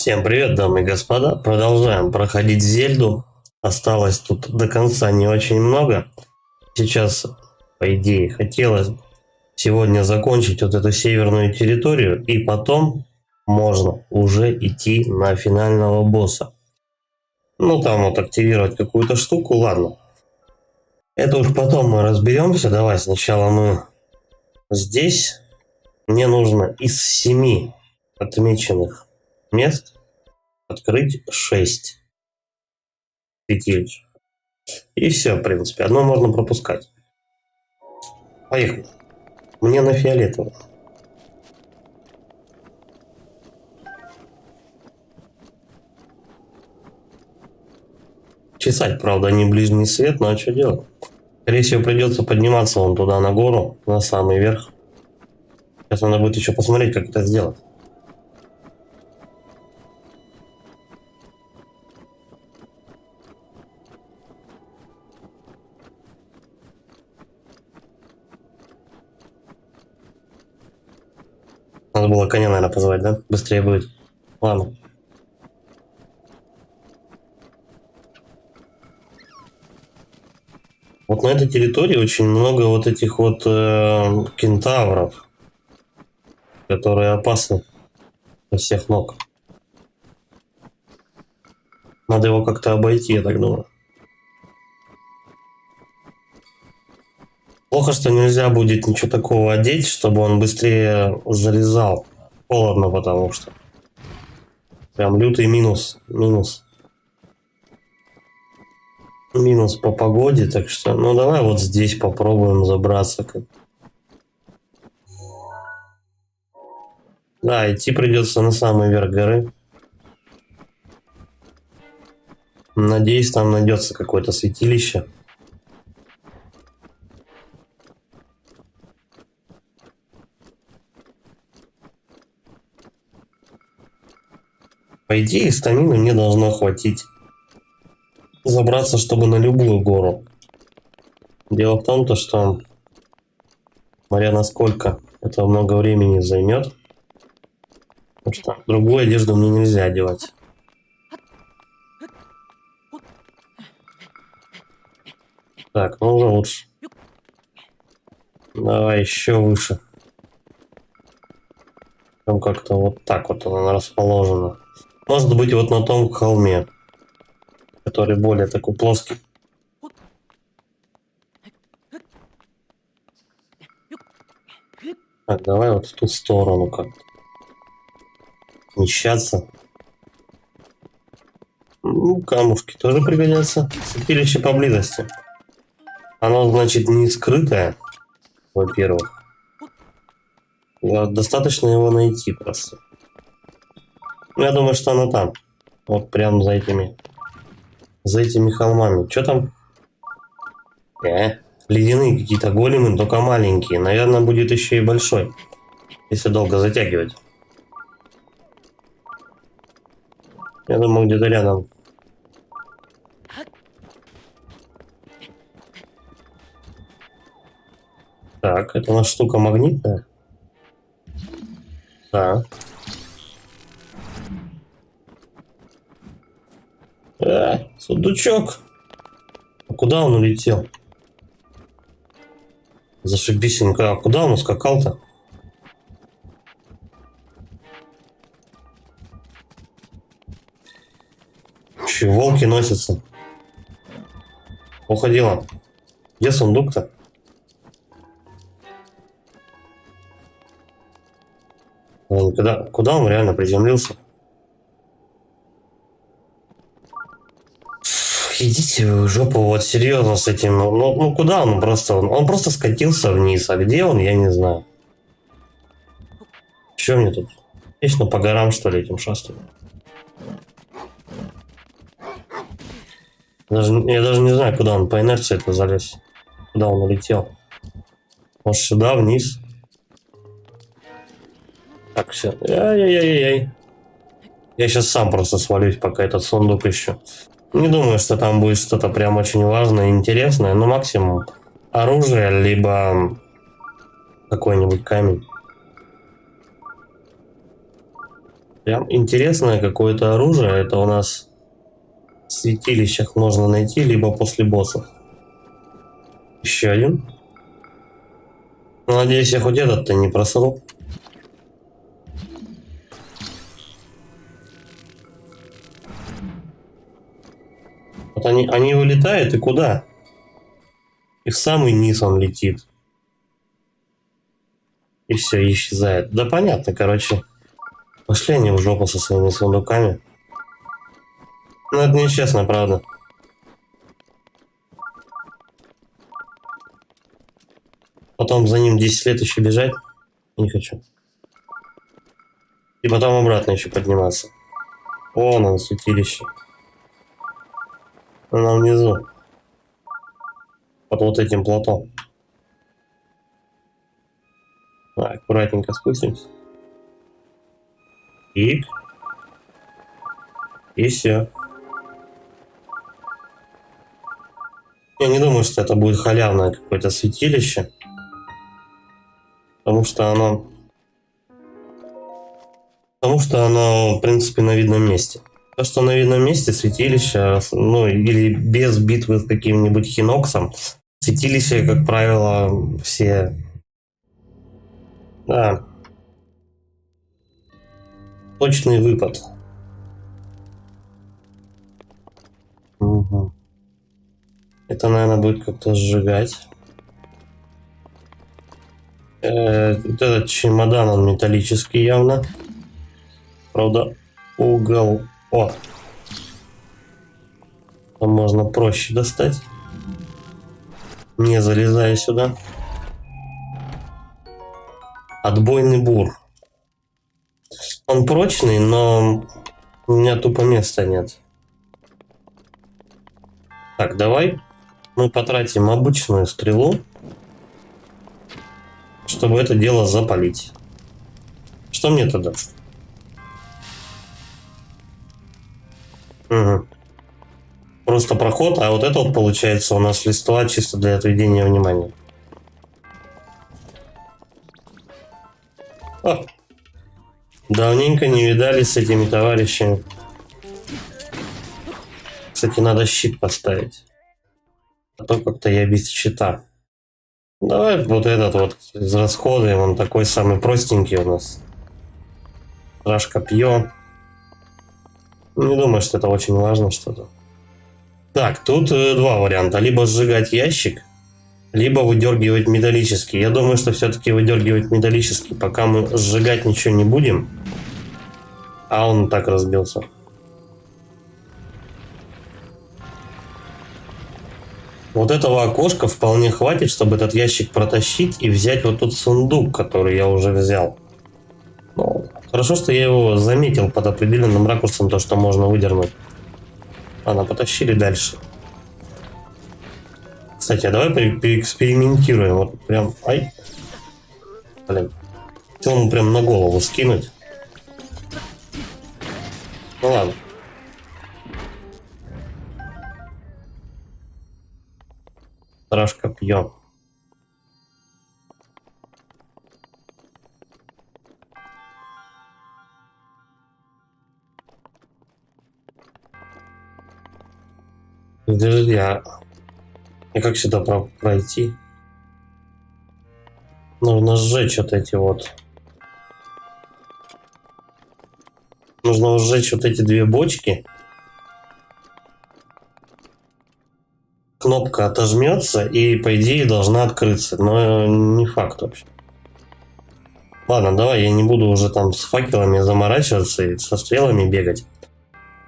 Всем привет, дамы и господа. Продолжаем проходить Зельду. Осталось тут до конца не очень много. Сейчас, по идее, хотелось сегодня закончить вот эту северную территорию. И потом можно уже идти на финального босса. Ну, там вот активировать какую-то штуку, ладно. Это уж потом мы разберемся. Давай сначала мы здесь. Мне нужно из 7 отмеченных мест открыть 6 святилищ. И все, в принципе. Одно можно пропускать. Поехали. Мне на фиолетовый. Чесать, правда, не ближний свет, но что делать? Скорее всего, придется подниматься вон туда на гору, на самый верх. Сейчас надо будет еще посмотреть, как это сделать. Надо было коня, наверное, позвать, да? Быстрее будет. Ладно. Вот на этой территории очень много вот этих вот кентавров, которые опасны со всех ног. Надо его как-то обойти, я так думаю. Плохо, что нельзя будет ничего такого одеть, чтобы он быстрее залезал. Холодно, потому что. Прям лютый минус. Минус по погоде, так что, ну давай вот здесь попробуем забраться. Да, идти придется на самый верх горы. Надеюсь, там найдется какое-то святилище. По идее, стамины мне должно хватить забраться, чтобы на любую гору. Дело в том, что, смотря насколько это много времени займет, потому что другую одежду мне нельзя одевать. Так, ну уже лучше. Давай еще выше. Там как-то вот так вот она расположена. Может быть, вот на том холме, который более такой плоский. Так, давай вот в ту сторону как-то. Смещаться. Ну, камушки тоже пригодятся. Святилище поблизости. Оно, значит, не скрытое, во-первых. Достаточно его найти просто. Я думаю, что оно там. Вот прям за этими холмами. Что там? Ледяные какие-то големы, только маленькие. Наверное, будет еще и большой, если долго затягивать. Я думаю, где-то рядом. Так, это у нас штука магнитная. Так. Сундучок. А куда он улетел? Зашибисенько. А куда он ускакал-то? Че, волки носятся? Уходила. Где сундук-то? Куда он реально приземлился? Идите вы в жопу, вот серьезно с этим. Ну куда он просто? Он просто скатился вниз. А где он, я не знаю. Че мне тут? Вечно по горам, что ли, этим шастаю? Я даже не знаю, куда он по инерции это залез. Куда он улетел. Может, сюда, вниз? Так, все. Ай-яй-яй-яй. Я сейчас сам просто свалюсь, пока этот сундук ищу. Не думаю, что там будет что-то прям очень важное и интересное, но максимум оружие, либо какой-нибудь камень. Прям интересное какое-то оружие. Это у нас в святилищах можно найти, либо после боссов. Еще один. Ну, надеюсь, я хоть этот-то не просру. Вот они вылетают и куда? И в самый низ он летит. И все, исчезает. Да понятно, короче. Пошли они в жопу со своими сундуками. Ну, это нечестно, правда. Потом за ним 10 лет еще бежать. Не хочу. И потом обратно еще подниматься. Вон он, святилище. Она внизу. Под вот этим платом. Аккуратненько спустимся. И все. Я не думаю, что это будет халявное какое-то святилище. Потому что оно, в принципе, на видном месте. То, что на видном месте святилище, ну, или без битвы с каким-нибудь хиноксом, святилища, как правило, все... Да. Точный выпад. Угу. Это, наверное, будет как-то сжигать. Вот этот чемодан, он металлический явно. Правда, угол... О! Там можно проще достать. Не залезая сюда. Отбойный бур. Он прочный, но у меня тупо места нет. Так, давай мы потратим обычную стрелу, чтобы это дело запалить. Что мне это даст? Угу. Просто проход, а вот это вот получается у нас листва чисто для отведения внимания. О! Давненько не видались с этими товарищами. Кстати, надо щит поставить. А то как-то я без щита. Давай вот этот вот израсходуем. Он такой самый простенький у нас. Страж копье. Не думаю, что это очень важно что-то. Так, тут два варианта. Либо сжигать ящик, либо выдергивать металлический. Я думаю, что все-таки выдергивать металлический, пока мы сжигать ничего не будем. А он так разбился. Вот этого окошка вполне хватит, чтобы этот ящик протащить и взять вот тот сундук, который я уже взял. Ну, хорошо, что я его заметил под определенным ракурсом, то, что можно выдернуть. Ладно, потащили дальше. Кстати, а давай поэкспериментируем. Вот прям... Ай. Блин. Хотел ему прям на голову скинуть. Ну ладно. Страж копье. Подожди, а как сюда пройти? Нужно сжечь вот эти вот. Нужно сжечь вот эти две бочки. Кнопка отожмется и, по идее, должна открыться. Но не факт вообще. Ладно, давай, я не буду уже там с факелами заморачиваться и со стрелами бегать.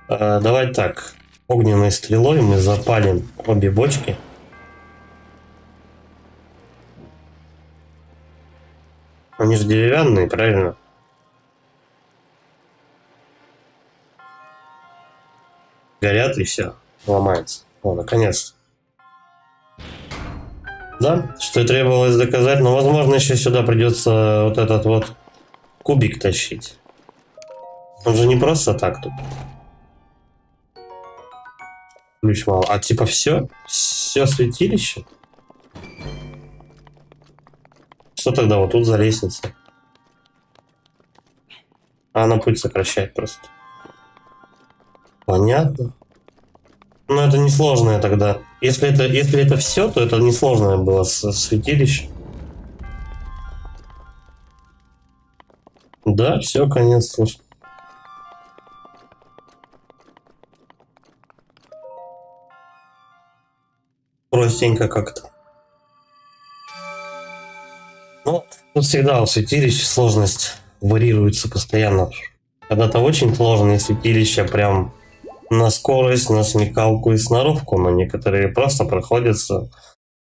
Давай так. Огненной стрелой мы запалим обе бочки. Они же деревянные, правильно? Горят и все, ломается. О, наконец-то. Да, что и требовалось доказать, но возможно еще сюда придется вот этот вот кубик тащить. Он же не просто так тут. Ключ мало. А типа все? Все святилище? Что тогда вот тут за лестница? А она путь сокращает просто. Понятно. Но это несложное тогда. Если это все, то это несложное было святилище. Да, все, конец, слушай. Простенько как-то. Ну, тут всегда у святилища сложность варьируется постоянно. Когда-то очень сложные святилища прям на скорость, на смекалку и сноровку, но некоторые просто проходятся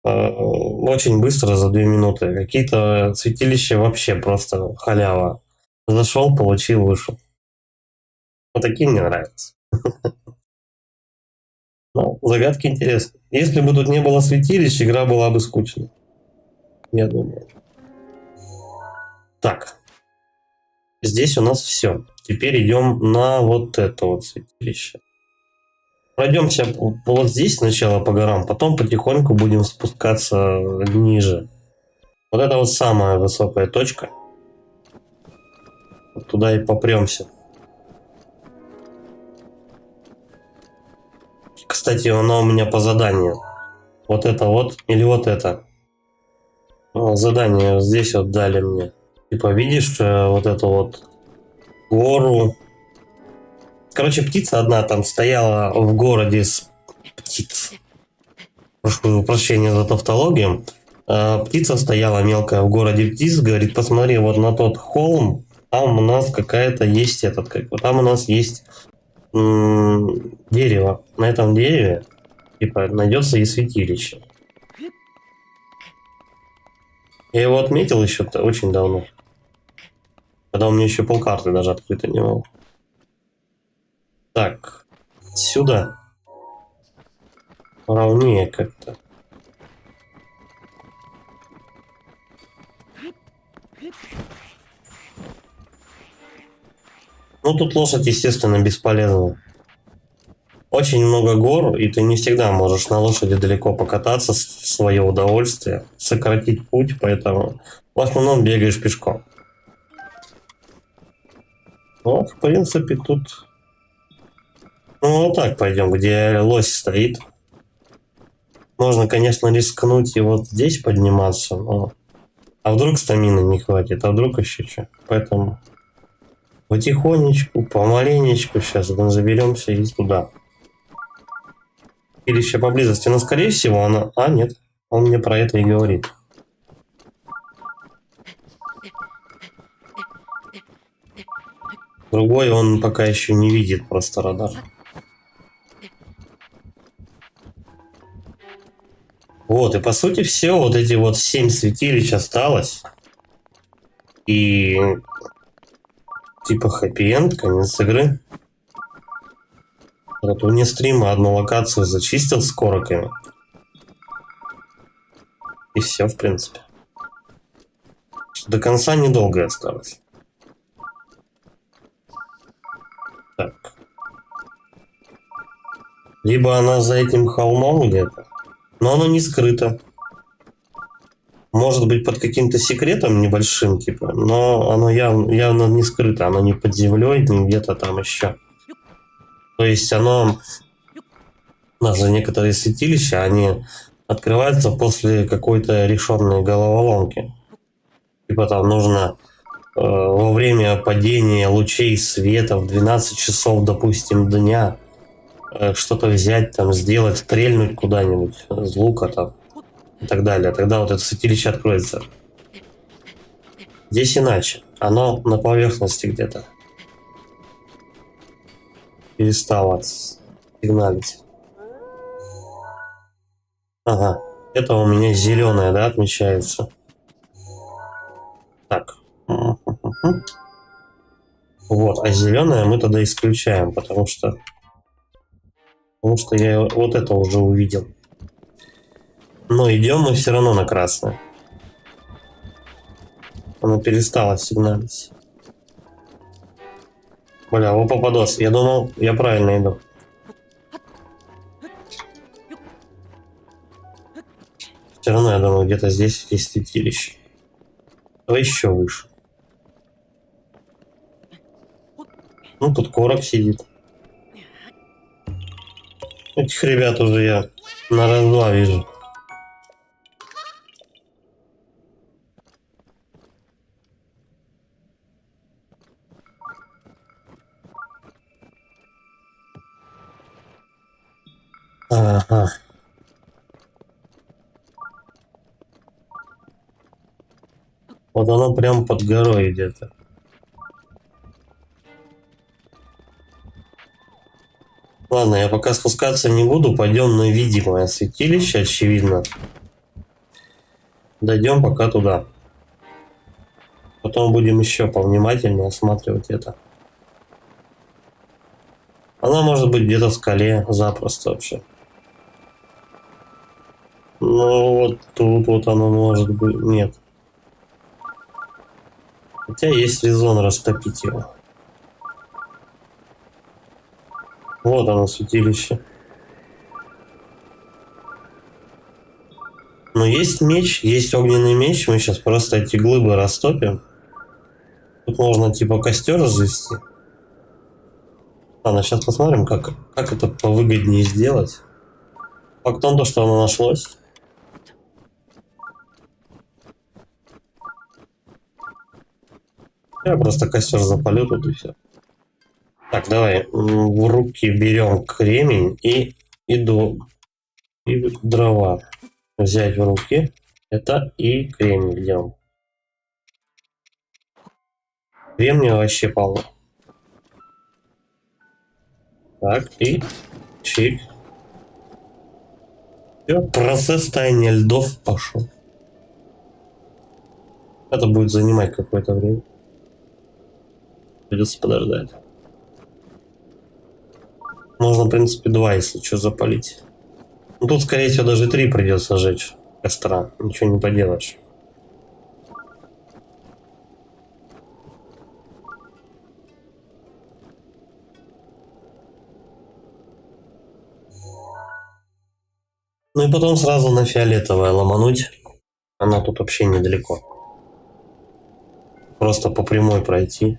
очень быстро, за 2 минуты. Какие-то святилища вообще просто халява. Зашел, получил, вышел. Вот такие мне нравятся. Ну, загадки интересны. Если бы тут не было святилищ, игра была бы скучной. Я думаю. Так. Здесь у нас все. Теперь идем на вот это вот святилище. Пройдемся вот здесь сначала по горам, потом потихоньку будем спускаться ниже. Вот это вот самая высокая точка. Вот туда и попремся. Кстати, оно у меня по заданию. Вот это вот или вот это. Задание здесь вот дали мне. Типа видишь вот эту вот гору. Короче, птица одна там стояла в городе с птиц. Прошу прощения за тавтологию. Птица стояла мелкая в городе птиц, говорит, посмотри вот на тот холм, там у нас какая-то есть там у нас есть дерево. На этом дереве типа найдется и святилище. Я его отметил еще очень давно. Когда у меня еще полкарты даже открыто не было. Так, сюда. Ровнее как-то. Ну, тут лошадь, естественно, бесполезна. Очень много гор, и ты не всегда можешь на лошади далеко покататься в свое удовольствие, сократить путь, поэтому в основном бегаешь пешком. Вот, в принципе, тут... Ну, вот так пойдем, где лось стоит. Можно, конечно, рискнуть и вот здесь подниматься, но... А вдруг стамины не хватит, а вдруг еще что. Поэтому потихонечку, помаленечку сейчас заберемся и туда. Или еще поблизости, но скорее всего она... А, нет, он мне про это и говорит. Другой он пока еще не видит просто радар. Вот, и по сути все, вот эти вот 7 святилищ осталось. И типа хэппи-энд, конец игры. Вот вне стрима одну локацию зачистил с короками. И все, в принципе. До конца недолго осталось. Так. Либо она за этим холмом где-то, но оно не скрыто. Может быть под каким-то секретом небольшим, типа, но оно явно не скрыто, оно не под землей, не где-то там еще. То есть оно, у нас же некоторые святилища, они открываются после какой-то решенной головоломки. Типа там нужно во время падения лучей света в 12 часов, допустим, дня что-то взять, там, сделать, стрельнуть куда-нибудь с лука там и так далее. Тогда вот это святилище откроется. Здесь иначе. Оно на поверхности где-то перестало сигналить. Ага. Это у меня зеленое, да, отмечается. Так. Вот, а зеленое мы тогда исключаем, потому что я вот это уже увидел. Но идем мы все равно на красное. Оно перестало сигналить. Бля, о, попадос. Я думал, я правильно иду. Все равно, я думаю, где-то здесь есть святилище. Давай еще выше. Ну, тут корок сидит. Этих ребят уже я на раз-два вижу. Ага. Вот оно прям под горой где-то. Ладно, я пока спускаться не буду. Пойдем на видимое святилище, очевидно. Дойдем пока туда. Потом будем еще повнимательнее осматривать это. Она может быть где-то в скале запросто вообще. Ну вот тут вот оно может быть. Нет. Хотя есть резон растопить его. Вот оно святилище. Но есть меч, есть огненный меч. Мы сейчас просто эти глыбы растопим. Тут можно типа костер развести. Ладно, сейчас посмотрим, как это повыгоднее сделать. Факт в том, то, что оно нашлось. Я просто костер запалю тут и все. Так, давай в руки берем кремень и иду и дрова. Взять в руки это и кремень берем. Кремния вообще полно. Так, и чик. Все, процесс таяния льдов пошел. Это будет занимать какое-то время. Придется подождать. Можно, в принципе, два, если что, запалить. Ну, тут, скорее всего, даже три придется сжечь костра. Ничего не поделаешь. Ну и потом сразу на фиолетовое ломануть. Она тут вообще недалеко. Просто по прямой пройти.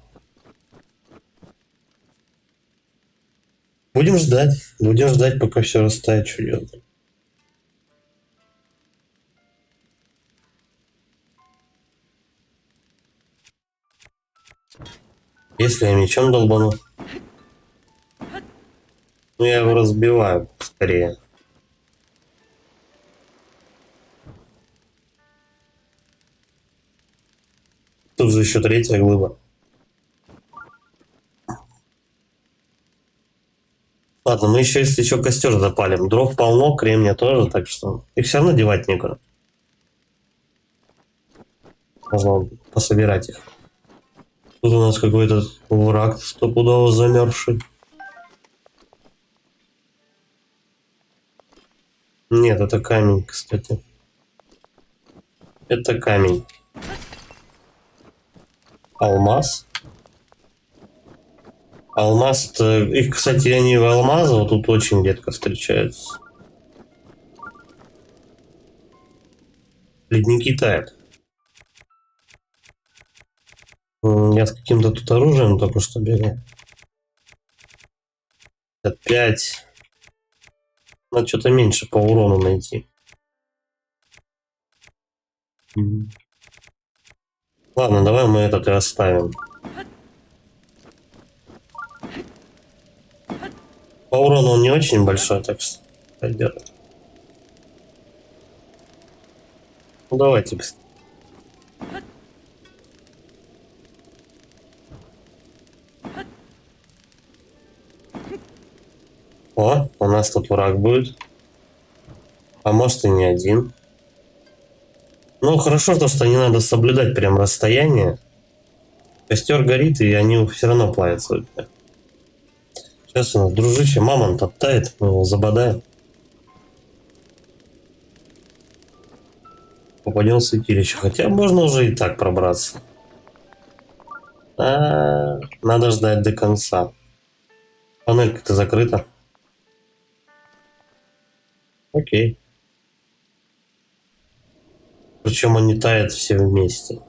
Будем ждать, пока все растает, что делать. Если я мечом долбану, ну я его разбиваю скорее. Тут же еще третья глыба. Ладно, мы еще, если что, костер запалим. Дров полно, кремния тоже, так что их все равно девать некуда. Можно пособирать их. Тут у нас какой-то враг стопудово замерзший. Нет, это камень, кстати. Это камень. Алмаз. Алмаз, их, кстати, они в алмазово тут очень редко встречаются. Ледники тают. Я с каким-то тут оружием только что бегал. 5. Надо что-то меньше по урону найти. Ладно, давай мы этот и оставим. По урону он не очень большой, так что пойдет. Ну давайте. О, у нас тут враг будет. А может и не один. Ну хорошо то, что не надо соблюдать прям расстояние. Костер горит, и они все равно плавятся. Сейчас у нас дружище мамонт оттает, мы его забодаем. Попадем в святилище. Хотя можно уже и так пробраться. Надо ждать до конца. Панелька-то закрыта. Окей. Причем они тают все вместе.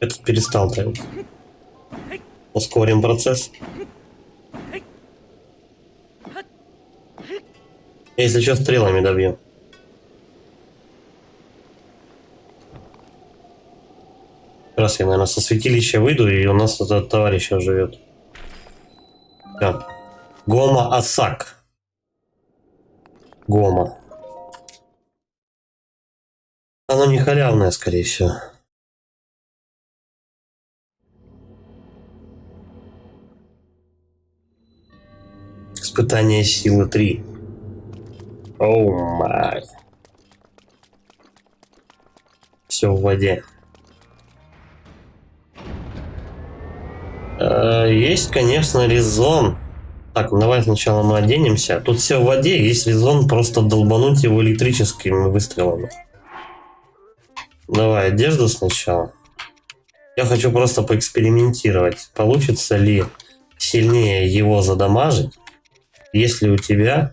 Этот перестал таять. Ускорим процесс. Если что, стрелами добью. Раз я, наверное, со святилища выйду, и у нас этот товарищ живет. Да. Гома Асак. Гома. Оно не халявное, скорее всего. Испытание силы 3. Оу май. Все в воде. Есть, конечно, резон. Так, ну давай сначала мы оденемся. Тут все в воде, есть резон просто долбануть его электрическими выстрелами. Давай одежду сначала. Я хочу просто поэкспериментировать, получится ли сильнее его задамажить, если у тебя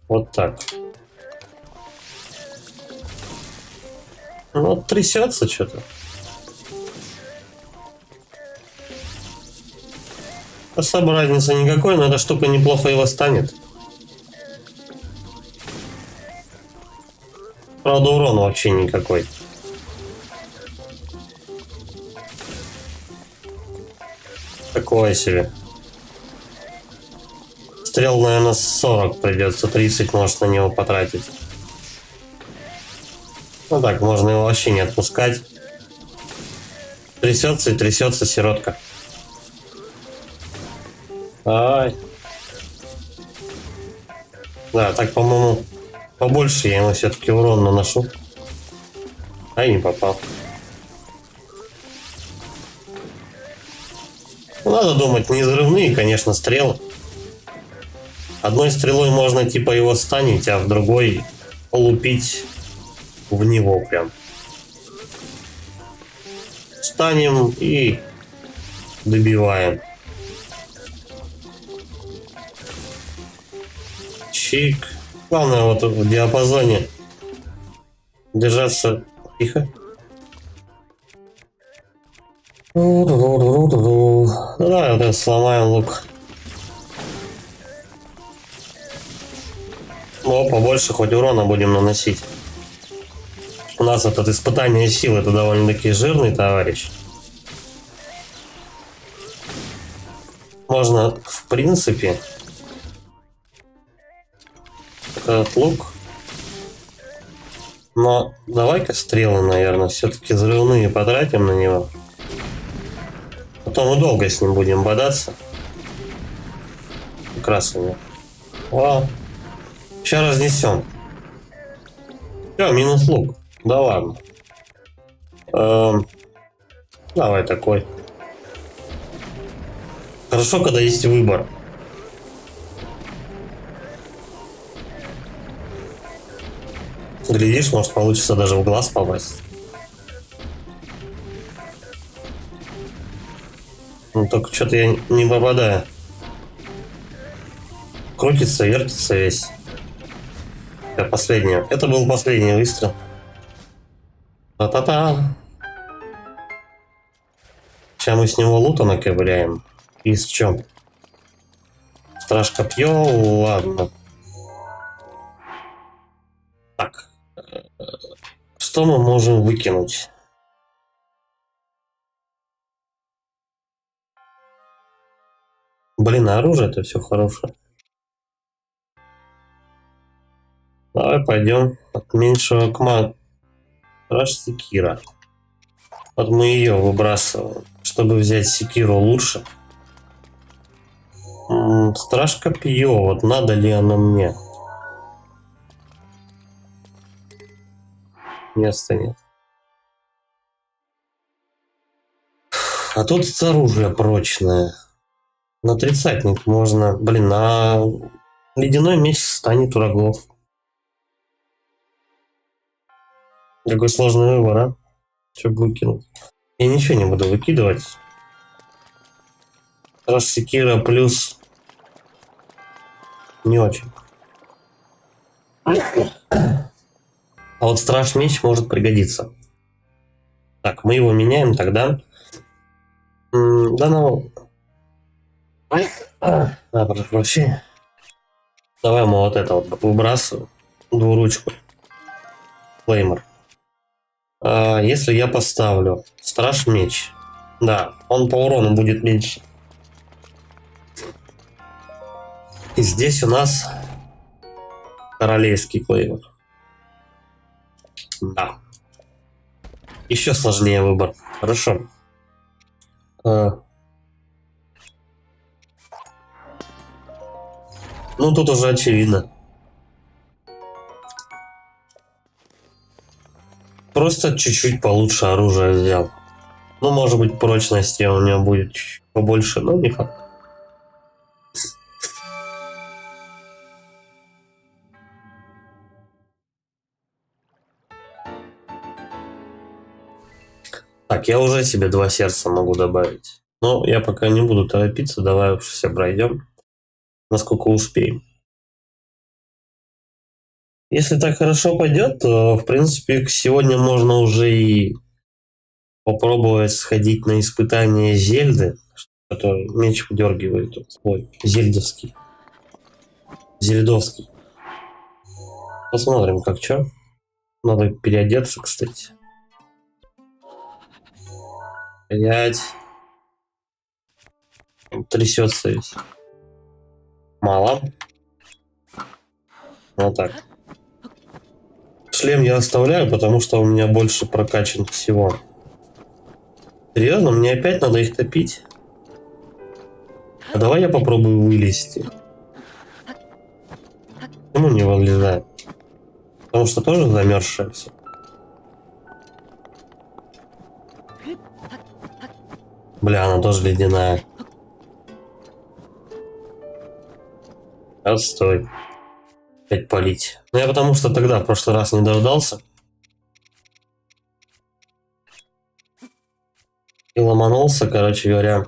вот так. Ну, трясется что-то. Особо разницы никакой, но эта штука неплохо его станет. Правда, урон вообще никакой. Такое себе. Стрел, наверное, 40 придется, 30 может на него потратить. Ну так, можно его вообще не отпускать. Трясется и трясется сиротка. Ай. Да, так, по-моему, побольше я ему все-таки урон наношу. Ай, не попал. Надо думать, не взрывные, конечно, стрелы. Одной стрелой можно типа его станить, а в другой полупить в него прям. Станем и добиваем. Чик. Главное вот в диапазоне держаться тихо. Ну да, вот это сломаем лук. О, побольше хоть урона будем наносить. У нас это испытание силы, это довольно-таки жирный товарищ. Можно, в принципе, этот лук. Но давай-ка стрелы, наверное, все-таки взрывные потратим на него. Потом мы долго с ним будем бодаться. Красными. О, сейчас разнесем. Все, минус лук. Да ладно. Давай такой. Хорошо, когда есть выбор. Глядишь, может получится даже в глаз попасть. Ну только что-то я не попадаю. Крутится, вертится весь. Это последнее. Это был последний выстрел. Та-та-та. Сейчас мы с него лута наковыряем. И с чем? Страж копье, ладно. Так. Что мы можем выкинуть? Блин, а оружие это все хорошее. Давай пойдем от меньшего к малому. Страж секира. Вот мы ее выбрасываем. Чтобы взять секиру лучше. Страж копье. Вот надо ли оно мне? Места нет. А тут оружие прочное. На тридцатник можно. Блин, на ледяной меч станет врагов. Какой сложный выбор, а? Что выкинуть? Я ничего не буду выкидывать. Страж секира плюс не очень. А вот страж меч может пригодиться. Так, мы его меняем тогда Да ну... прошу прощения. Давай мы вот это вот выбрасываем. Двуручку. Клеймор. Если я поставлю страж меч, да, он по урону будет меньше. И здесь у нас королевский клеймор. Да. Еще сложнее выбор. Хорошо. Ну тут уже очевидно. Просто чуть-чуть получше оружие взял. Ну, может быть, прочности у него будет чуть побольше, но не факт. Так, я уже себе 2 сердца могу добавить. Но я пока не буду торопиться, давай уж все пройдем, насколько успеем. Если так хорошо пойдет, то, в принципе, сегодня можно уже и попробовать сходить на испытание Зельды, который меч выдергивает. Ой, Зельдовский. Зельдовский. Посмотрим, как что. Надо переодеться, кстати. 5. Трясется весь. Мало. Вот так. Шлем я оставляю, потому что у меня больше прокачан всего. Серьезно, мне опять надо их топить? А давай я попробую вылезти. Почему не вылезает? Потому что тоже замерзшее все. Бля, она тоже ледяная. Отстой. Опять палить. Ну я потому что тогда в прошлый раз не дождался. И ломанулся, короче говоря.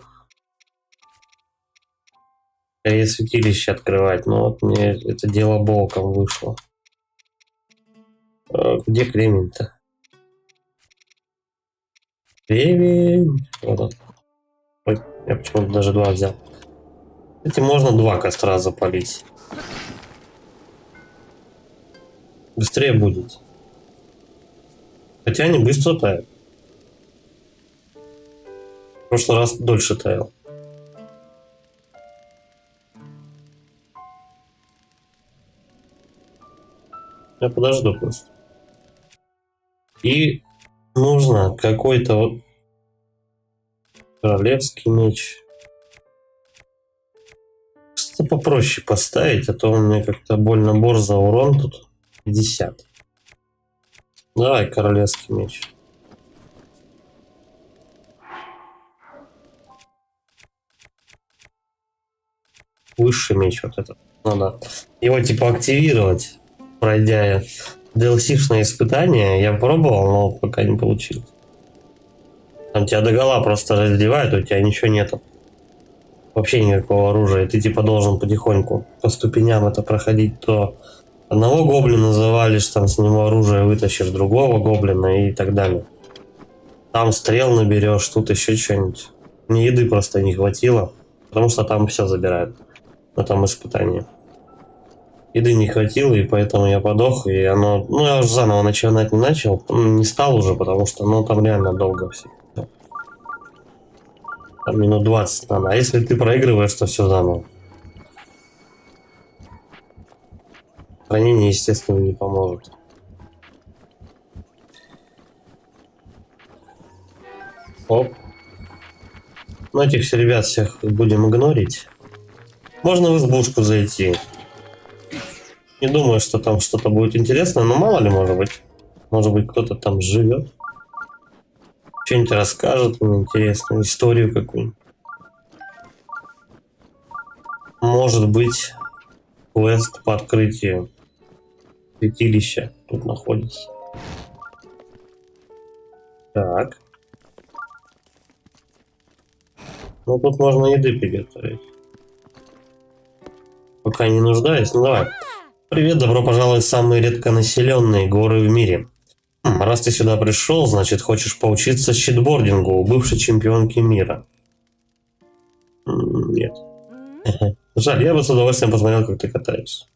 И святилище открывать. Но вот мне это дело боком вышло. Где кремень-то? Кремень. Вот он. Ой, я почему-то даже 2 взял. Кстати, можно 2 костра запалить. Быстрее будет. Хотя они быстро тают. В прошлый раз дольше таял. Я подожду просто. И нужно какой-то вот королевский меч. Что попроще поставить, а то у меня как-то больно борзо урон тут. 50. Давай королевский меч. Высший меч вот этот. Надо его типа активировать, пройдя DLC-шное испытание. Я пробовал, но пока не получилось. Там тебя догола просто раздевают, у тебя ничего нету. Вообще никакого оружия. И ты типа должен потихоньку по ступеням это проходить. То одного гоблина завалишь, там с него оружие вытащишь, другого гоблина и так далее. Там стрел наберешь, тут еще что-нибудь. Мне еды просто не хватило, потому что там все забирают на том испытании. Еды не хватило, и поэтому я подох, и оно... Ну, я уже заново начинать не начал, не стал уже, потому что, ну, там реально долго все. Там минут 20 надо. А если ты проигрываешь, то все заново. Хранение, естественно, не поможет. Оп. Ну, этих все ребят всех будем игнорить. Можно в избушку зайти. Не думаю, что там что-то будет интересное, но мало ли, может быть. Может быть, кто-то там живет. Что-нибудь расскажет мне интересную историю какую-нибудь. Может быть, квест по открытию святилища тут находится. Так. Ну, тут можно еды приготовить. Пока не нуждаюсь, ну давай. Привет, добро пожаловать в самые редконаселенные горы в мире. Раз ты сюда пришел, значит хочешь поучиться щитбордингу у бывшей чемпионки мира. Нет. Жаль, я бы с удовольствием посмотрел, как ты катаешься.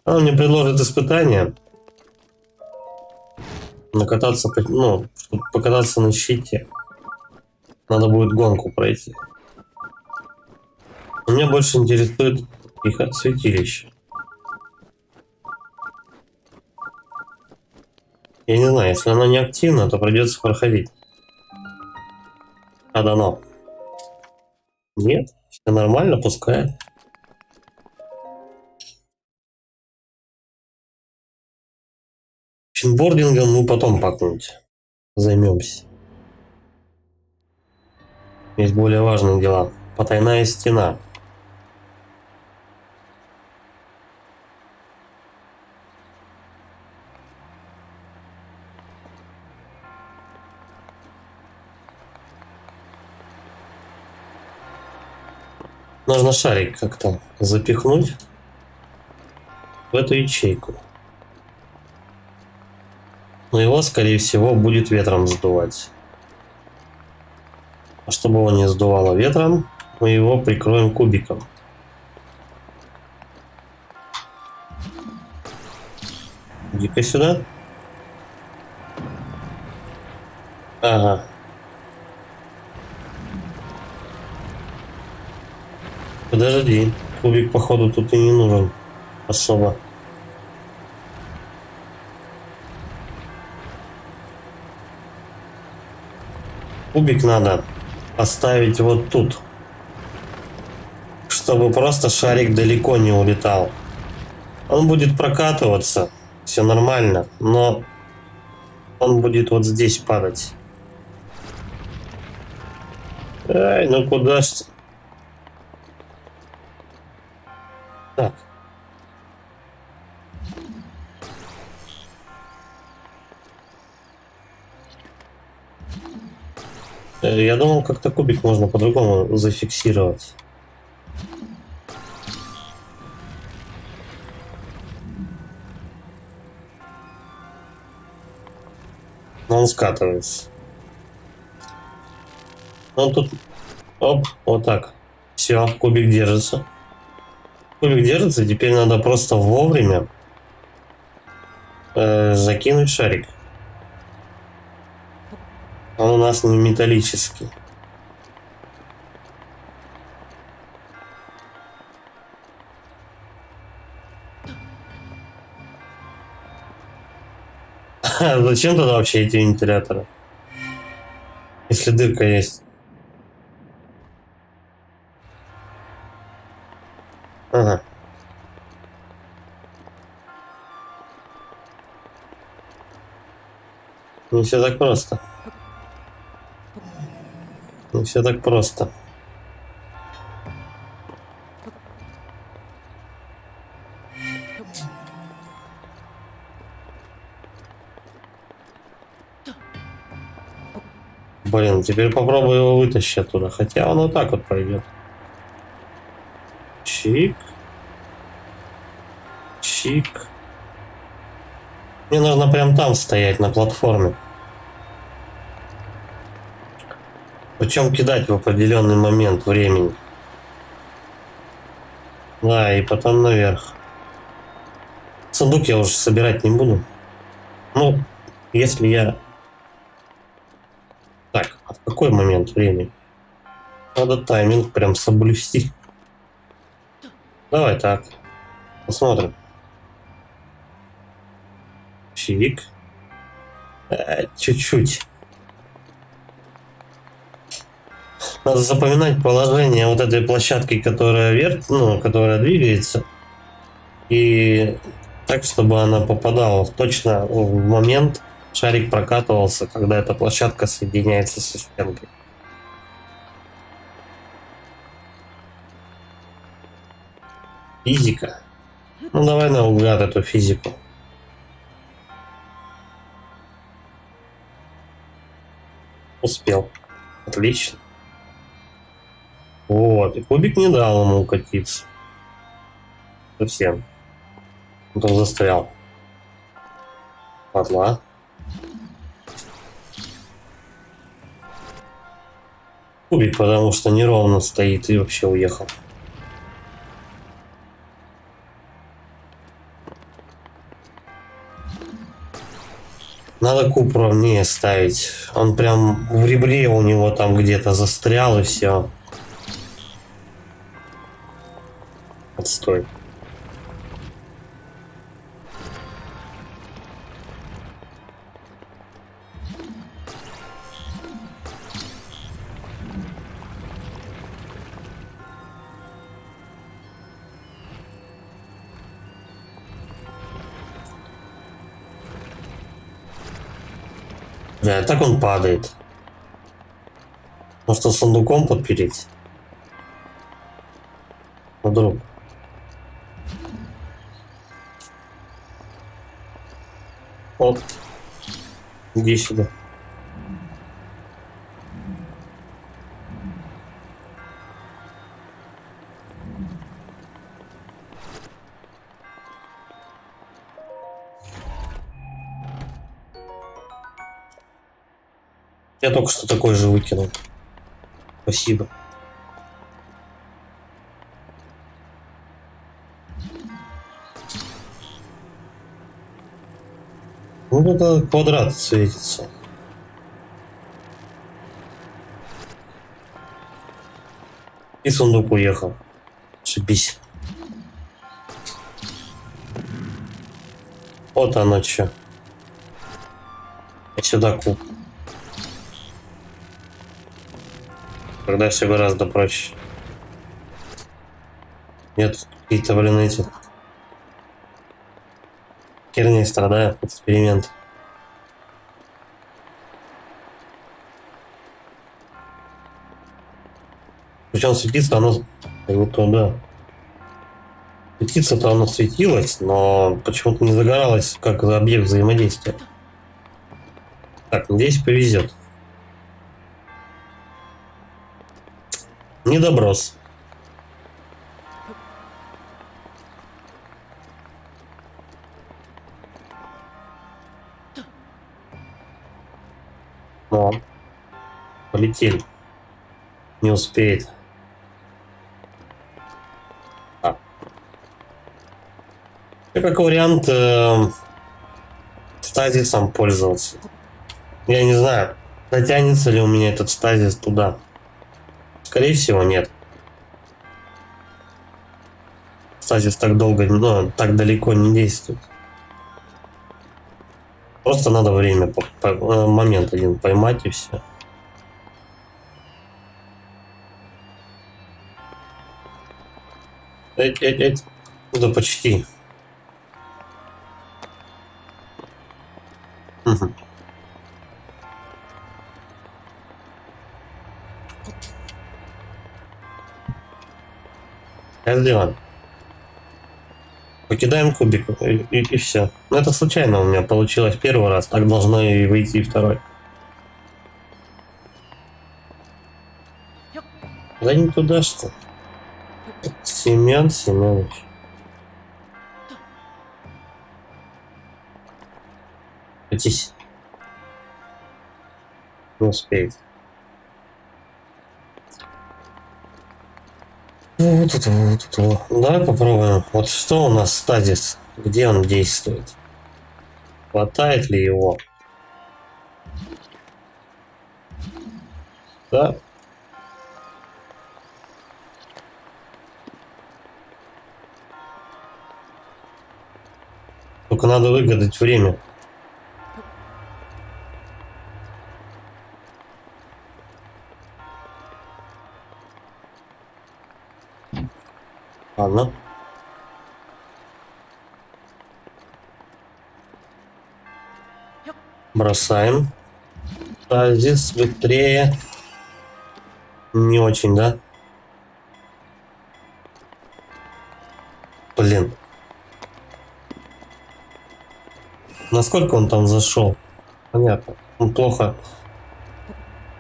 Она мне предложит испытание. Накататься, ну, чтобы покататься на щите. Надо будет гонку пройти. Меня больше интересует их святилище. Я не знаю, если оно не активно, то придется проходить. А дано. Нет, все нормально, пускай. Чинбордингом мы потом как-нибудь займемся. Есть более важные дела. Потайная стена. Нужно шарик как-то запихнуть в эту ячейку. Но его, скорее всего, будет ветром сдувать. А чтобы его не сдувало ветром, мы его прикроем кубиком. Иди-ка сюда. Ага. Подожди. Кубик, походу, тут и не нужен особо. Кубик надо поставить вот тут, чтобы просто шарик далеко не улетал. Он будет прокатываться, все нормально, но он будет вот здесь падать. Ай, ну куда ж ты? Так. Я думал, как-то кубик можно по-другому зафиксировать. Но он скатывается. Он тут... Оп, вот так. Все, кубик держится. Кубик держится, теперь надо просто вовремя закинуть шарик. Он у нас не металлический. Зачем тогда вообще эти вентиляторы? Если дырка есть. Ага. Не все так просто. Не все так просто. Блин, теперь попробую его вытащить оттуда. Хотя он вот так вот пойдет. Чик. Чик. Мне нужно прям там стоять, на платформе. Причем кидать в определенный момент времени. Да, и потом наверх. Сундук я уже собирать не буду. Ну, если я... Так, а в какой момент времени? Надо тайминг прям соблюсти. Давай так. Посмотрим. Чик. Чуть-чуть. Надо запоминать положение вот этой площадки, которая которая двигается. И так, чтобы она попадала точно в момент, шарик прокатывался, когда эта площадка соединяется со стенкой. Физика. Ну давай наугад эту физику. Успел. Отлично. Вот, и кубик не дал ему укатиться. Совсем. Он застрял. Падла. Кубик, потому что неровно стоит и вообще уехал. Надо куб ровнее ставить. Он прям в ребре у него там где-то застрял и все. Отстой. Да, так он падает. Может, сундуком подпереть? Вдруг. Вот. Иди сюда. Я только что такой же выкинул. Спасибо. Ну, это квадрат светится. И сундук уехал. Шибись. Вот оно что. И сюда куб. Тогда все гораздо проще. Нет, какие-то, блин, эти... Херней страдаю. Эксперимент. Причем светиться оно... Не туда. Светиться-то оно светилось, но почему-то не загоралось, как объект взаимодействия. Так, надеюсь, повезет. Недоброс. О, полетели. Не успеет. А. Я как вариант стазисом пользоваться. Я не знаю, дотянется ли у меня этот стазис туда. Скорее всего, нет. Стазис так долго, ну, так далеко не действует. Просто надо время, момент один поймать и все. Да почти. Угу. Я сделан. Покидаем кубик и все. Ну, это случайно у меня получилось первый раз, так должно и выйти и второй. Да не туда что. Семен Семенович. Катись. Не успеет. Вот это, вот это. Давай попробуем. Вот что у нас стазис? Где он действует? Хватает ли его? Да. Только надо выгадать время. Ладно. Бросаем. Стазис быстрее. Не очень, да? Блин. Насколько он там зашел? Понятно. Он плохо.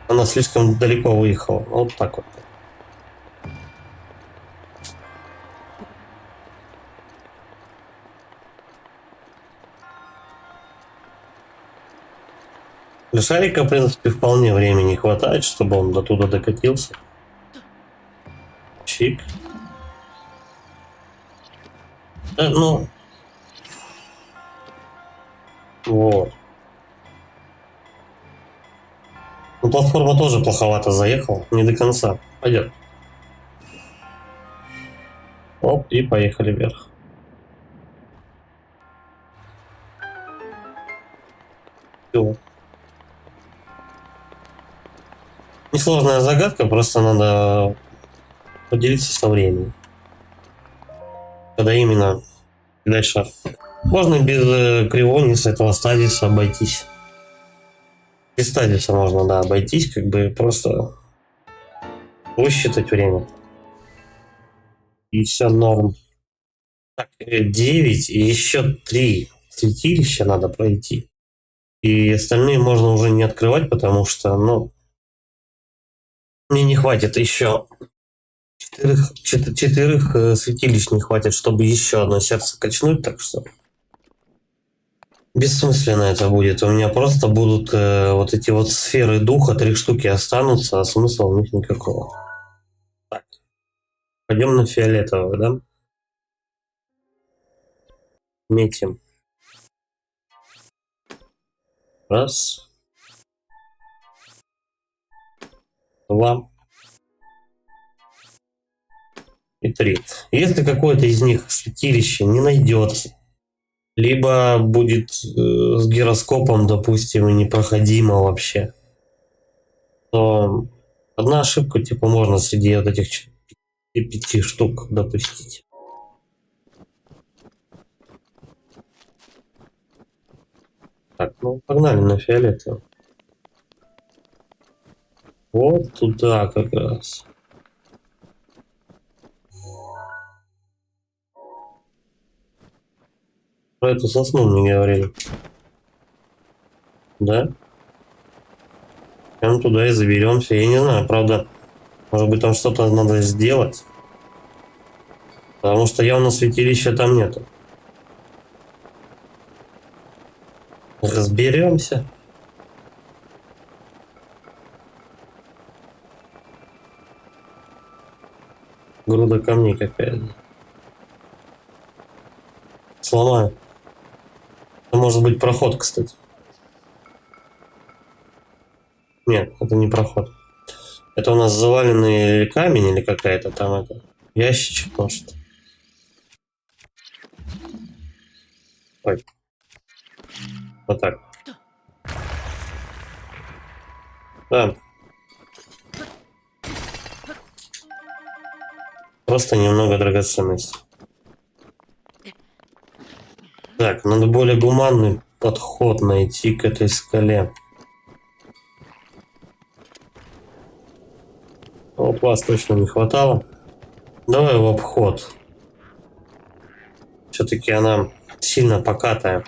Она слишком далеко выехала. Вот так вот. Для шарика, в принципе, вполне времени хватает, чтобы он до туда докатился. Чик. Да, ну. Вот. Ну, платформа тоже плоховато заехала, не до конца. Пойдет. Оп, и поехали вверх. Все. Несложная загадка, просто надо поделиться со временем. Когда именно дальше. Можно без кривониса этого стадиса обойтись. Без стадиса можно, да, обойтись, как бы просто высчитать время. И все норм. Так, 9 и еще 3 святилища надо пройти. И остальные можно уже не открывать, потому что, ну, мне не хватит еще четырех святилищ не хватит, чтобы еще одно сердце качнуть, так что бессмысленно это будет. У меня просто будут вот эти вот сферы духа, 3 штуки останутся, а смысла у них никакого. Так, пойдем на фиолетовый, да? Метим. Раз. 2. И 3. Если какое-то из них святилище не найдется, либо будет с гироскопом, допустим, и непроходимо вообще, то одна ошибка, типа, можно среди вот этих 5 штук допустить. Так, ну погнали на фиолетовый. Вот туда как раз. Про эту сосну мне говорили. Да? Прям туда и заберемся. Я не знаю, правда, может быть там что-то надо сделать. Потому что явно святилища там нету. Разберемся. Груда камней какая-то. Сломаю. Это может быть проход, кстати. Нет, это не проход. Это у нас заваленный камень или какая-то там это ящичек, может. Ой. Вот так. Да. Просто немного драгоценностей. Так, надо более гуманный подход найти к этой скале. Вот вас точно не хватало. Давай в обход. Все-таки она сильно покатая.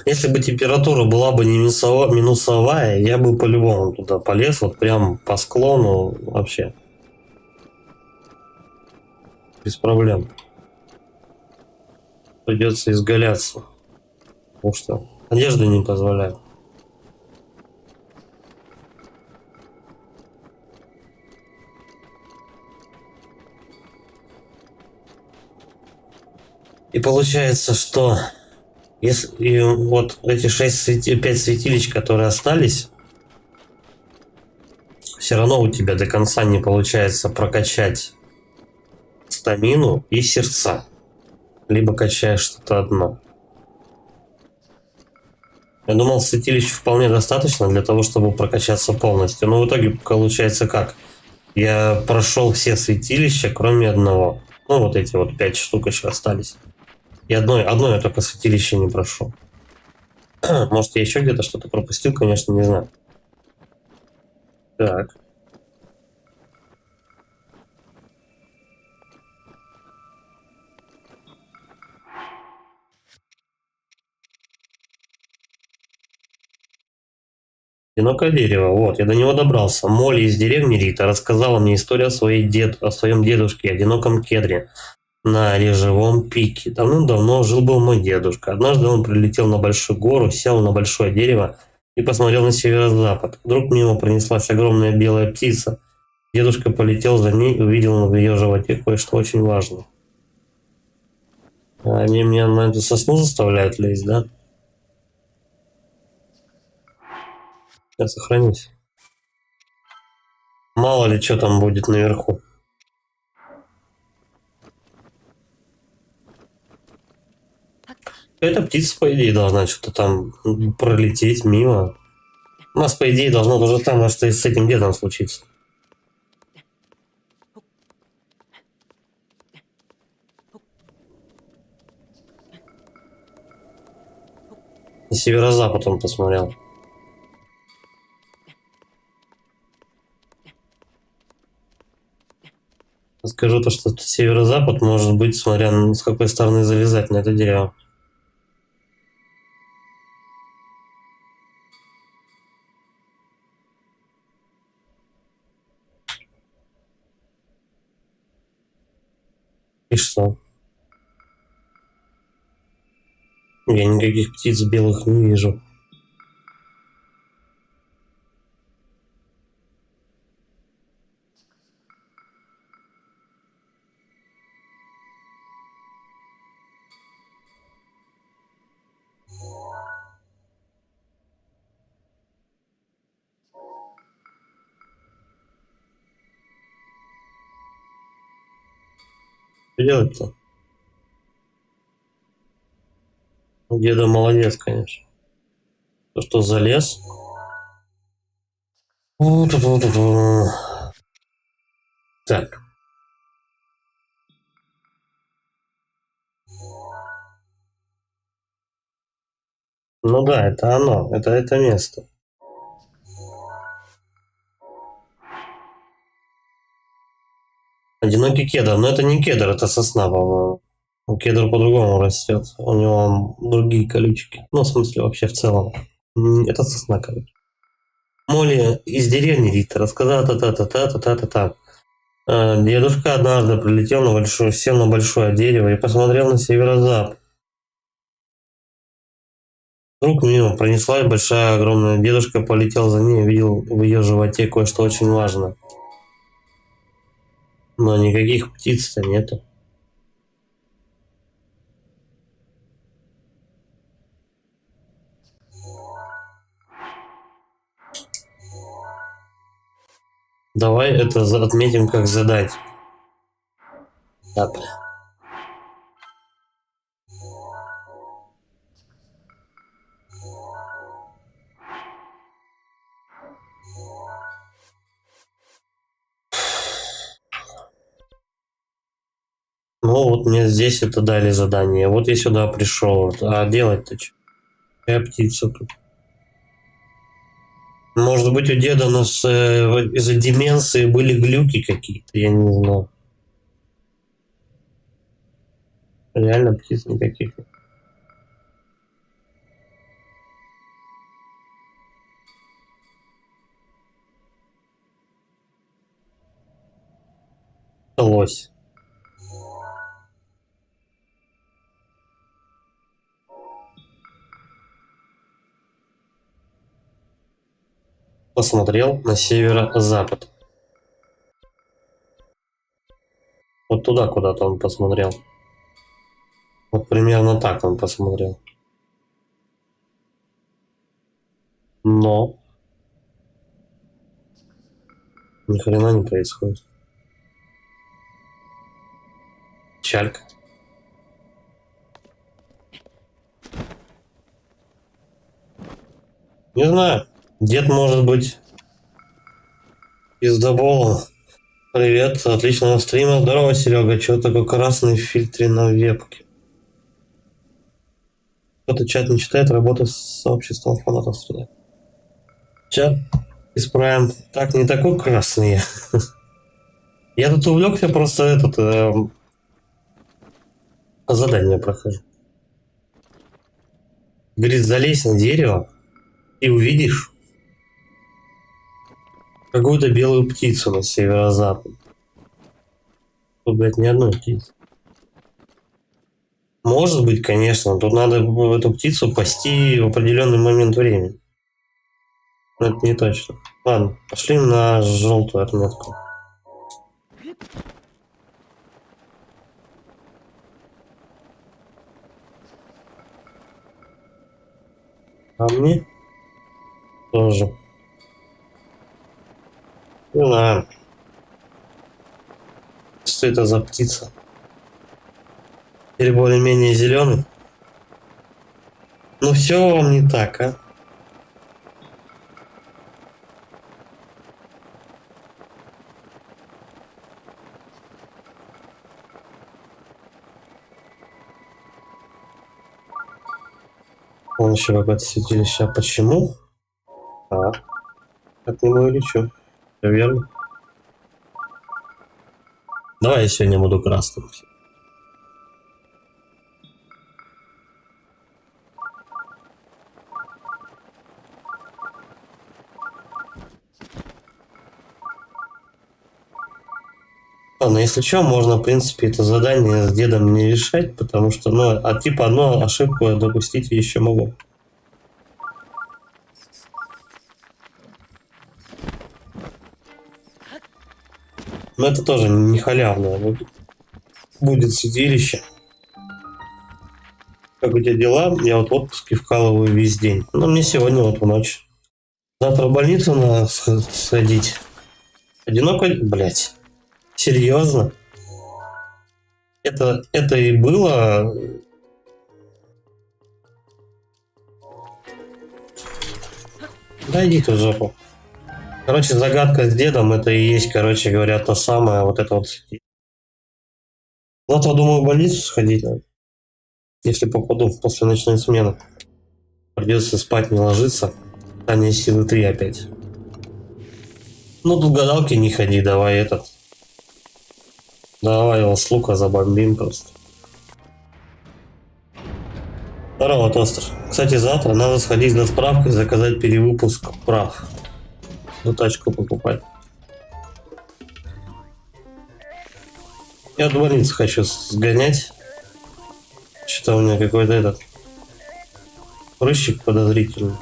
Если бы температура была бы не минусовая, я бы по-любому туда полез, вот прям по склону вообще. Без проблем. Придется изгаляться. Потому что одежда не позволяет. И получается, что если и вот эти 5 святилищ, которые остались, все равно у тебя до конца не получается прокачать стамину и сердца. Либо качаешь что-то одно. Я думал, святилищ вполне достаточно для того, чтобы прокачаться полностью. Но в итоге получается как? Я прошел все святилища, кроме одного. Ну, вот эти вот 5 штук еще остались. И одно я только святилище не прошел. Может, я еще где-то что-то пропустил, конечно, не знаю. Так. Одинокое дерево. Вот, я до него добрался. Молли из деревни Рита рассказала мне историю о своем дедушке, одиноком кедре, на Режевом пике. Давным-давно жил-был мой дедушка. Однажды он прилетел на большую гору, сел на большое дерево и посмотрел на северо-запад. Вдруг мимо пронеслась огромная белая птица. Дедушка полетел за ней и увидел в ее животе кое-что очень важное. Они меня на эту сосну заставляют лезть, да? Сейчас сохранись. Мало ли что там будет наверху. Эта птица, по идее, должна что-то там пролететь мимо. У нас, по идее, должно то же самое, что и с этим дедом случиться. На северо-запад он посмотрел. Скажу то, что северо-запад может быть, смотря с какой стороны залезать на это дерево. И что? Я никаких птиц белых не вижу. Что делать-то? Деда молодец, конечно. То, что залез. Так. Ну да, это оно. Это место. Одинокий кедр. Но это не кедр, это сосна, по-моему. Кедр по-другому растет. У него другие колючки. Ну, в смысле, вообще в целом. Это сосна, короче. Молли из деревни Рита рассказала та-та-та-та-та-та-та. Дедушка однажды прилетел на большое, сел на большое дерево и посмотрел на северо-запад. Вдруг мимо пронеслась большая огромная. Дедушка полетел за ней и увидел в ее животе кое-что очень важное. Но никаких птиц-то нету. Давай это отметим как задать. Так. Ну вот мне здесь это дали задание. Вот я сюда пришел. А делать-то что? Я птица тут. Может быть, у деда у нас из-за деменции были глюки какие-то, я не знаю. Реально птиц никаких нет. Лось. Посмотрел на северо-запад. Вот туда куда-то он посмотрел. Вот примерно так он посмотрел. Но ни хрена не происходит. Чалька. Не знаю. Дед может быть пиздоболом. Привет, отличного стрима. Здорово, Серега. Чего такой красный в фильтре на вебке? Кто-то чат не читает, работает с сообществом фанатов страдает. Чат исправим. Так, не такой красный я. Я тут увлекся, просто задание прохожу. Говорит, залезь на дерево и увидишь какую-то белую птицу на северо-западе. Тут, блядь, ни одной птицы. Может быть, конечно. Тут надо эту птицу пасти в определенный момент времени. Но это не точно. Ладно, пошли на желтую отметку. А мне тоже. Не знаю. Что это за птица? Или более-менее зеленый? Ну все вам не так, а? Он еще какое-то святилище. А почему? А, от него и лечу. Все верно. Давай я сегодня буду красным. Ладно, если что, можно, в принципе, это задание с дедом не решать, потому что, ну, типа одну ошибку я допустить еще могу. Но это тоже не халявное. Будет святилище. Как у тебя дела? Я вот в отпуске вкалываю весь день. Но мне сегодня вот в ночь. Завтра в больницу надо сходить. Одиноко? Блять. Серьезно? Это и было... Да иди ты в жопу. Короче, загадка с дедом, это и есть, короче говоря, то самое, вот это вот. Завтра, думаю, в больницу сходить надо. Если попаду после ночной смены. Придется спать, не ложиться. Таня силы 3 опять. Ну, тут гадалки не ходи, давай этот. Давай его с лука забомбим просто. Здорово, Тостер. Кстати, завтра надо сходить на справку и заказать перевыпуск прав. Ну, тачку покупать. Я в больницу хочу сгонять. Что-то у меня какой-то этот прыщик подозрительный.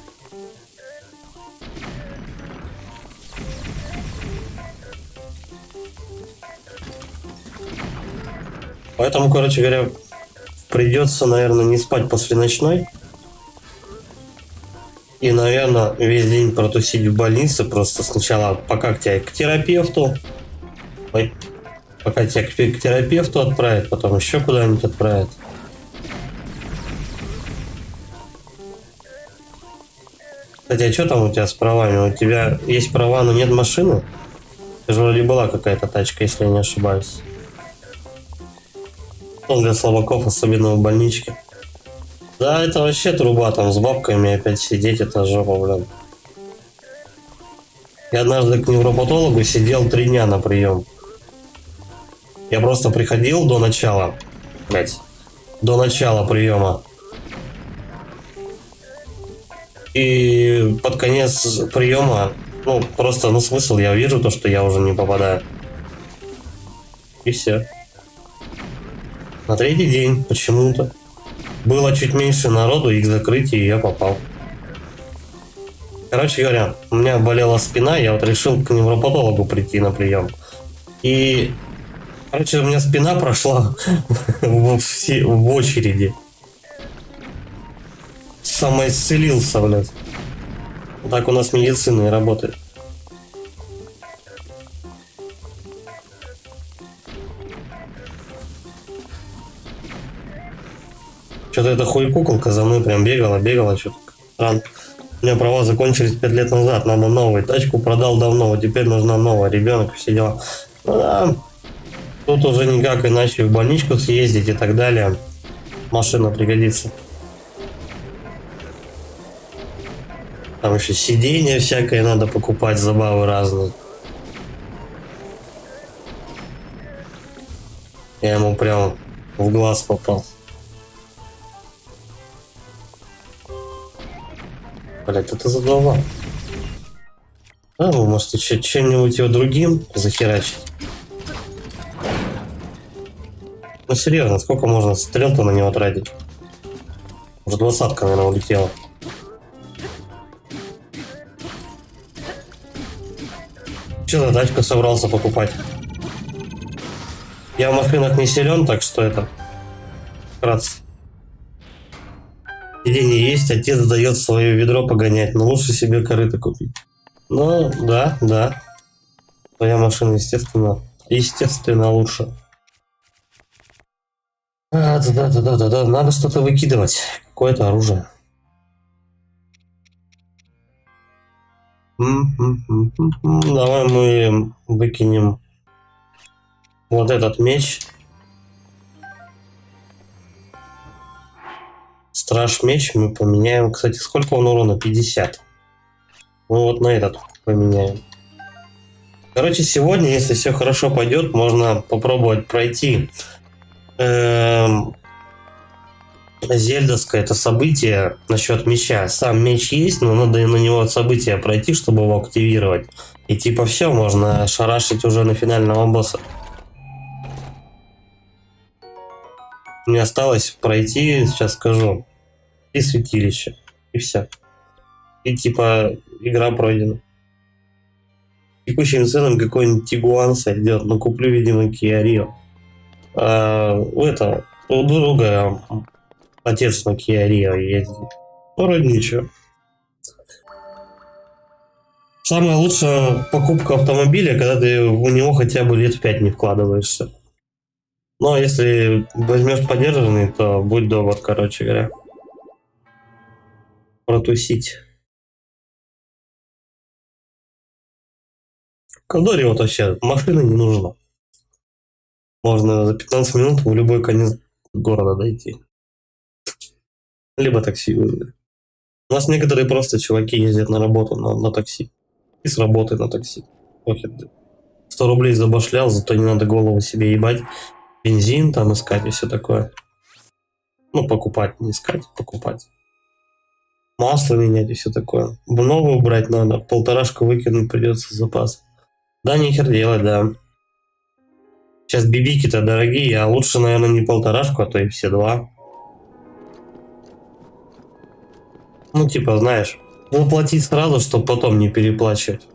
Поэтому, короче говоря, придется, наверное, не спать после ночной. И, наверное, весь день протусить в больнице. Просто сначала, пока тебя к терапевту. Пока тебя к терапевту отправят, потом еще куда-нибудь отправят. Кстати, а что там у тебя с правами? У тебя есть права, но нет машины? Это же вроде была какая-то тачка, если я не ошибаюсь. Он для слабаков, особенно в больничке. Да, это вообще труба, там с бабками опять сидеть, это жопа, блин. Я однажды к невропатологу сидел 3 дня на прием. Я просто приходил до начала, до начала приема. И под конец приема, ну, просто, ну, смысл, я вижу то, что я уже не попадаю. И все. На 3-й день почему-то было чуть меньше народу, и к закрытию я попал. Короче говоря, у меня болела спина, я вот решил к невропатологу прийти на прием. И, короче, у меня спина прошла в очереди. Самоисцелился, блядь. Так у нас медицина и работает. Что-то эта хуй-куколка за мной прям бегала, что-то странно. У меня права закончились 5 лет назад, надо новую. Тачку продал давно, вот теперь нужна новая. Ребенок, все дела. Ну да, тут уже никак иначе в больничку съездить и так далее. Машина пригодится. Там еще сиденье всякое надо покупать, забавы разные. Я ему прямо в глаз попал. Блять, это задолбал. А, вы можете чем-нибудь его другим захерачить. Ну серьезно, сколько можно стрел-то на него тратить? Уже 20-ка, наверное, улетела. Что за тачку собрался покупать? Я в машинах не силен, так что это... Вкратце. Сиденье есть, отец дает свое ведро погонять, но лучше себе корыто купить. Ну, да, да. Твоя машина, естественно лучше. Да. Надо что-то выкидывать. Какое-то оружие. Давай мы выкинем вот этот меч. Страж меч мы поменяем. Кстати, сколько он урона? 50. Ну вот на этот поменяем. Короче, сегодня, если все хорошо пойдет, можно попробовать пройти зельдовское это событие насчет меча. Сам меч есть, но надо на него событие пройти, чтобы его активировать. И типа все, можно шарашить уже на финального босса. Мне осталось пройти, сейчас скажу, и святилище. И все. И типа игра пройдена. Текущим ценам какой-нибудь Тигуан сойдет, но куплю, видимо, Kia Rio. У друга отец на Kia Rio ездит. Вроде ничего. Самая лучшая покупка автомобиля, когда ты у него хотя бы лет 5 не вкладываешься. Но если возьмешь подержанный, то будь добр, короче говоря. Протусить. В Кондоре вот вообще машины не нужно. Можно за 15 минут в любой конец города дойти. Либо такси вызвать. У нас некоторые просто чуваки ездят на работу на такси. И с работы на такси. Похер. 100 рублей забашлял, зато не надо голову себе ебать. Бензин там искать и все такое. Ну, покупать, не искать, покупать. Масло менять и все такое. Новую брать надо, 1,5 выкинуть придется в запас. Да, нихер делать, да. Сейчас бибики-то дорогие, а лучше, наверное, не 1,5, а то и все 2. Ну, типа, знаешь, воплотить сразу, чтобы потом не переплачивать.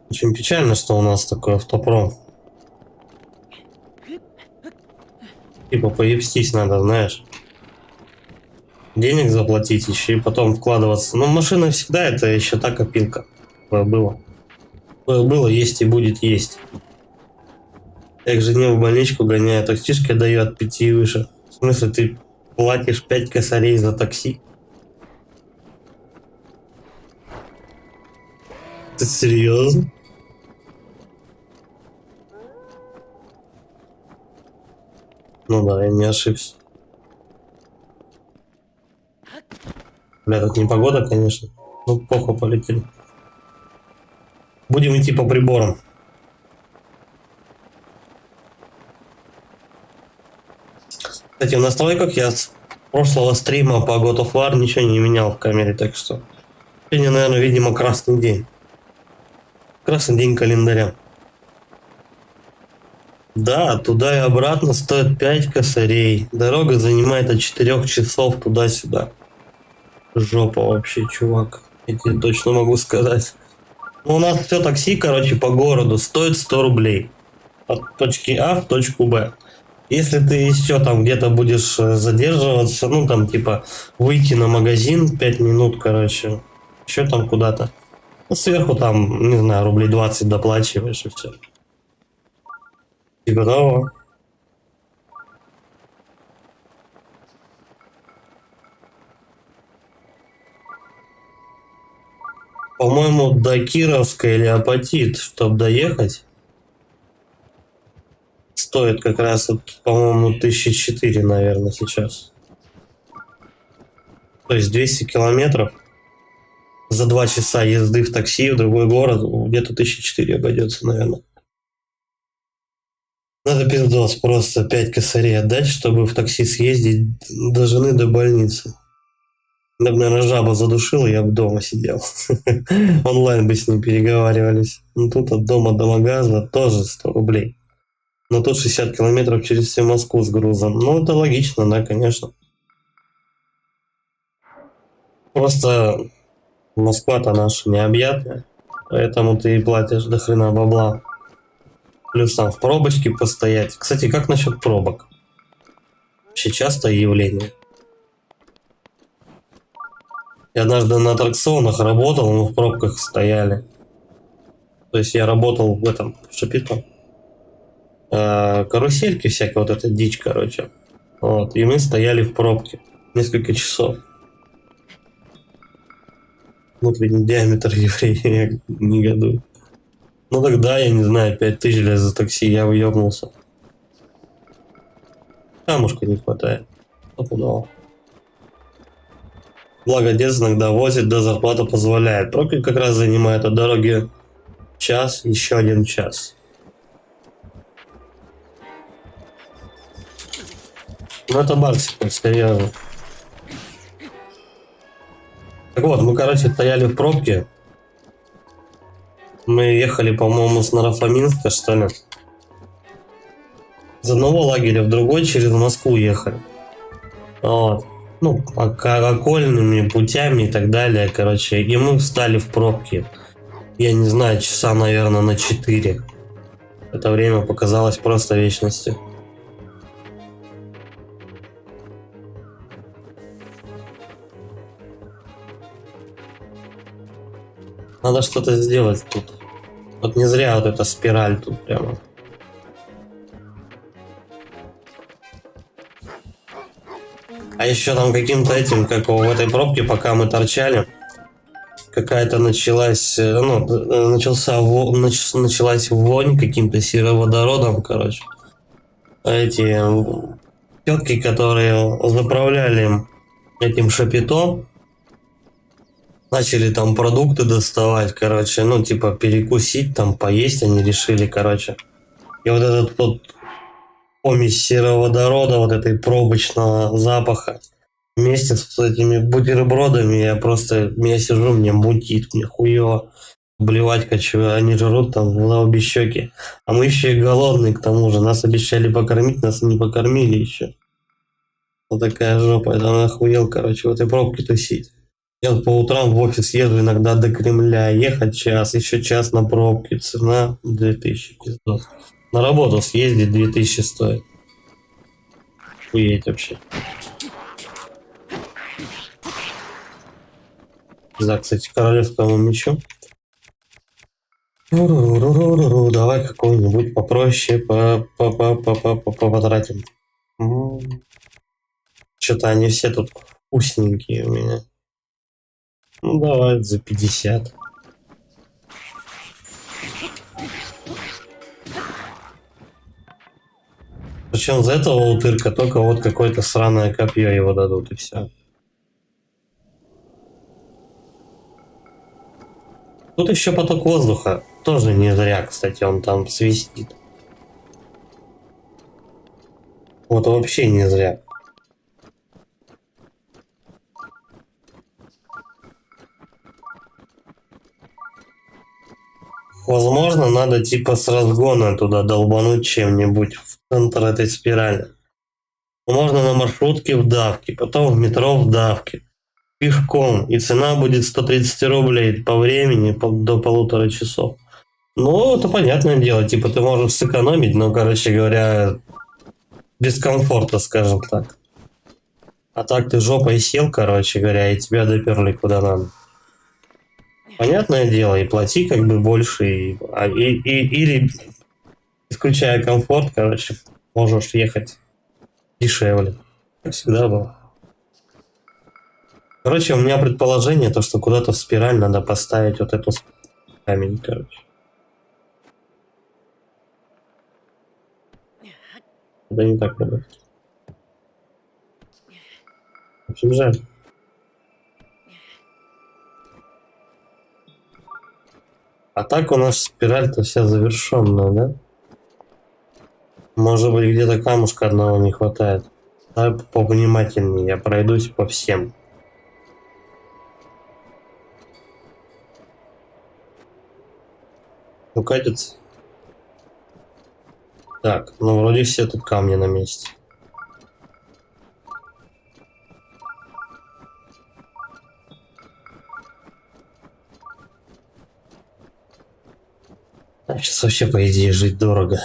Очень печально, что у нас такой автопром. Типа, поебстись надо, знаешь. Денег заплатить еще и потом вкладываться. Но машина всегда это еще та копилка. Было. Было, есть и будет есть. Я к жене в больничку гоняю, таксишки даю от 5 и выше. В смысле, ты платишь 5 косарей за такси? Ты серьезно? Ну да, я не ошибся. Бля, тут не погода, конечно. Ну, плохо полетели. Будем идти по приборам. Кстати, в настройках я с прошлого стрима по God of War ничего не менял в камере, так что сегодня, наверное, видимо, красный день. Красный день календаря. Да, туда и обратно стоит 5 косарей. Дорога занимает от 4 часов туда-сюда. Жопа вообще, чувак. Я тебе точно могу сказать. Ну, у нас все такси, короче, по городу стоит 100 рублей. От точки А в точку Б. Если ты еще там где-то будешь задерживаться, ну там типа выйти на магазин 5 минут, короче, еще там куда-то. Ну, сверху там, не знаю, рублей 20 доплачиваешь и все. Типа того. По-моему, до Кировска или Апатит, чтобы доехать, стоит как раз, по-моему, 1004, наверное, сейчас. То есть 200 километров за 2 часа езды в такси в другой город где-то 1004 обойдется, наверное. Надо пиздос, просто 5 косарей отдать, чтобы в такси съездить до жены, до больницы. Да, наверное, жаба задушила, я бы дома сидел. Онлайн бы с ним переговаривались. Ну тут от дома до магаза тоже 100 рублей. Но тут 60 километров через всю Москву с грузом. Ну, это логично, да, конечно. Просто Москва-то наша необъятная. Поэтому ты и платишь до хрена бабла. Плюс там в пробочке постоять. Кстати, как насчет пробок? Вообще частое явление. Я однажды на аттракционах работал, мы в пробках стояли. То есть я работал в этом, в Шапито. Карусельки всякие, вот эта дичь, короче. Вот, и мы стояли в пробке несколько часов. Внутренний диаметр еврея негодует. Ну тогда, я не знаю, 5000 за такси, я выебнулся. Камушка не хватает. Стопудово. Благо, дед иногда возит, да зарплата позволяет. Пробки как раз занимает от дороги час, еще 1 час. Ну это Барсик, серьезно. Так вот, мы, короче, стояли в пробке. Мы ехали, по-моему, с Нарафаминска, что ли. Из одного лагеря в другой через Москву ехали. Вот. Ну, окольными путями и так далее, короче. И мы встали в пробки. Я не знаю, часа, наверное, на 4. Это время показалось просто вечностью. Надо что-то сделать тут. Вот не зря вот эта спираль тут прямо. А еще там каким-то этим, как в этой пробке, пока мы торчали, какая-то началась, началась вонь каким-то сероводородом, короче. Эти тетки, которые заправляли этим Шапито, начали там продукты доставать, короче, ну, типа перекусить, там, поесть они решили, короче. И вот этот вот помесь сероводорода, вот этой пробочного запаха, вместе с этими бутербродами, я сижу, мне мутит, мне хуево. Блевать хочу, они жрут там в обе щеки. А мы еще и голодные, к тому же. Нас обещали покормить, нас не покормили еще. Вот такая жопа, я охуел, короче, в этой пробке тусить. Я вот по утрам в офис езжу иногда до Кремля, ехать час, еще час на пробке, цена 2000, пиздос. На работу съездить 2000 стоит. Хуеть вообще. Да, кстати, королевскому мечу. Давай какой-нибудь попроще потратим. Что-то они все тут вкусненькие у меня. Ну давай за 50. Причем за этого утырка только вот какое-то сраное копье его дадут и все. Тут еще поток воздуха. Тоже не зря, кстати, он там свистит. Вот вообще не зря. Возможно, надо типа с разгона туда долбануть чем-нибудь в центр этой спирали. Можно на маршрутке в давке, потом в метро в давке. Пешком. И цена будет 130 рублей по времени до 1,5 часов. Ну, это понятное дело. Типа ты можешь сэкономить, но, короче говоря, без комфорта, скажем так. А так ты жопой сел, короче говоря, и тебя доперли куда надо. Понятное дело, и плати как бы больше, или, исключая комфорт, короче, можешь ехать дешевле. Как всегда было. Короче, у меня предположение, то, что куда-то в спираль надо поставить вот эту камень, короче. Да не так надо. Очень жаль. А так у нас спираль-то вся завершенная, да? Может быть, где-то камушка одного не хватает. Давай повнимательнее, я пройдусь по всем. Ну, катится. Так, ну вроде все тут камни на месте. А сейчас вообще, по идее, жить дорого.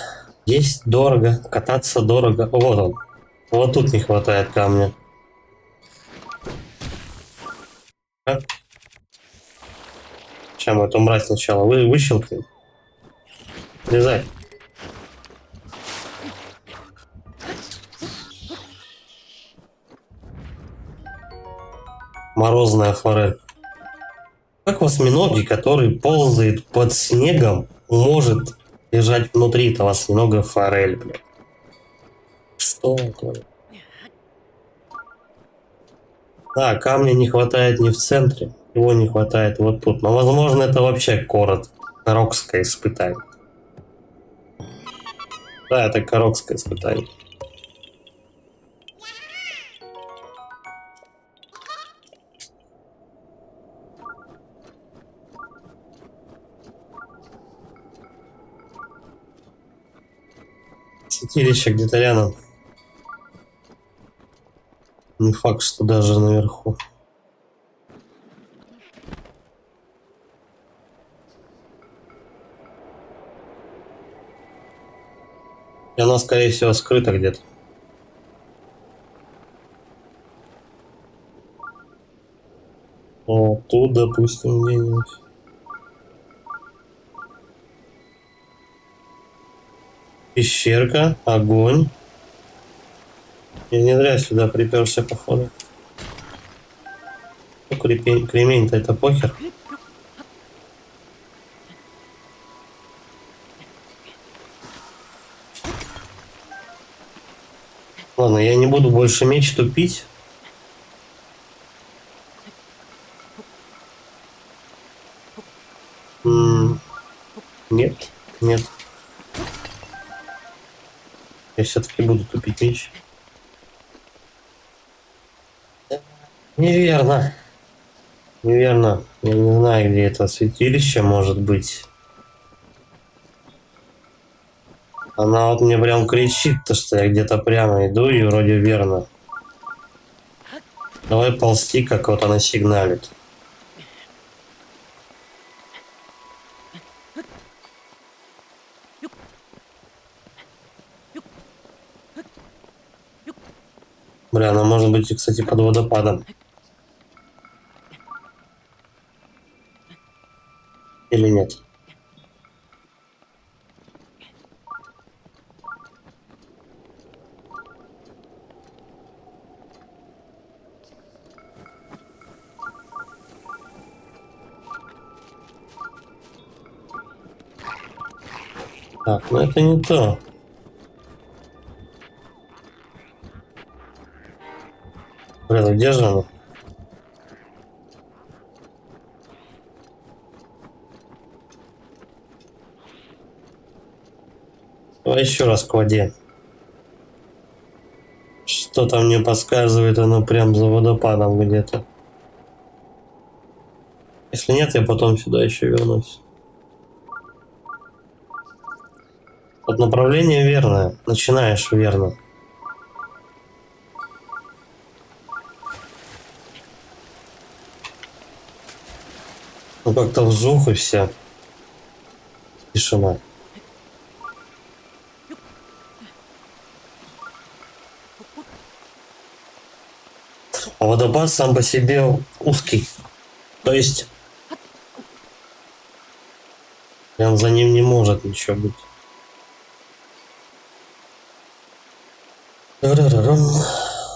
Есть дорого, кататься дорого. Вот он. Вот тут не хватает камня. А? Чем эту мразь сначала выщелкнем? Лезай. Морозная форель. Как осьминоги, который ползает под снегом, может лежать внутри этого осьминога форель, блядь? Что такое? Да, камня не хватает не в центре, его не хватает вот тут. Но, возможно, это вообще корокское испытание. Да, это корокское испытание. Святилище где-то рядом. Не факт, что даже наверху. И она, скорее всего, скрыта где-то. Вот тут, допустим, где-нибудь. Пещерка, огонь. Я не зря сюда приперся, походу. Ну, кремень-то это похер. Ладно, я не буду больше меч тупить. Нет, нет. Я все-таки буду тупить меч. Неверно. Неверно. Я не знаю, где это святилище может быть. Она вот мне прям кричит, то что я где-то прямо иду и вроде верно. Давай ползти, как вот она сигналит. Бля, она может быть, кстати, под водопадом. Или нет? Так, ну это не то. Бля, ну где же она? Давай еще раз к воде. Что-то мне подсказывает, оно прям за водопадом где-то. Если нет, я потом сюда еще вернусь. Вот направление верное. Начинаешь верно. Ну как-то вжух и все. Тишина. А водопад сам по себе узкий. То есть прям за ним не может ничего быть.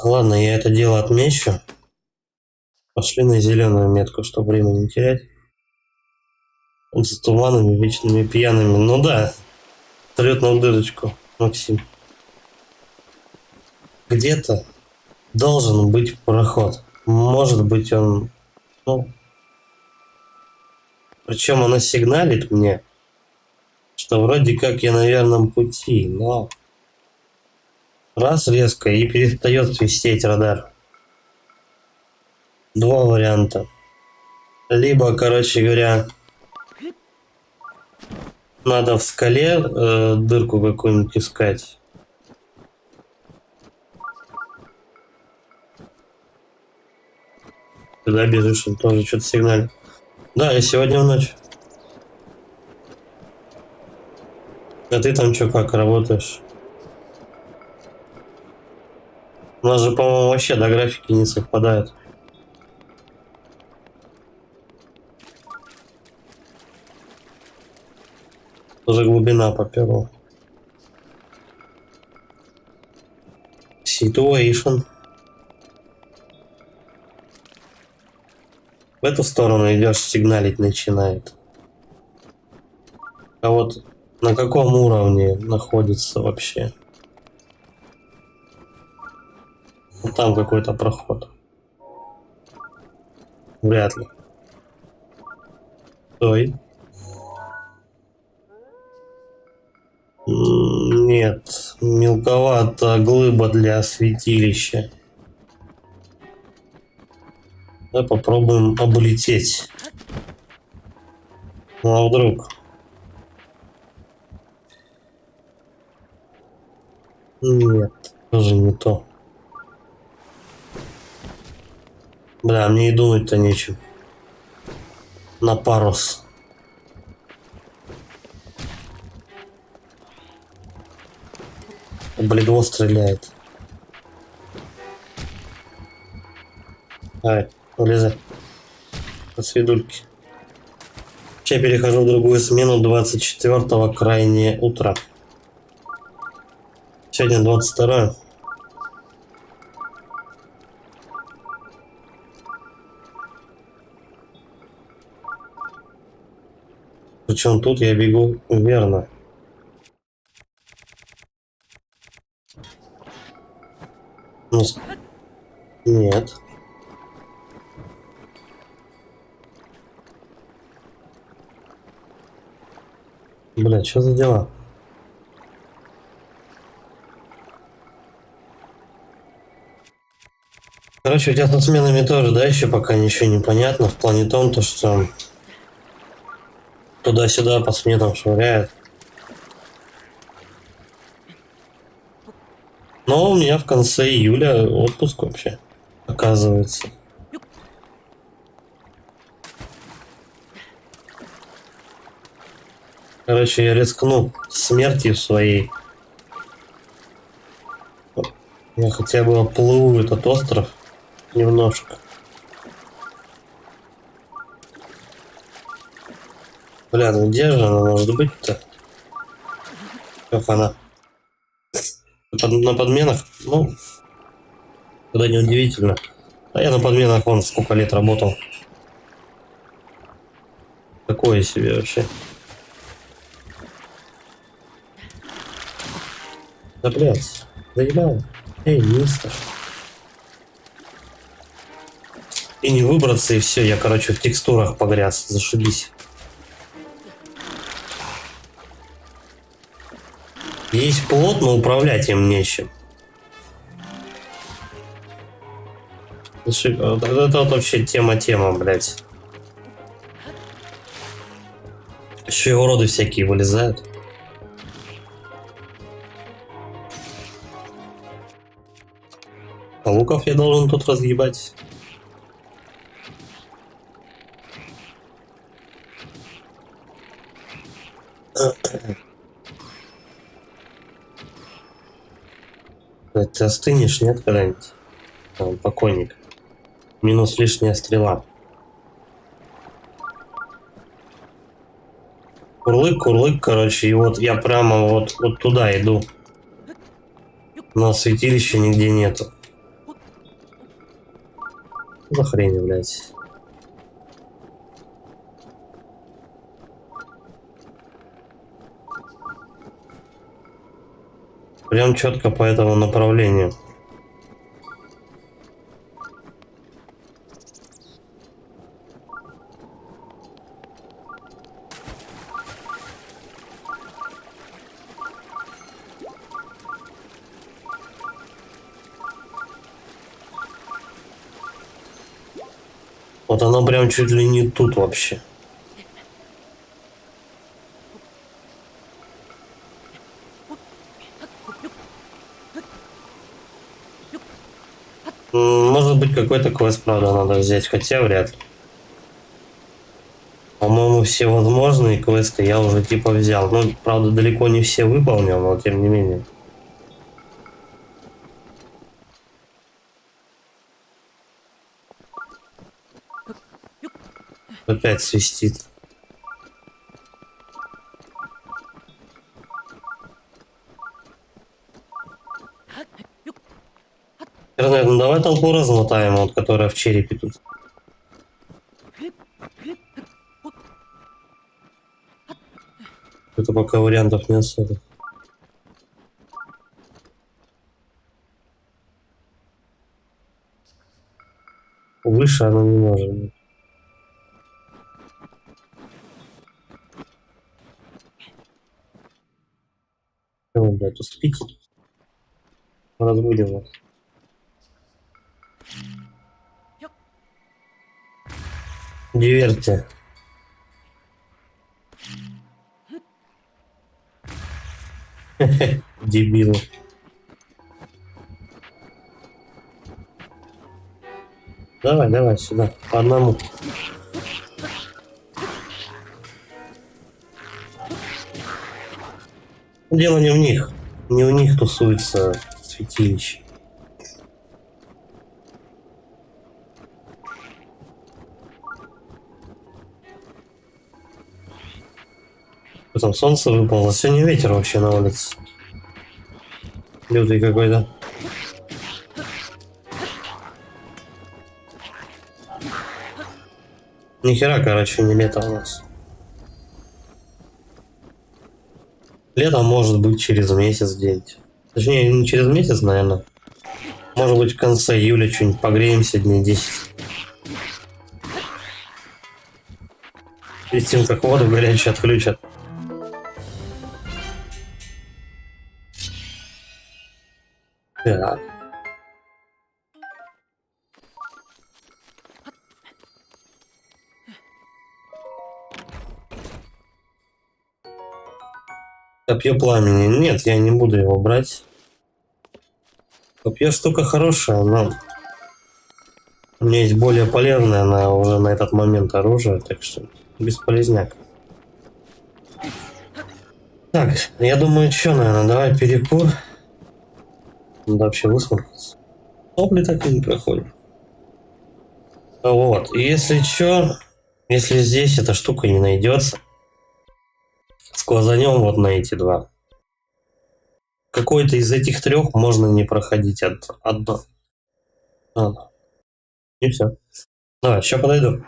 Ладно, я это дело отмечу. Пошли на зеленую метку, чтобы время не терять. Он с туманами, вечными пьяными. Ну да, трет на дырочку, Максим. Где-то должен быть проход. Может быть он... Ну, причем она сигналит мне, что вроде как я на верном пути, но... Раз резко и перестает свистеть радар. Два варианта. Либо, короче говоря... Надо в скале дырку какую-нибудь искать. Туда бежишь, он тоже что-то сигналит. Да, я сегодня в ночь. А ты там что, как работаешь? У нас же, по-моему, вообще до графики не совпадает. Тоже глубина поперла. Situation. В эту сторону идешь, сигналить начинает. А вот на каком уровне находится вообще? Вот там какой-то проход. Вряд ли. Стой. Нет, мелковато глыба для святилища. Давай попробуем облететь. Ну а вдруг? Нет, тоже не то. Бля, мне и думать-то нечем. На парус. Бледво стреляет. Давай, вылезай. До свидульки. Я перехожу в другую смену 24-го, крайнее утро. Сегодня 22-е. Причем тут я бегу верно. Ну, нет. Бля, что за дела? Короче, у тебя со сменами тоже, да, еще пока ничего не понятно. В плане том, то, что туда-сюда по сменам швыряет. Но у меня в конце июля отпуск вообще, оказывается. Короче, я рискну смертью своей. Я хотя бы оплыву этот остров немножко. Бля, ну где же она может быть-то? Как она? На подменах? Ну, тогда не удивительно. А я на подменах вон сколько лет работал. Такое себе вообще. Да, блядь, заебал. Эй, мистер. И не выбраться, и все. Я, короче, в текстурах погряз. Зашибись. Есть плот, но управлять им нечем. Это вот вообще тема, блядь. Еще и уроды всякие вылезают. А луков я должен тут разъебать. Ты остынешь, нет, когда-нибудь? Покойник. Минус лишняя стрела. Курлык, короче, и вот я прямо вот туда иду. Но святилища нигде нету. За хрень, блядь. Прям четко по этому направлению. Вот оно прям чуть ли не тут вообще. Может быть, какой-то квест, правда, надо взять, хотя вряд ли. По-моему, все возможные квесты я уже типа взял. Ну, правда, далеко не все выполнил, но тем не менее. Опять свистит. Наверное, давай толпу размотаем, вот, которая в черепе тут. Это пока вариантов не особо. Выше оно не может быть. Чего, блядь, успите? Разбудим вас. Диверсия. Дебилы. Давай, давай сюда, по одному. Дело не в них. Не у них тусуется святилище. Потом солнце выпало. Сегодня ветер вообще на улице. Лютый какой-то. Нихера, короче, не лето у нас. Лето может быть через месяц где-нибудь. Точнее, не через месяц, наверное. Может быть, в конце июля что-нибудь погреемся дней 10. Перед тем, как воду горячую отключат. Так. Копье пламени. Нет, я не буду его брать. Копье штука хорошая, но у меня есть более полезное на уже на этот момент оружие, так что бесполезняк. Так, я думаю, что, наверное, давай перекур. Надо вообще высморкаться. Топли так и не проходит. Вот, и если что, если здесь эта штука не найдется, сквозанем вот на эти два. Какой-то из этих трех можно не проходить одно. И все. Давай, сейчас подойду.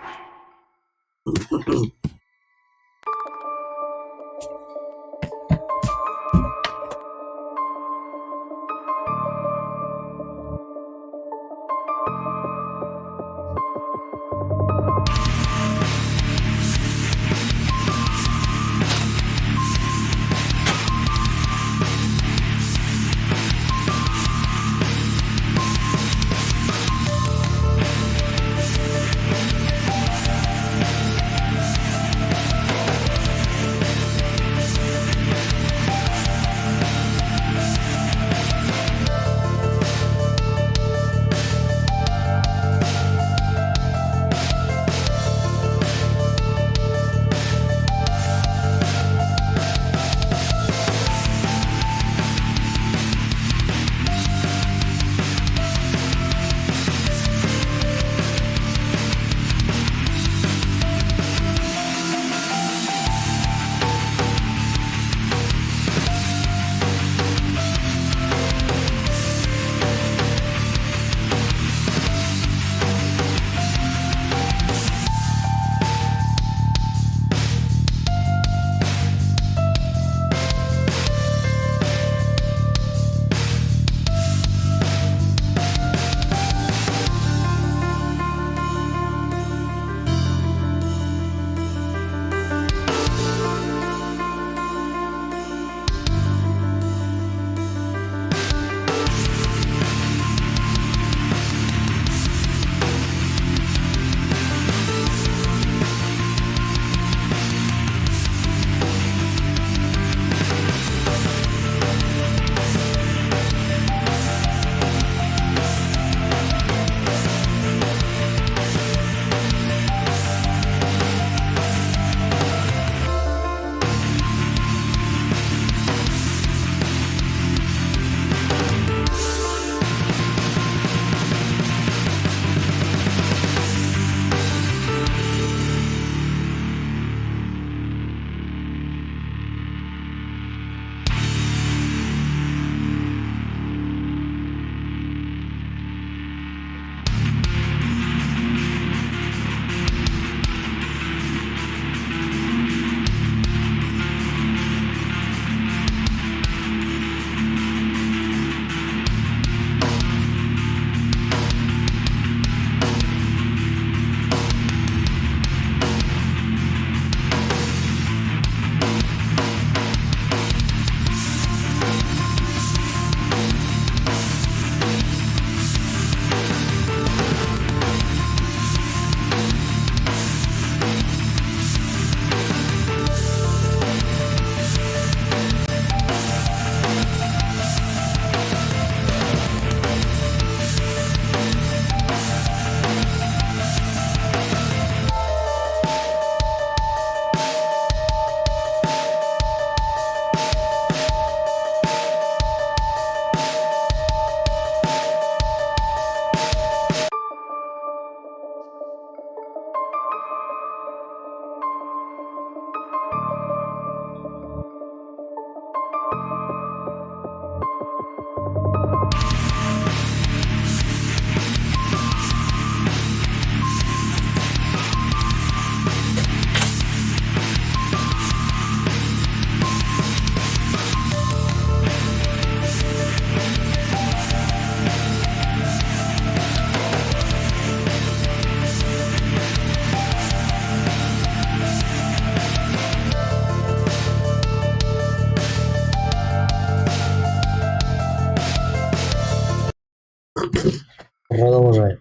Продолжай.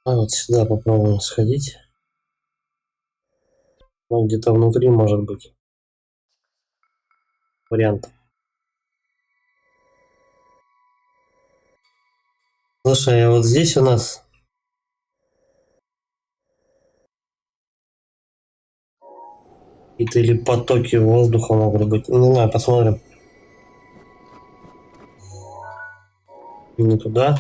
А вот сюда попробуем сходить. Ну, где-то внутри может быть вариант. Слушай, а вот здесь у нас какие-то или потоки воздуха могут быть. Не знаю, посмотрим. Не туда.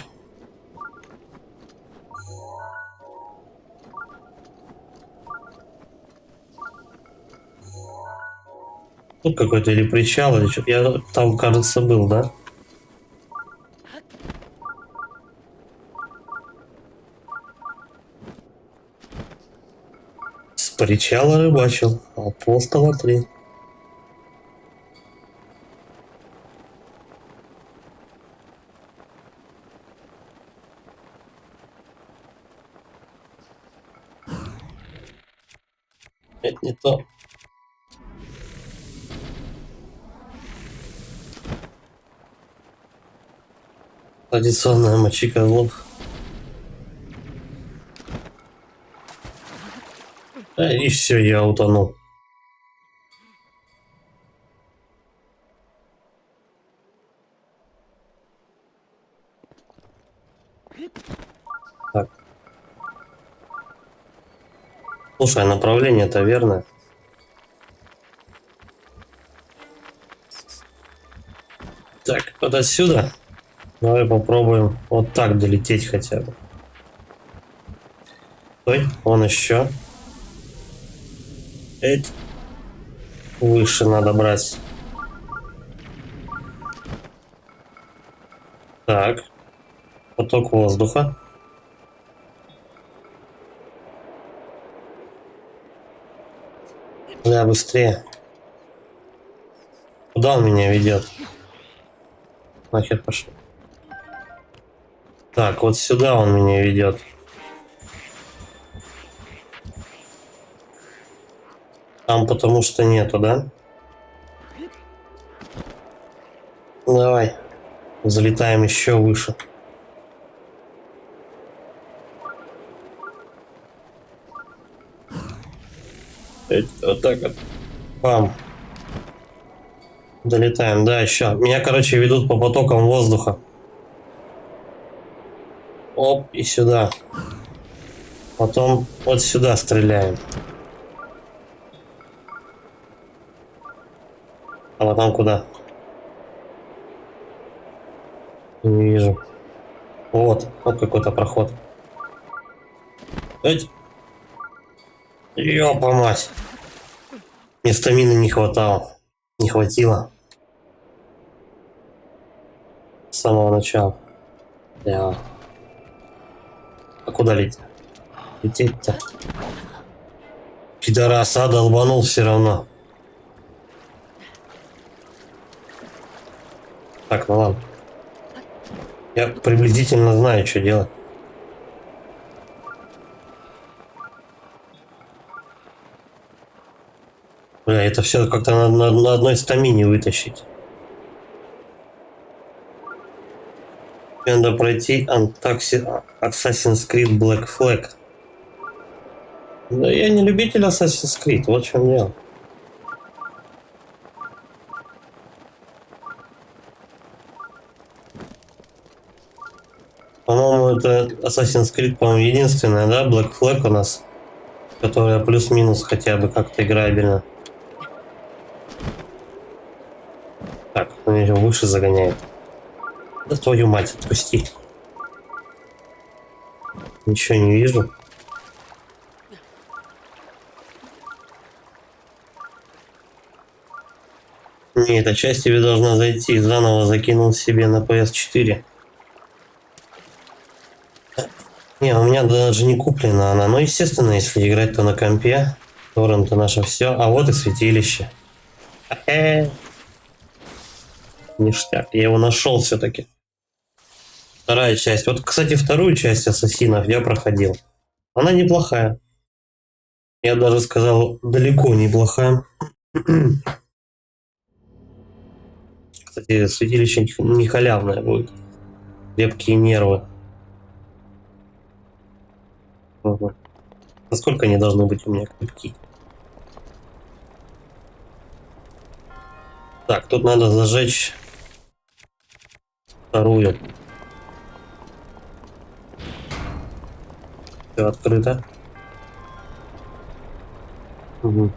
Тут какой-то или причал, или что. Я там, кажется, был, да? С причала рыбачил. Апостола 3. Это не то. Традиционная мочи козлов. И все, я утонул. Так. Слушай, направление-то верное. Так, вот отсюда. Давай попробуем вот так долететь хотя бы. Стой, вон еще. Эть. Выше надо брать. Так. Поток воздуха. Да, быстрее. Куда он меня ведет? Нахер пошел. Так, вот сюда он меня ведет. Там потому что нету, да? Давай. Залетаем еще выше. Вот так вот. Пам. Долетаем, да, еще. Меня, короче, ведут по потокам воздуха. Оп, и сюда. Потом вот сюда стреляем. А потом куда? Не вижу. Вот какой-то проход. Эть. Ёпа мать. Мне стамины не хватало. Не хватило. С самого начала. Да. А куда лететь? Лететь-то? Пидораса долбанул все равно. Так, ну ладно. Я приблизительно знаю, что делать. Бля, это все как-то на одной стамине вытащить. Надо пройти Assassin's Creed Black Flag. Да я не любитель Assassin's Creed, вот в чем дело. По-моему, это Assassin's Creed, по-моему, единственная, да, Black Flag у нас, которая плюс-минус хотя бы как-то играбельна. Так, он меня выше загоняет. Да твою мать, отпусти. Ничего не вижу. Не, эта часть тебе должна зайти. Заново закинул себе на PS4. Не, у меня даже не куплена она. Но, естественно, если играть, то на компе. Торрент-то наше все. А вот и святилище. Ништяк. Я его нашел все-таки. Вторая часть. Вот, кстати, вторую часть Ассасинов я проходил. Она неплохая. Я даже сказал, далеко неплохая. Кстати, святилище не халявное будет. Крепкие нервы. Угу. Насколько они должны быть у меня крепкие? Так, тут надо зажечь вторую. Все открыто. Угу.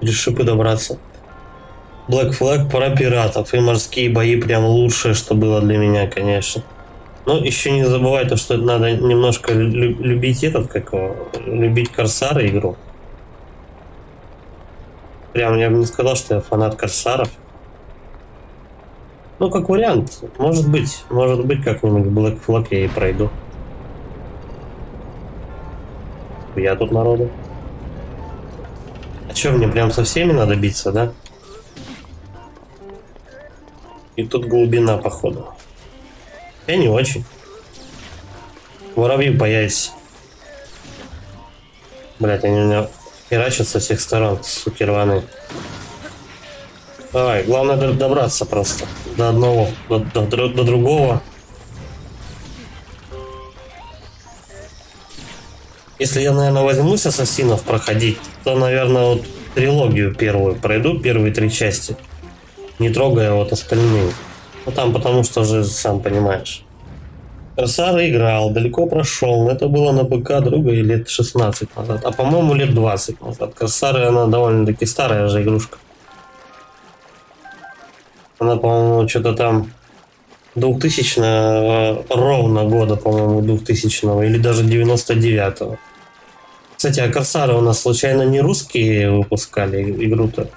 Через шипы добраться. Black Flag про пиратов. И морские бои прям лучшее, что было для меня, конечно. Но еще не забывай то, что надо немножко любить любить Корсара игру. Прям я бы не сказал, что я фанат Корсаров. Ну, как вариант. Может быть как-нибудь Black Flag я и пройду. Я тут народу. А что, мне прям со всеми надо биться, да? И тут глубина, походу. Я не очень. Воробьи появятся. Блять, они у меня херачат со всех сторон, суки рваные. Давай, главное добраться просто. До одного, до другого. Если я, наверное, возьмусь ассасинов проходить, то, наверное, вот трилогию первую пройду, первые 3 части. Не трогая вот остальные. Ну там потому что же, сам понимаешь. Корсар играл, далеко прошел. Но это было на ПК друга и лет 16 назад. А по-моему лет 20 назад. Корсары, она довольно-таки старая же игрушка. Она, по-моему, что-то там 2000 ровно года, по-моему, 2000 или даже 99-го. Кстати, а Корсары у нас случайно не русские выпускали игру-то?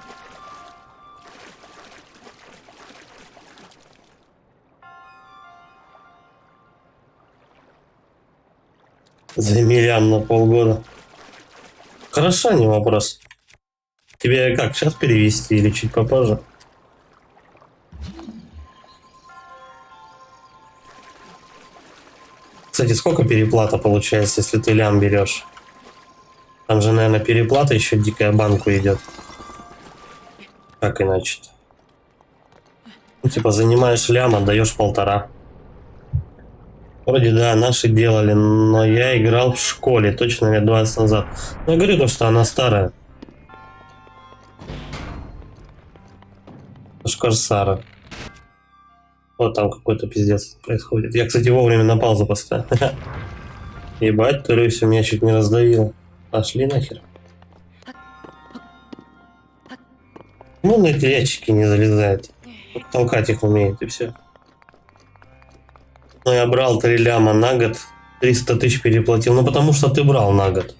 За миллион на полгода. Хорошо, не вопрос. Тебе как, сейчас перевести или чуть попозже? Кстати, сколько переплата получается, если ты лям берешь? Там же, наверное, переплата еще дикая банку идет. Как иначе-то? Ну, типа, занимаешь лям, отдаешь 1,5. Вроде да, наши делали, но я играл в школе, точно лет 20 назад. Но я говорю то, что она старая. Аж Корсара. Вот там какой-то пиздец происходит. Я, кстати, вовремя на паузу поставил. Ебать, Турюсь, меня чуть не раздавило. Пошли нахер. Ну, на эти ящики не залезает. Толкать их умеет и все. Ну, я брал 3 ляма на год. 300 тысяч переплатил. Ну, потому что ты брал на год.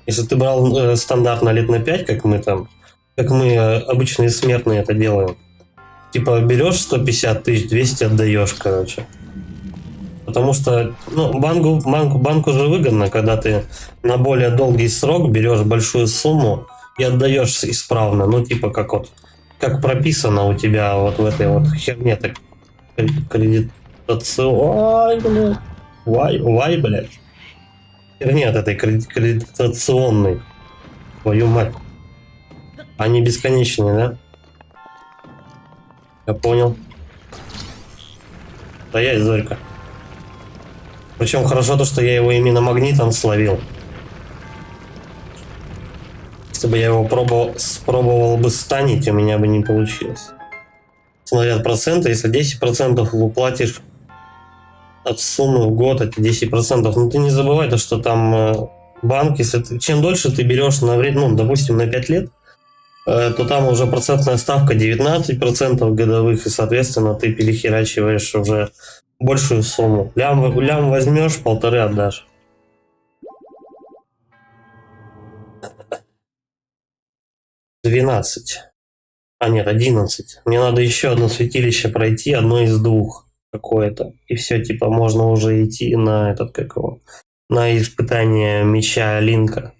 Если ты брал стандартно лет на 5, как мы там, как мы обычные смертные это делаем. Типа берешь 150 тысяч, 200 отдаешь, короче. Потому что, ну, банку же выгодно, когда ты на более долгий срок берешь большую сумму и отдаешь исправно. Ну, типа как прописано у тебя вот в этой вот херне, так кредитационной. Вай, блядь. Херне от этой кредитационной. Твою мать. Они бесконечные, да? Я понял. Стоять, Зорька. Причем хорошо то, что я его именно магнитом словил. Если бы я его спробовал бы станить, у меня бы не получилось. Смотрят проценты, если 10% выплатишь от суммы в год, это 10%. Но ты не забывай то, что там банк, если ты, чем дольше ты берешь на время, ну, допустим, на 5 лет, то там уже процентная ставка 19% годовых, и, соответственно, ты перехерачиваешь уже большую сумму. Лям возьмешь, 1,5 отдашь. $12. А нет, 11. Мне надо еще одно святилище пройти, одно из 2 какое-то. И все, типа, можно уже идти на этот, как его, на испытание меча Линка.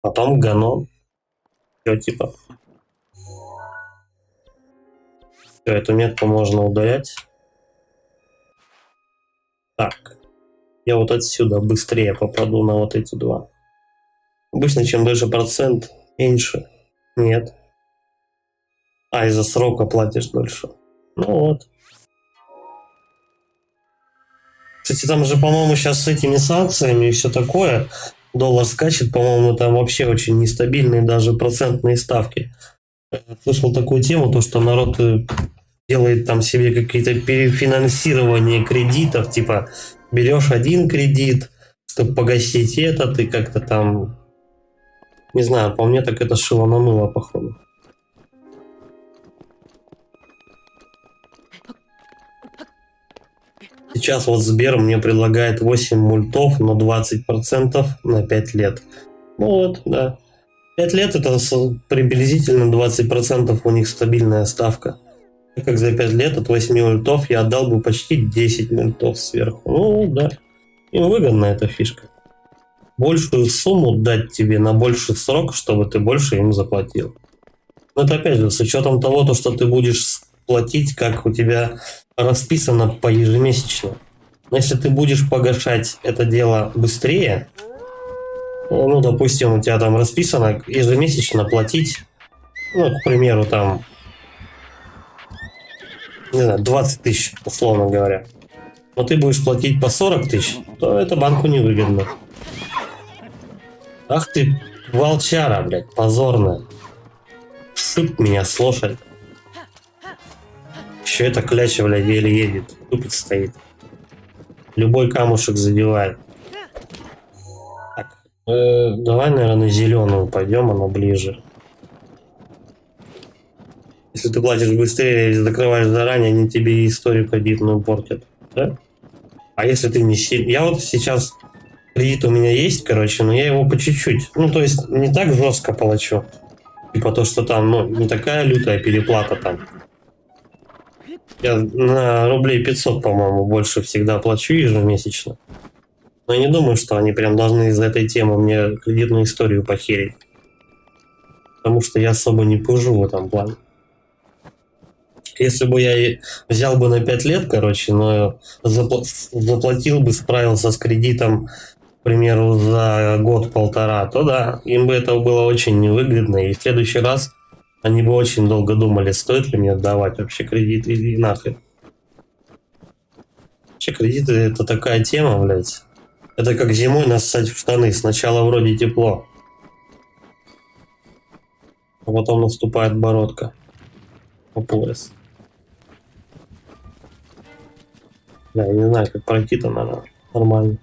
Потом Ганон. Все, типа. Все, эту метку можно удалять. Так. Я вот отсюда быстрее попаду на вот эти 2. Обычно, чем дольше процент, меньше. Нет. А, из-за срока платишь дольше. Ну вот. Кстати, там же, по-моему, сейчас с этими санкциями и все такое, доллар скачет, по-моему, там вообще очень нестабильные даже процентные ставки. Слышал такую тему, то, что народ делает там себе какие-то перефинансирования кредитов, типа берешь один кредит, чтобы погасить этот, и как-то там, не знаю, по мне так это шило на мыло, походу. Сейчас вот Сбер мне предлагает 8 мультов, но 20% на 5 лет. Ну вот, да. 5 лет это приблизительно 20% у них стабильная ставка. Так как за 5 лет от 8 мультов я отдал бы почти 10 мультов сверху. Ну да, им выгодна эта фишка. Большую сумму дать тебе на больший срок, чтобы ты больше им заплатил. Но это опять же с учетом того, то, что ты будешь платить, как у тебя расписано по ежемесячно. Но если ты будешь погашать это дело быстрее, ну, допустим, у тебя там расписано ежемесячно платить, ну, к примеру, там, не знаю, 20 тысяч, условно говоря, но ты будешь платить по 40 тысяч, то это банку невыгодно. Ах ты, волчара, блядь, позорная. Сып меня с лошадь. Еще эта кляча, блядь, еле едет. Тупик стоит. Любой камушек задевает. Так, давай, наверное, на зеленую пойдем, она ближе. Если ты платишь быстрее и закрываешь заранее, они тебе историю кредитную портят. Да? А если ты не сильно... Я вот сейчас... Кредит у меня есть, короче, но я его по чуть-чуть. Ну, то есть, не так жестко плачу. Типа то, что там, ну, не такая лютая переплата там. Я на рублей 500, по-моему, больше всегда плачу ежемесячно. Но я не думаю, что они прям должны из-за этой темы мне кредитную историю похерить. Потому что я особо не пыжу в этом плане. Если бы я взял бы на 5 лет, короче, но заплатил бы, справился с кредитом, к примеру, за год-полтора, то да, им бы это было очень невыгодно. И в следующий раз они бы очень долго думали, стоит ли мне отдавать вообще кредит или нахрен. Вообще кредиты это такая тема, блядь. Это как зимой нассать в штаны. Сначала вроде тепло, а потом наступает бородка по пояс. Да, я не знаю, как пройти-то надо нормально.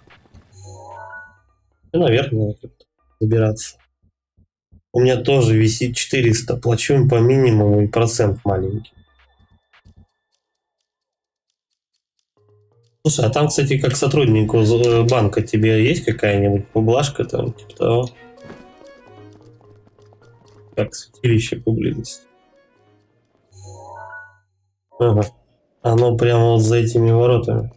И наверх надо как-то забираться. У меня тоже висит 400. Плачу им по минимуму и процент маленький. Слушай, а там, кстати, как сотруднику банка тебе есть какая-нибудь поблажка там, типа того? Как святилище поблизости. Ага. Оно прямо вот за этими воротами.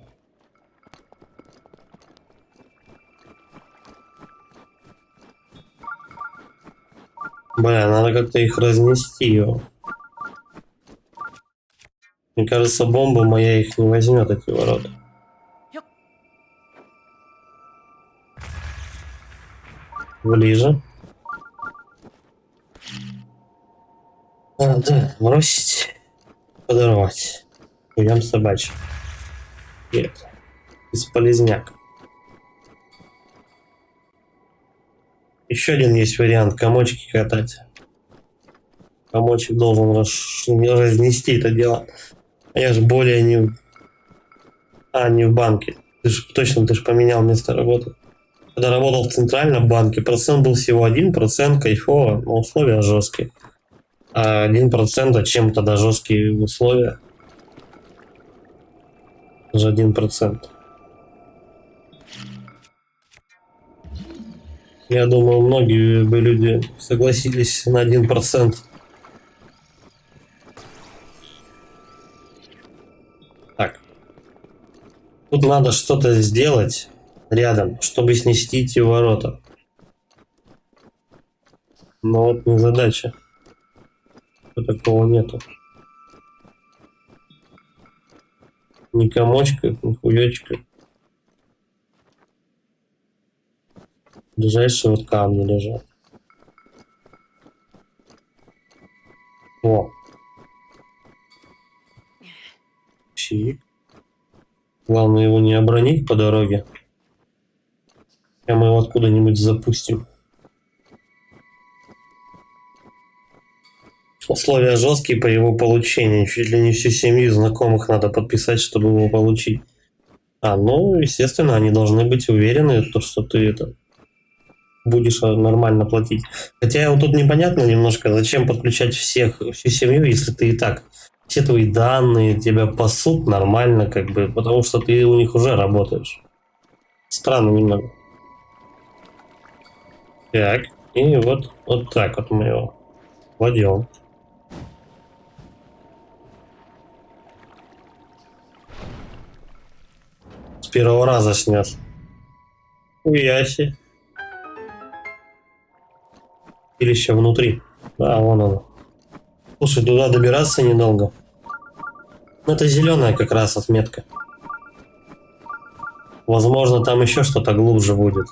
Бля, надо как-то их разнести его. Мне кажется, бомба моя их не возьмет, эти ворота. Ближе. Да, бросить, подорвать. Уем собачий. Нет. Бесполезняк. Еще один есть вариант комочки катать. Комочек должен разнести это дело. А я же более не... не в банке. Ты ж точно, ты же поменял место работы. Когда работал в центральном банке, процент был всего 1%, кайфово, но условия жесткие. А 1% зачем тогда жесткие условия? Даже 1%. Я думаю, многие бы люди согласились на 1%. Так. Тут надо что-то сделать рядом, чтобы снести эти ворота. Но вот не задача. Такого нету. Ни комочка, ни хуечка. Ближайшие вот камни лежат. О. Чик. Главное его не обронить по дороге. А мы его откуда-нибудь запустим. Условия жесткие по его получению. Чуть ли не всю семью знакомых надо подписать, чтобы его получить. Ну, естественно, они должны быть уверены, что ты это будешь нормально платить. Хотя вот тут непонятно немножко, зачем подключать всю семью, если ты и так все твои данные тебя пасут нормально, как бы, потому что ты у них уже работаешь. Странно немного. Так, и вот так вот мы его кладем. С первого раза снес. Уяси. Или еще внутри. Да, вон оно. Слушай, туда добираться недолго. Это зеленая как раз отметка. Возможно, там еще что-то глубже будет.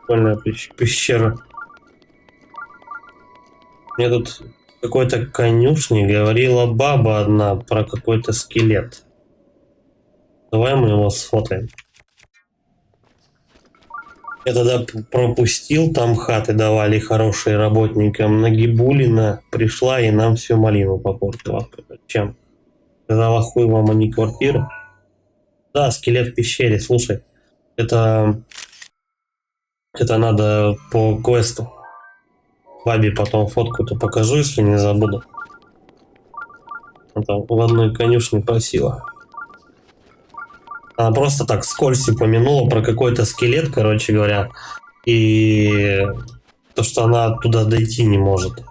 Прикольная пещера. Мне тут какой-то конюшни говорила баба одна про какой-то скелет. Давай мы его сфотаем. Я тогда пропустил, там хаты давали хорошие работникам. Нагибулина пришла и нам всю малину попортила. Чем? Сказала, хуй вам, а не квартира. Да, скелет в пещере, слушай. Это надо по квесту. Бабе потом фотку-то покажу, если не забуду. Она в одной конюшне просила. Она просто так вскользь упомянула про какой-то скелет, короче говоря. И то, что она туда дойти не может.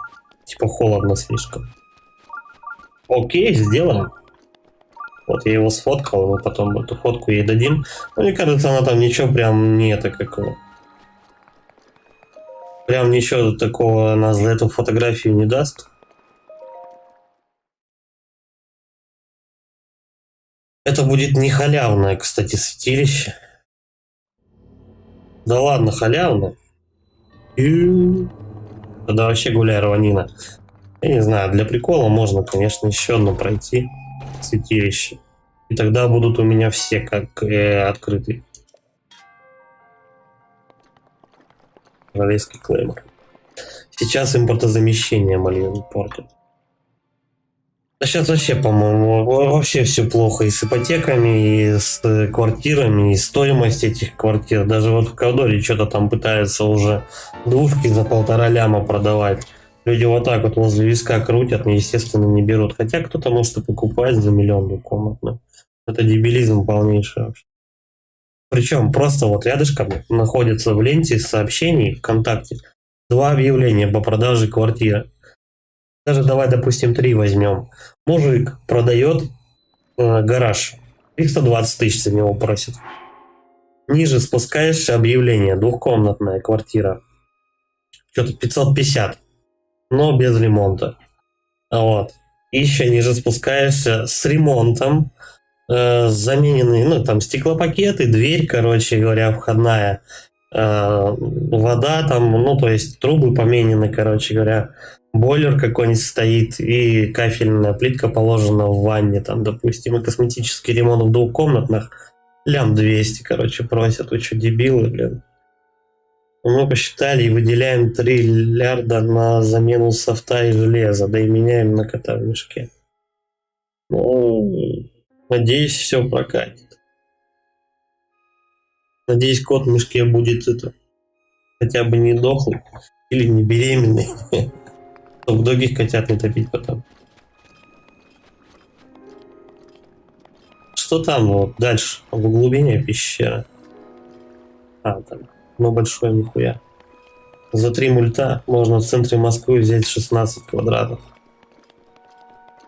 Типа холодно слишком. Окей, сделаем. Вот я его сфоткал, мы потом эту фотку ей дадим. Но мне кажется, она там ничего прям не это какого. Прям ничего такого она за эту фотографию не даст. Это будет не халявное, кстати, святилище. Да ладно, халявное. Тогда вообще гуляй, рванина. Я не знаю, для прикола можно, конечно, еще одно пройти святилище. И тогда будут у меня все как открытые. Королевский клеймор. Сейчас импортозамещение малину портит. А сейчас вообще, по-моему, вообще все плохо и с ипотеками, и с квартирами, и стоимость этих квартир. Даже вот в Ковдоре что-то там пытаются уже двушки за 1,5 ляма продавать. Люди вот так вот возле виска крутят, но, естественно, не берут. Хотя кто-то может и покупать за 1 миллион двухкомнатную. Это дебилизм полнейший вообще. Причем просто вот рядышком находится в ленте сообщений ВКонтакте 2 объявления по продаже квартиры. Даже давай, допустим, 3 возьмем. Мужик продает гараж. 320 тысяч за него просит. Ниже спускаешься, объявление. Двухкомнатная квартира. Что-то 550. Но без ремонта. Вот. Еще ниже спускаешься с ремонтом. Замененные, ну, там, стеклопакеты, дверь, короче говоря, входная. Вода там, ну, то есть трубы поменены, короче говоря. Бойлер какой-нибудь стоит и кафельная плитка положена в ванне, там, допустим, и косметический ремонт в двухкомнатных. 200 лям, короче, просят. Вы что, дебилы, блин? Мы посчитали и выделяем 3 лярда на замену софта и железа, да и меняем на кота в мешке. Ну, надеюсь, все прокатит. Надеюсь, кот в мешке будет это хотя бы не дохлый или не беременный. Чтобы других котят не топить потом. Что там вот дальше? В глубине пещеры. Там. Ну большое нихуя. За 3 мульта можно в центре Москвы взять 16 квадратов.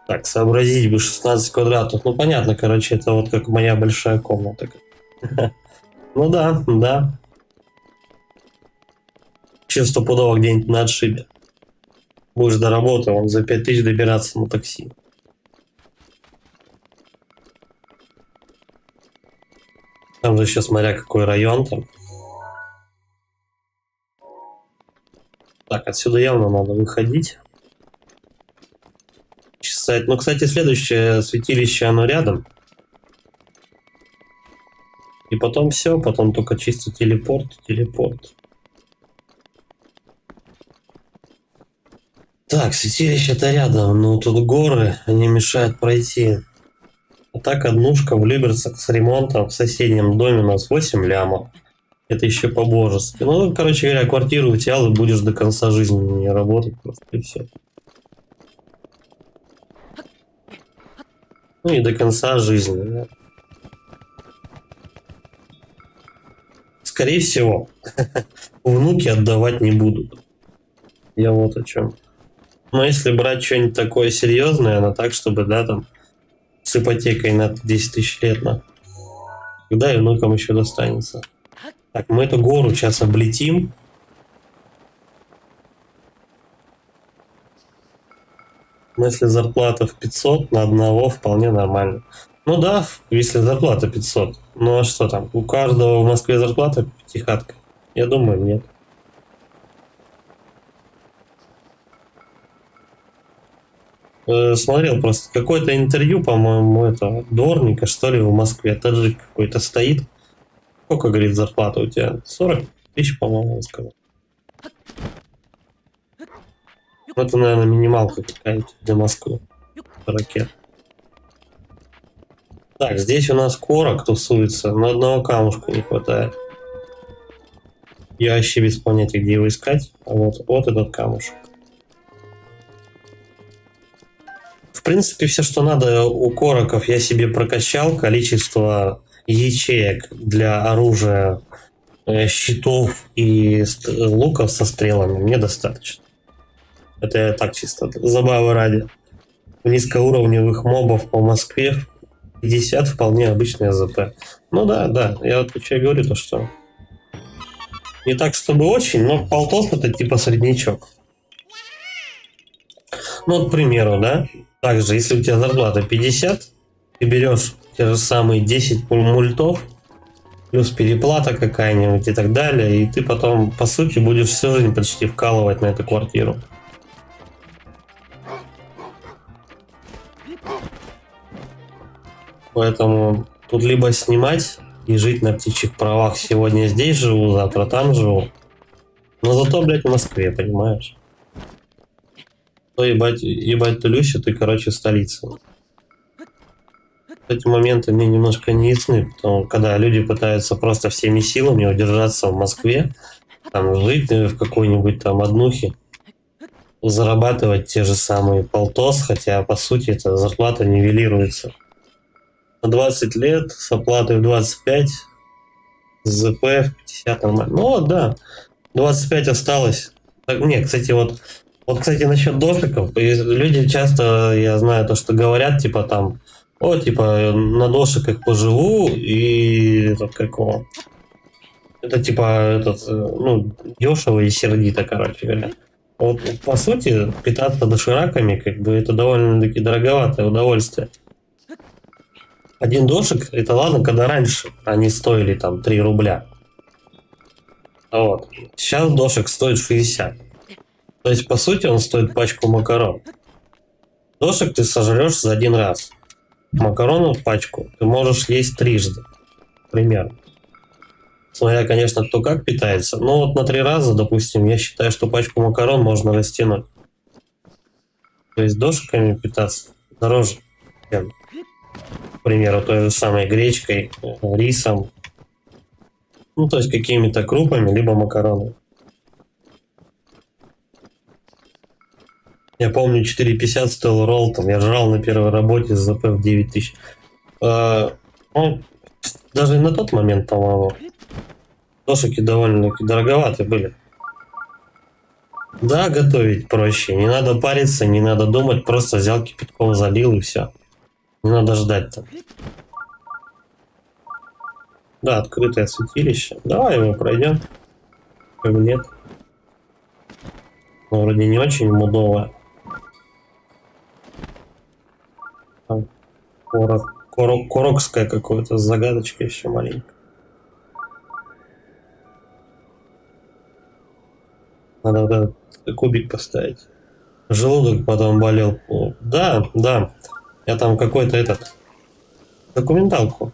Так, сообразить бы 16 квадратов. Ну понятно, короче, это вот как моя большая комната. Ну да. Вообще стопудово где-нибудь на отшибе. Будешь до работы, он за 5000 добираться на такси. Там же еще смотря какой район там. Так, отсюда явно надо выходить. Чесать. Ну, кстати, следующее святилище, оно рядом. И потом все, потом только чисто телепорт. Так, святилище-то рядом, но тут горы, они мешают пройти. А так однушка в Люберцах с ремонтом в соседнем доме у нас 8 лямов. Это еще по-божески. Ну, короче говоря, квартиру утял и будешь до конца жизни не работать просто, и все. Ну и до конца жизни, да. Скорее всего, внуки отдавать не будут. Я вот о чем. Но если брать что-нибудь такое серьезное, но так, чтобы, да, там, с ипотекой на 10 тысяч лет, на, когда и внукам еще достанется. Так, мы эту гору сейчас облетим. Но если зарплата в 500 на одного, вполне нормально. Ну да, если зарплата 500. Ну а что там? У каждого в Москве зарплата пятихатка? Я думаю, нет. Смотрел просто какое-то интервью, по-моему, этого дворника, что ли, в Москве. Таджик какой-то стоит. Сколько, говорит, зарплата у тебя? 40 тысяч, по-моему, он сказал. Это, наверное, минималка какая-то для Москвы. Ракет. Так, здесь у нас корок тусуется, но одного камушка не хватает. Я вообще без понятия, где его искать. А вот этот камушек. В принципе, все, что надо у короков, я себе прокачал. Количество ячеек для оружия, щитов и луков со стрелами мне достаточно. Это я так чисто забавы ради. Низкоуровневых мобов по Москве 50 вполне обычный АЗП. Ну да, я вот что и говорю, то что не так, чтобы очень, но полтос это типа среднячок. Ну, вот, к примеру, да, также, если у тебя зарплата 50, ты берешь те же самые 10 мультов, плюс переплата какая-нибудь и так далее, и ты потом, по сути, будешь всю жизнь почти вкалывать на эту квартиру. Поэтому тут либо снимать и жить на птичьих правах. Сегодня здесь живу, завтра там живу. Но зато, блядь, в Москве, понимаешь? То ебать Тулюсю, ты, короче, столица. Эти моменты мне немножко не ясны, потому когда люди пытаются просто всеми силами удержаться в Москве, там жить в какой-нибудь там однухе, зарабатывать те же самые полтос, хотя по сути эта зарплата нивелируется. На 20 лет с оплатой в 25, с ЗП в 50 нормально. Ну вот, да, 25 осталось. Так, не, кстати, вот, кстати, насчет дошиков, люди часто, я знаю, то, что говорят, типа там, типа, на дошиках поживу, и этот, какого, это типа, дешево и сердито, короче говоря. Вот, по сути, питаться дошираками, как бы, это довольно-таки дороговатое удовольствие. Один дошик, это ладно, когда раньше они стоили там 3 рубля. Вот. Сейчас дошик стоит 60. То есть, по сути, он стоит пачку макарон. Дошик ты сожрешь за один раз. Макарону пачку ты можешь есть трижды. Примерно. Смотря, конечно, кто как питается. Но вот на 3 раза, допустим, я считаю, что пачку макарон можно растянуть. То есть дошиками питаться дороже, чем, к примеру, той же самой гречкой, рисом. Ну, то есть какими-то крупами, либо макаронами. Я помню, 4,50 стоил ролл, там я жрал на первой работе с ЗП в 9 тысяч. Ну, даже на тот момент, по-моему, дошики довольно-таки дороговаты были. Да, готовить проще. Не надо париться, не надо думать, просто взял кипятком, залил и все. Не надо ждать там. Да, открытое святилище. Давай его пройдем. Как бы нет. Но вроде не очень мудовое. Там корокское какое-то, загадочка еще маленькая. Надо вот этот кубик поставить. Желудок потом болел. О, да, да. Я там какой-то этот документалку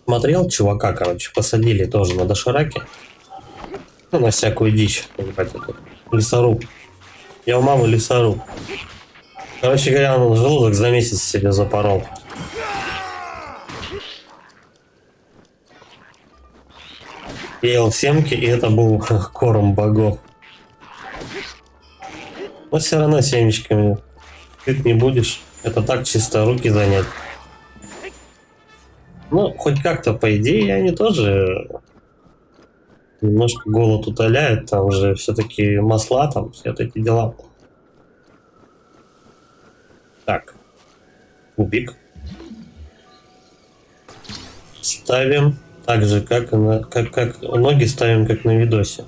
смотрел, чувака, короче, посадили тоже на дошираке. Ну, на всякую дичь, ебать, эту. Лесоруб. Я у мамы лесоруб. Короче говоря, он желудок за месяц себе запорол. Я ел семки, и это был корм богов. Но все равно семечками ты не будешь. Это так чисто руки занять. Ну, хоть как-то, по идее, они тоже немножко голод утоляют. Там же все-таки масла, там все вот эти дела. Так, кубик. Ставим так же, как ноги ставим, как на видосе.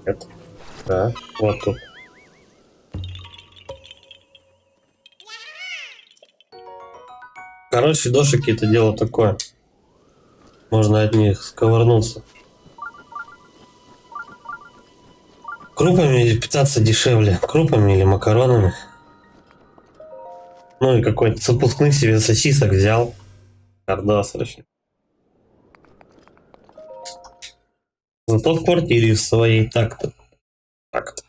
Это. Да, вот тут. Короче, дошики это дело такое. Можно от них сковырнуться. Крупами питаться дешевле. Крупами или макаронами. Ну и какой-то с отпускных себе сосисок взял. Кардас вообще. Зато в квартире в своей так-то. Так-то.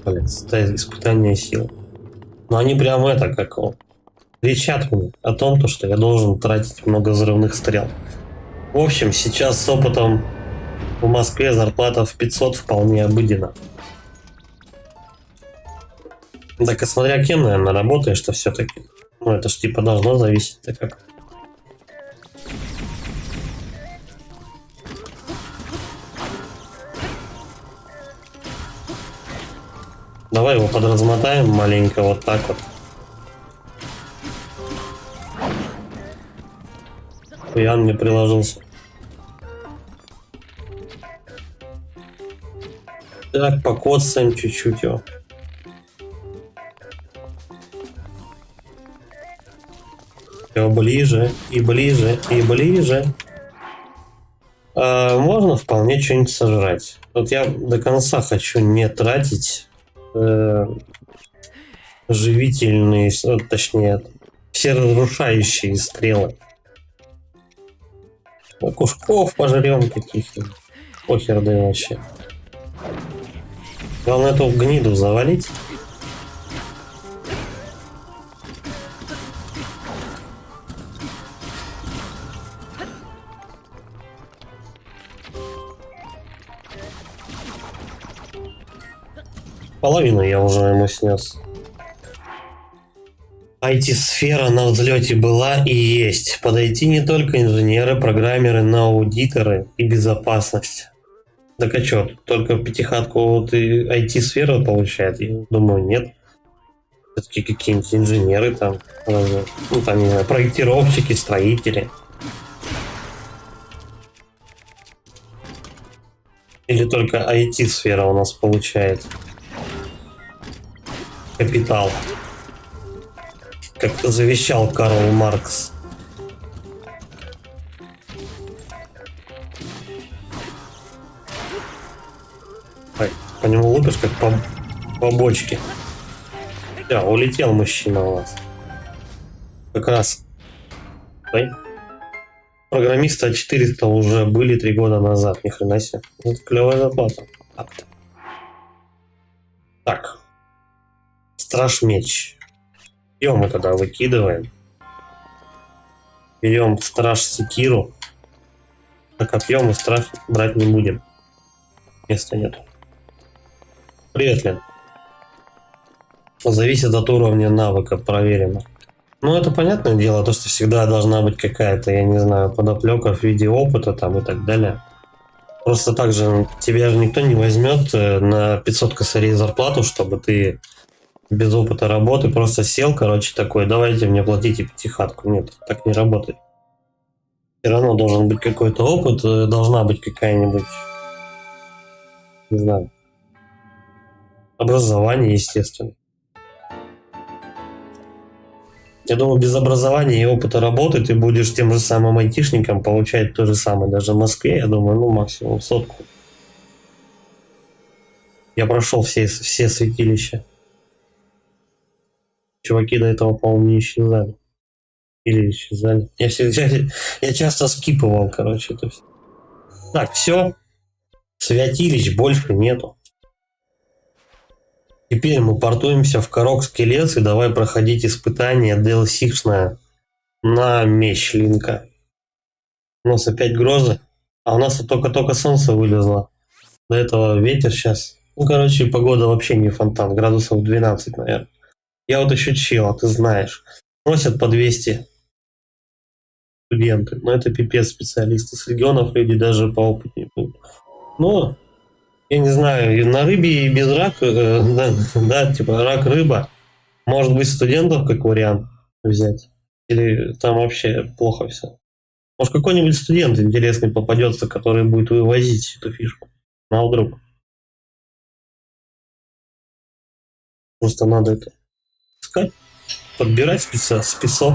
Блин, испытание сил. Но они прям это, как кричат мне о том, то, что я должен тратить много взрывных стрел. В общем, сейчас с опытом в Москве зарплата в 500 вполне обыденна. Так и смотря кем, наверное, работаешь-то все-таки. Ну, это ж типа должно зависеть-то как. Давай его подразмотаем маленько вот так вот. Я он не приложился. Так, покоцаем чуть-чуть его. Все ближе и ближе и ближе. Можно вполне что-нибудь сожрать. Вот я до конца хочу не тратить живительные, точнее, все разрушающие стрелы. Кушков пожрем каких-то. Похер да и вообще. Главное эту гниду завалить. Половину я уже ему снес. IT-сфера на взлете была и есть. Подойти не только инженеры, программеры, но аудиторы и безопасность. Так а чё, только в пятихатку вот и IT-сфера получает? Я думаю, нет. Все-таки какие-нибудь инженеры там, ну там, не знаю, проектировщики, строители. Или только IT-сфера у нас получает капитал. Как завещал Карл Маркс. Ой, по нему лупишь как по бочке. Да, улетел мужчина у вас. Как раз. Ой. Программисты А400 уже были 3 года назад. Ни хрена себе. Это клевая зарплата. Так. Страж меч. Ее мы тогда выкидываем. Берем страж секиру. А копье мы страж брать не будем. Места нет. Привет, Лен. Зависит от уровня навыка, проверено. Ну, это понятное дело, то, что всегда должна быть какая-то, я не знаю, подоплека в виде опыта там и так далее. Просто так же тебя же никто не возьмет на 500 косарей зарплату, чтобы ты без опыта работы просто сел, короче, такой, давайте мне платите пятихатку. Нет, так не работает. Все равно должен быть какой-то опыт, должна быть какая-нибудь, не знаю, образование, естественно. Я думаю, без образования и опыта работы ты будешь тем же самым айтишником получать то же самое. Даже в Москве, я думаю, ну максимум сотку. Я прошел все святилища. Чуваки до этого, по-моему, не исчезали. Или исчезали. Я часто скипывал, короче, это все. Так, все. Святилищ больше нету. Теперь мы портуемся в Корокский лес и давай проходить испытание DLC-шное на меч Линка. У нас опять грозы. А у нас тут только-только солнце вылезло. До этого ветер сейчас. Ну, короче, погода вообще не фонтан. Градусов 12, наверное. Я вот еще чел, ты знаешь. Просят по 200 студенты. Но это пипец, специалисты с регионов, люди даже поопытнее будут. Но, я не знаю, на рыбе и без рака, да, типа рак-рыба. Может быть, студентов как вариант взять. Или там вообще плохо все. Может, какой-нибудь студент интересный попадется, который будет вывозить эту фишку. Ну, а вдруг? Просто надо это искать, подбирать спецов.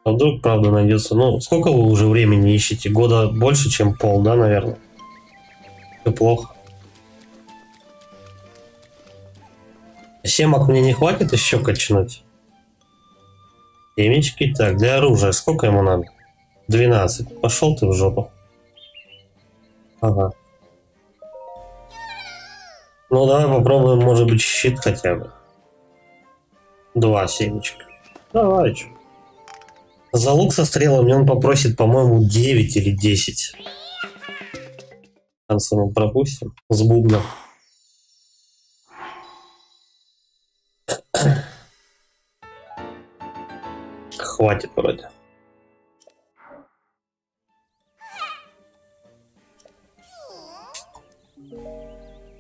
А вдруг, правда, найдется. Ну, сколько вы уже времени ищете? Года больше, чем пол, да, наверное? Это плохо. Семок мне не хватит еще качнуть. Семечки. Так, для оружия сколько ему надо? 12. Пошел ты в жопу. Ага. Ну, давай попробуем, может быть, щит хотя бы. 2 семечка. Давай, чё. За лук со стрелами он попросит, по-моему, 9 или 10. В конце мы пропустим. С бубном. Хватит вроде.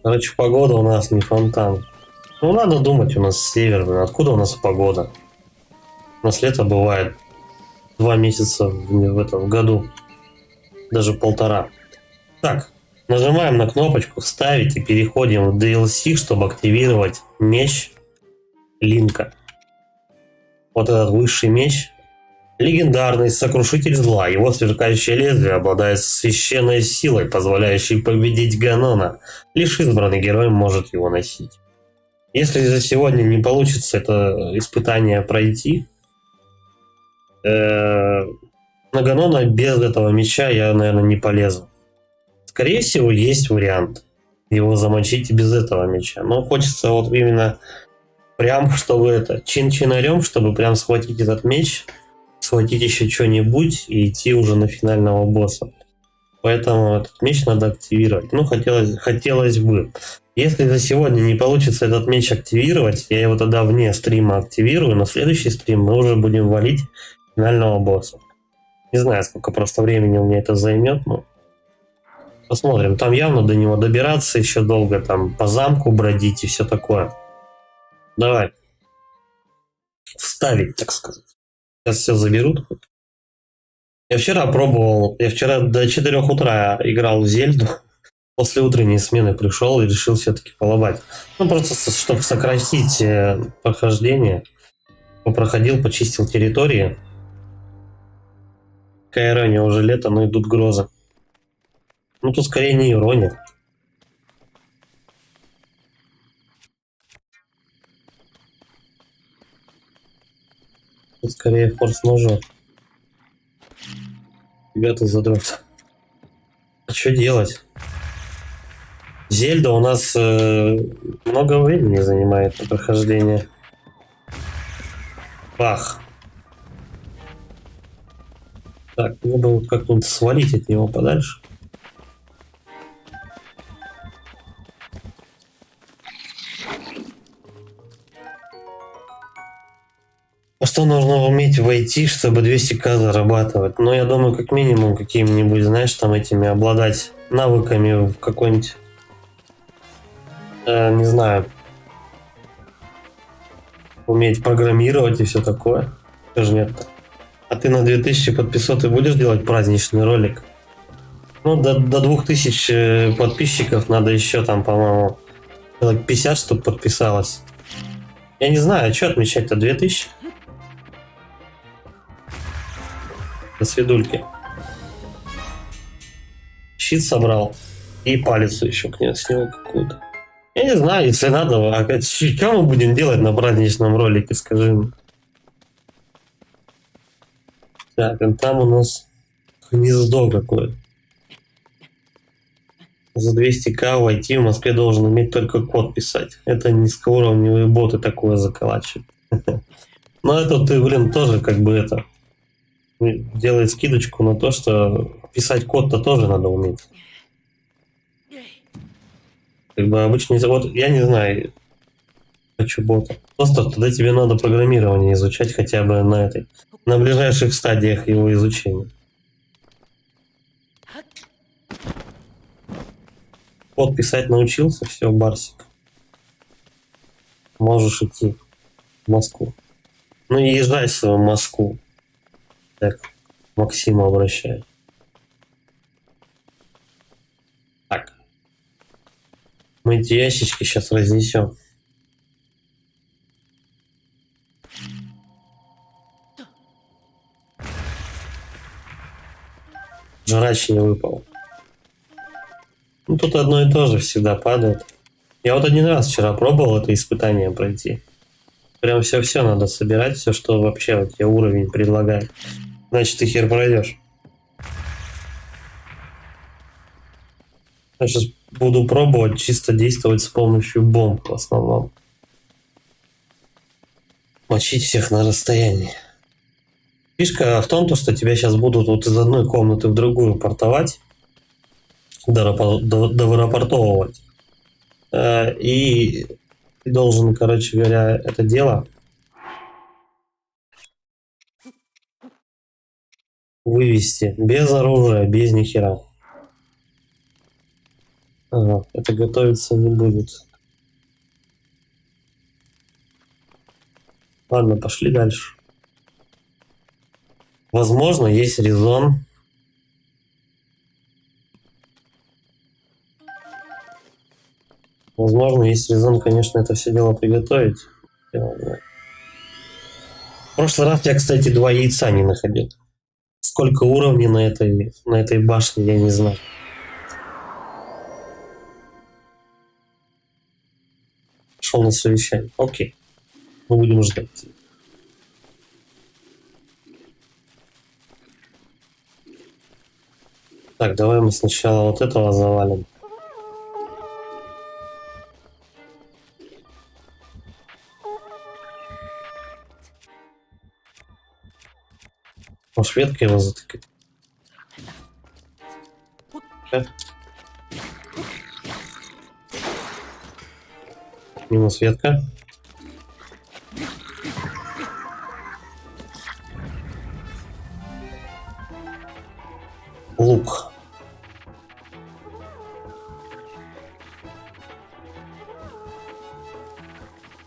Короче, погода у нас не фонтан. Ну, надо думать, у нас север, блин. Откуда у нас погода? У нас лето бывает 2 месяца в этом году. Даже 1,5. Так, нажимаем на кнопочку «Вставить» и переходим в DLC, чтобы активировать меч Линка. Вот этот высший меч. Легендарный сокрушитель зла. Его сверкающее лезвие обладает священной силой, позволяющей победить Ганона. Лишь избранный герой может его носить. Если за сегодня не получится это испытание пройти, на Ганона без этого меча я, наверное, не полезу. Скорее всего, есть вариант его замочить и без этого меча. Но хочется вот именно прям, чтобы это, чин-чинарем, чтобы прям схватить этот меч, схватить еще что-нибудь и идти уже на финального босса. Поэтому этот меч надо активировать. Ну, хотелось бы. Если за сегодня не получится этот меч активировать, я его тогда вне стрима активирую. На следующий стрим мы уже будем валить финального босса. Не знаю, сколько просто времени у меня это займет, но посмотрим. Там явно до него добираться еще долго, там по замку бродить и все такое. Давай. Вставить, так сказать. Сейчас все заберут. Я вчера до 4 утра играл в Зельду. После утренней смены пришел и решил все-таки поломать. Ну, просто чтобы сократить прохождение. Попроходил, почистил территории. Какая ирония, уже лето, но идут грозы. Ну, тут скорее не ирония. Тут скорее форс-мажор. Ребята задрот. А что делать? Зельда у нас много времени занимает на прохождение. Бах. Так, надо вот как-нибудь свалить от него подальше. А что нужно уметь войти, чтобы 200к зарабатывать? Ну, я думаю, как минимум какими-нибудь, знаешь, там этими обладать навыками в какой-нибудь, не знаю, уметь программировать и все такое. Что же нет-то? А ты на 2000 подписоты будешь делать праздничный ролик? Ну, до 2000 подписчиков надо еще там, по-моему, человек 50, чтобы подписалось. Я не знаю, что отмечать-то, 2000? До свидульки. Щит собрал. И палец еще к ней снял какую-то. Я не знаю, если надо, что мы будем делать на праздничном ролике, скажи мне. Так, а там у нас гнездо какое. За 200к войти в Москве должен уметь только код писать. Это низкоуровневые боты такое заколачивают. Но это ты, блин, тоже как бы это делает скидочку на то, что писать код-то тоже надо уметь. Как бы обычно, вот я не знаю, хочу бота. Просто тогда тебе надо программирование изучать хотя бы на ближайших стадиях его изучения. Код писать научился, все, Барсик. Можешь идти в Москву. Ну и езжай в свою Москву. Так, к Максиму обращаюсь. Так. Мы эти ящички сейчас разнесем. Жрач не выпал. Ну тут одно и то же всегда падает. Я вот один раз вчера пробовал это испытание пройти. Прям все надо собирать, все, что вообще вот тебе уровень предлагает. Значит, ты хер пройдешь. Я сейчас буду пробовать чисто действовать с помощью бомб в основном. Мочить всех на расстоянии. Фишка в том, что тебя сейчас будут вот из одной комнаты в другую портовать, довыропортовывать. И ты должен, короче говоря, это дело вывести без оружия, без ни хера. Ага, это готовиться не будет. Ладно, пошли дальше. Возможно, есть резон. Возможно, есть резон, конечно, это все дело приготовить. В прошлый раз я, кстати, 2 яйца не находил. Сколько уровней на этой башне, я не знаю. Шел на совещание. Окей. Мы будем ждать. Так, давай мы сначала вот этого завалим. Может, ветка его затыкать? Минус ветка. Лук.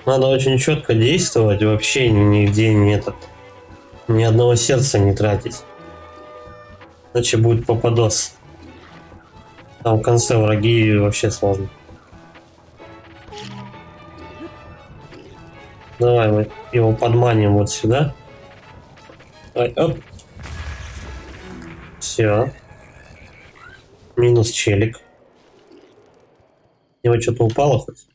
Надо очень четко действовать, вообще нигде ни одного сердца не тратить. Иначе будет попадос. Там в конце враги вообще сложно. Давай мы его подманим вот сюда. Давай, оп. Все. Минус челик. У него что-то упало хоть?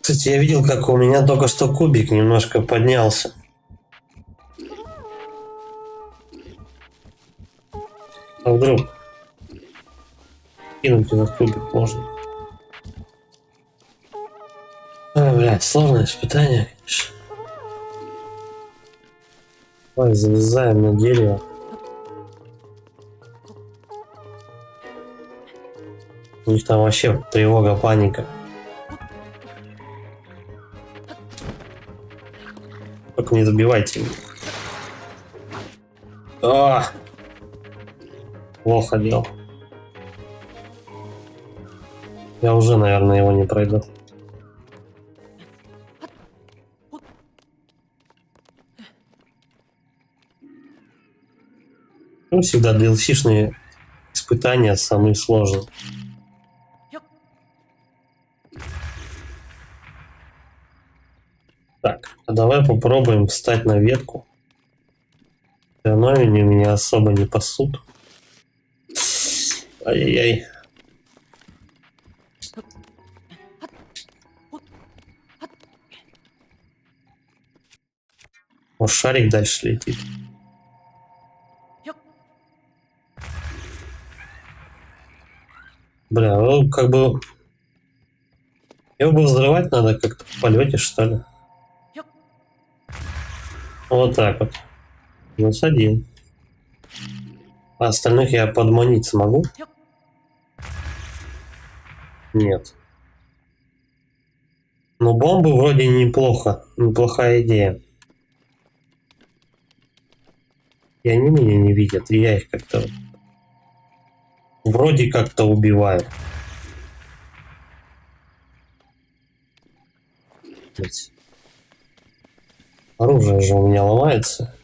Кстати, я видел, как у меня только что кубик немножко поднялся. А вдруг кинуть этот кубик можно? А, блядь, сложное испытание, конечно. Давай залезаем на дерево. У них там вообще тревога, паника. Только не забивайте меня. Плохо делал. Я уже, наверное, его не пройду. Ну, всегда DLC-шные испытания самые сложные. Давай попробуем встать на ветку. Все равно они меня особо не пасут. Ай-яй-яй. Может, шарик дальше летит. Бля, ну как бы... Его бы взрывать надо как-то в полете, что ли. Вот так вот. Минус один. А остальных я подманить смогу? Нет. Но бомбы вроде неплохо. Неплохая идея. И они меня не видят. И я их как-то... Вроде как-то убиваю. Блять. Оружие же у меня ломается.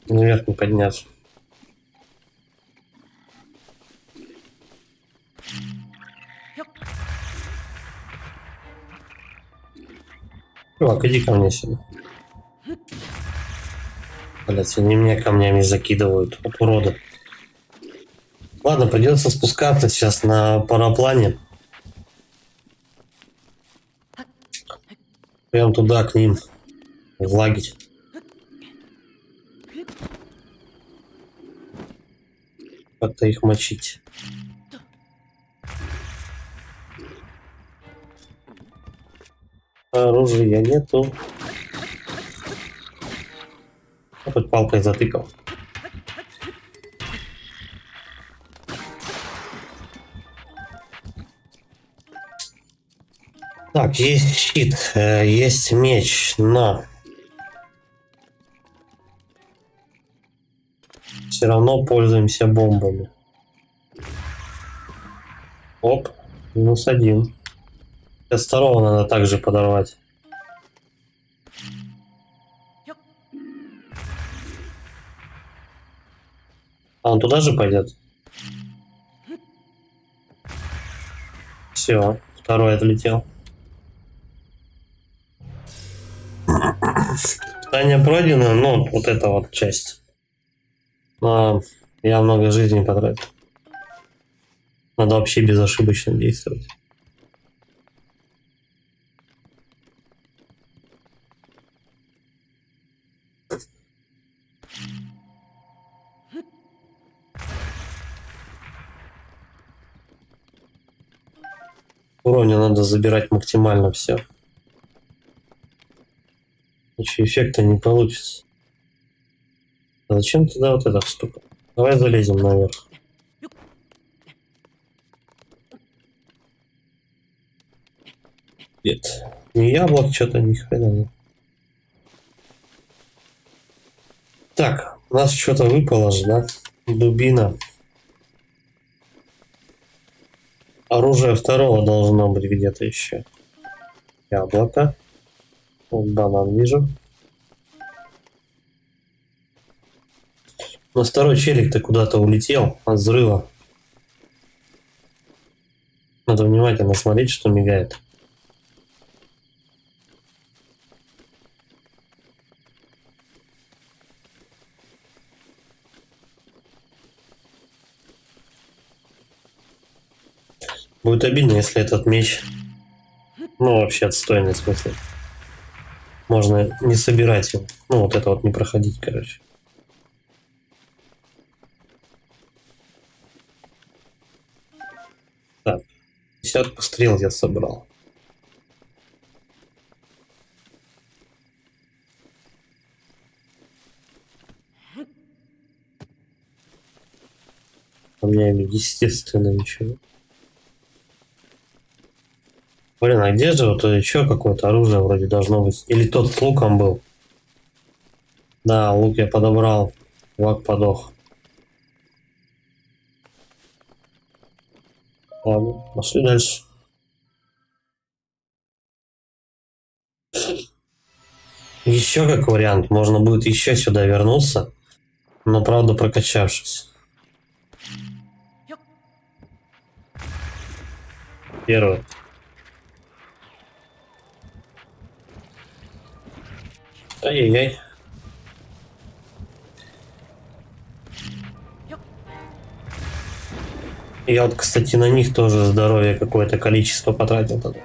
Наверх не подняться. Чувак, иди ко мне сюда. Блять, они меня камнями закидывают. Вот уроды. Ладно, придется спускаться сейчас на параплане. Прям туда, к ним. В лагерь. Как-то их мочить. Оружия нету. Хоть палкой затыкал. Так, есть щит, есть меч, но все равно пользуемся бомбами. Оп, минус один. Сейчас второго надо также подорвать. А он туда же пойдет? Все, второй отлетел. Испытание пройдено, но вот эта вот часть. Но я много жизни потратил. Надо вообще безошибочно действовать. Уровня надо забирать максимально все. Иначе эффекта не получится. А зачем туда вот эта штука? Давай залезем наверх. Нет. Не яблок, что-то ни хрена нет. Так, у нас что-то выпало же, да? Дубина. Оружие второго должно быть где-то еще. Яблоко. Вот банан вижу. Но второй челик-то куда-то улетел от взрыва. Надо внимательно смотреть, что мигает. Будет обидно, если этот меч, ну вообще отстойный, в смысле, можно не собирать его. Ну вот это вот не проходить, короче. Так, 50 стрел я собрал. У меня естественно ничего. Блин, а где же вот еще какое-то оружие вроде должно быть? Или тот с луком был? Да, лук я подобрал. Лак подох. Ладно, пошли дальше. Еще как вариант, можно будет еще сюда вернуться, но правда прокачавшись. Первый. Ай-яй-яй. Я вот, кстати, на них тоже здоровье какое-то количество потратил тогда.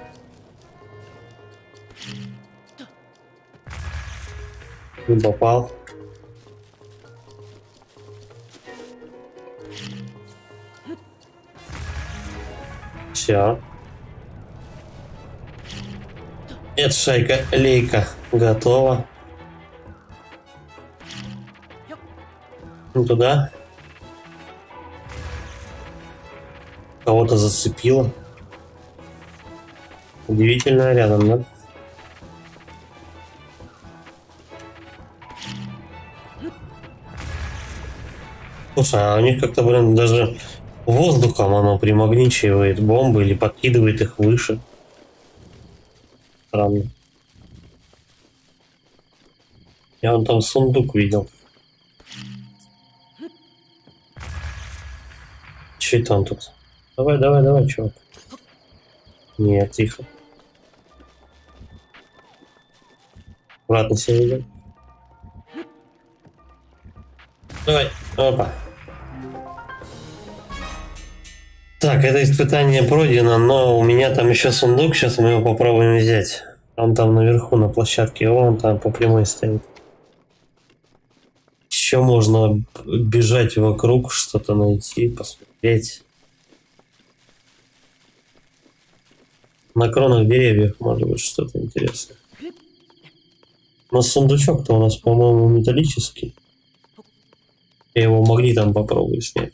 Не попал. Все. Нет, шайка лейка готова. Туда. Кого-то зацепило. Удивительно рядом, да? Слушай, а у них как-то, блин, даже воздухом оно примагничивает бомбы или подкидывает их выше. Странно. Я вон там сундук видел. Че это он тут? Давай, давай, давай, чувак. Нет, тихо. Аккуратно себя ведем. Давай, опа. Так, это испытание пройдено, но у меня там еще сундук, сейчас мы его попробуем взять. Он там наверху на площадке, он там по прямой стоит. Еще можно бежать вокруг, что-то найти, посмотреть. На кронах деревьев может быть что-то интересное. Но сундучок-то у нас, по-моему, металлический. Я его магнитом попробую снять.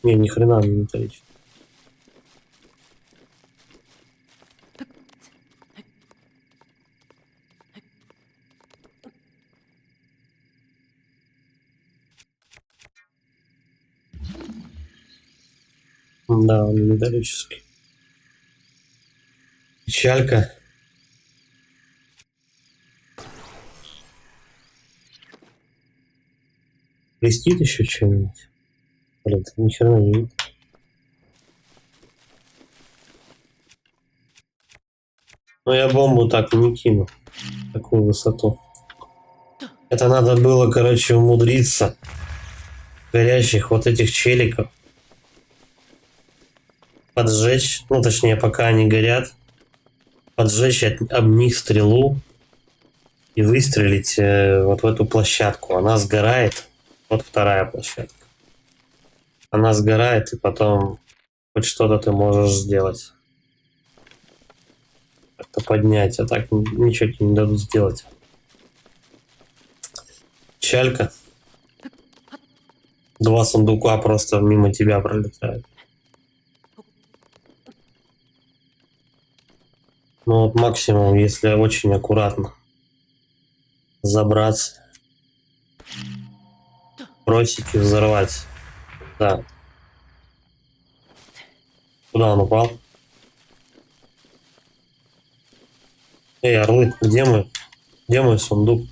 Не, ни хрена не металлический. Да, он металлический. Печалька. Блестит еще что-нибудь? Блин, ни хрена не видно. Но я бомбу так не кину. Такую высоту. Это надо было, короче, умудриться. Горящих вот этих челиков поджечь. Ну, точнее, пока они горят. Поджечь об них стрелу. И выстрелить вот в эту площадку. Она сгорает. Вот вторая площадка. Она сгорает, и потом хоть что-то ты можешь сделать. Как-то поднять, а так ничего тебе не дадут сделать. Чалька. Два сундука просто мимо тебя пролетают. Ну вот максимум, если очень аккуратно забраться. Бросить и взорвать. Да. Куда он упал? Эй, орлы, где мы? Где мой сундук?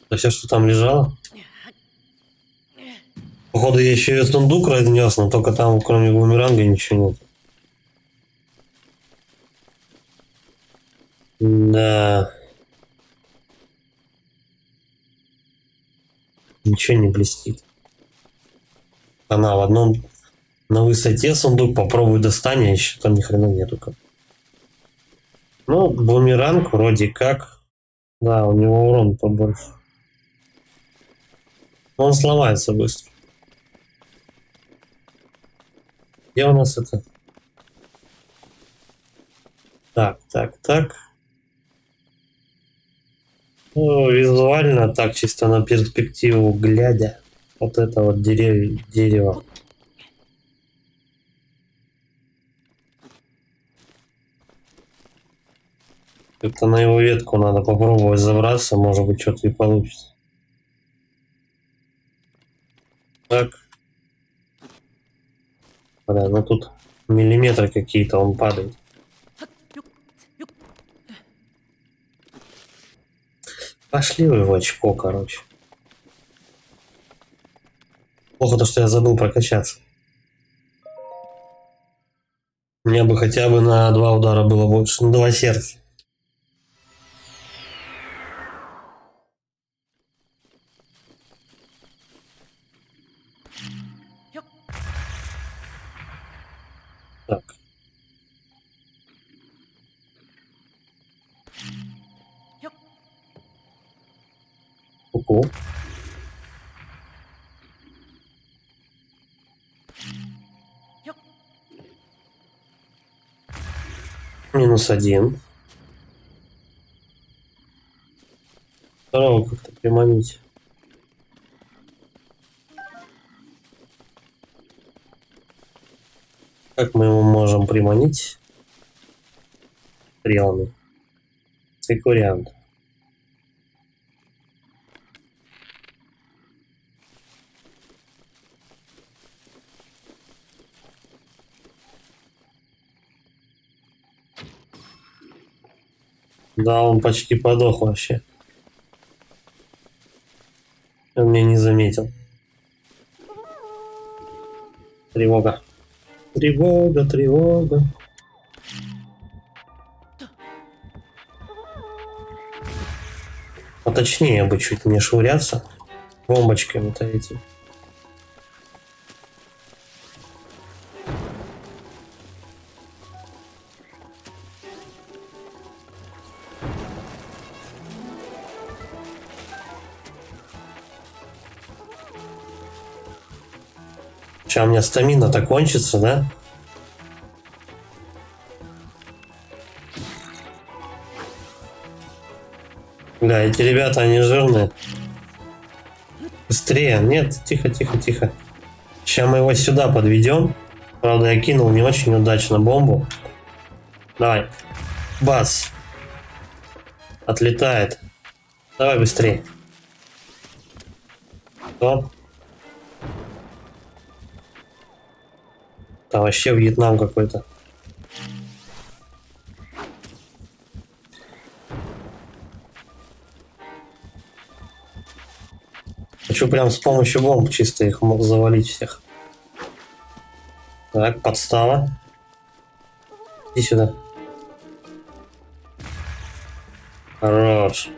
Это все, что там лежало? Походу, я еще и сундук разнес, но только там, кроме бумеранга, ничего нет. Да. Ничего не блестит. Она в одном на высоте сундук, попробуй достань, а еще там ни хрена нету. Как. Ну, бумеранг вроде как. Да, у него урон побольше. Но он сломается быстро. Где у нас это? Так, так, так. Ну, визуально, так, чисто на перспективу глядя. Вот это вот дерево. Это на его ветку надо попробовать забраться, может быть, что-то и получится. Так. Бля, ну тут миллиметры какие-то, он падает. Пошли вы в очко, короче. Плохо то, что я забыл прокачаться. Мне бы хотя бы на 2 удара было больше, на 2 сердца. Так. Ку-ку. -1. Второго как-то приманить. Как мы его можем приманить? Стрелами. Как вариант. Да, он почти подох вообще. Он меня не заметил. Тревога. Тревога, тревога. Поточнее бы чуть не швыряться бомбочками-то этим. Сейчас у меня стамина-то кончится, да? Да, эти ребята, они жирные. Быстрее. Нет, тихо, тихо, тихо. Сейчас мы его сюда подведем. Правда, я кинул не очень удачно бомбу. Давай. Бас. Отлетает. Давай быстрее. Стоп. Там вообще Вьетнам какой-то. Хочу прям с помощью бомб чисто их мог завалить всех. Так, подстава. Иди сюда. Хорош.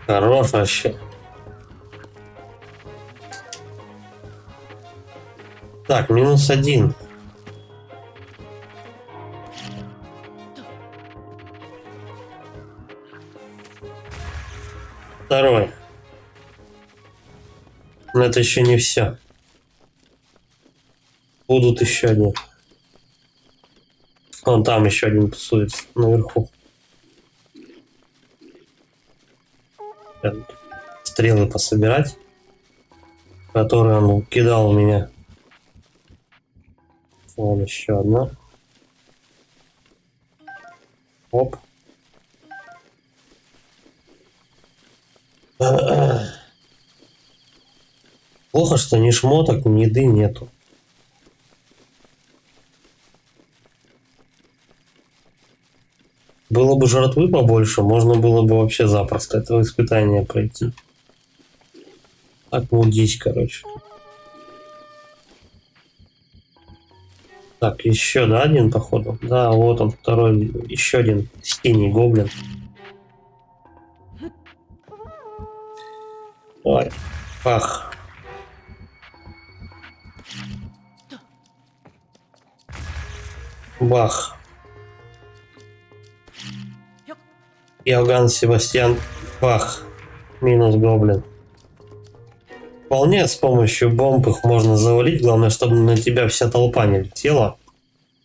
Хорош вообще. Так, -1. Второй. Но это еще не все. Будут еще одни. Вон там еще один тусуется наверху. Стрелы пособирать, которые он кидал у меня. Вон еще одна. Оп. Плохо, что ни шмоток, ни еды нету. Было бы жратвы побольше, можно было бы вообще запросто этого испытания пройти. Так, мудись, короче. Так, еще, да, один, походу? Да, вот он, второй, еще один синий гоблин. Давай, пах. Бах. Иоганн Себастьян. Бах. Минус гоблин. Вполне с помощью бомб их можно завалить. Главное, чтобы на тебя вся толпа не летела.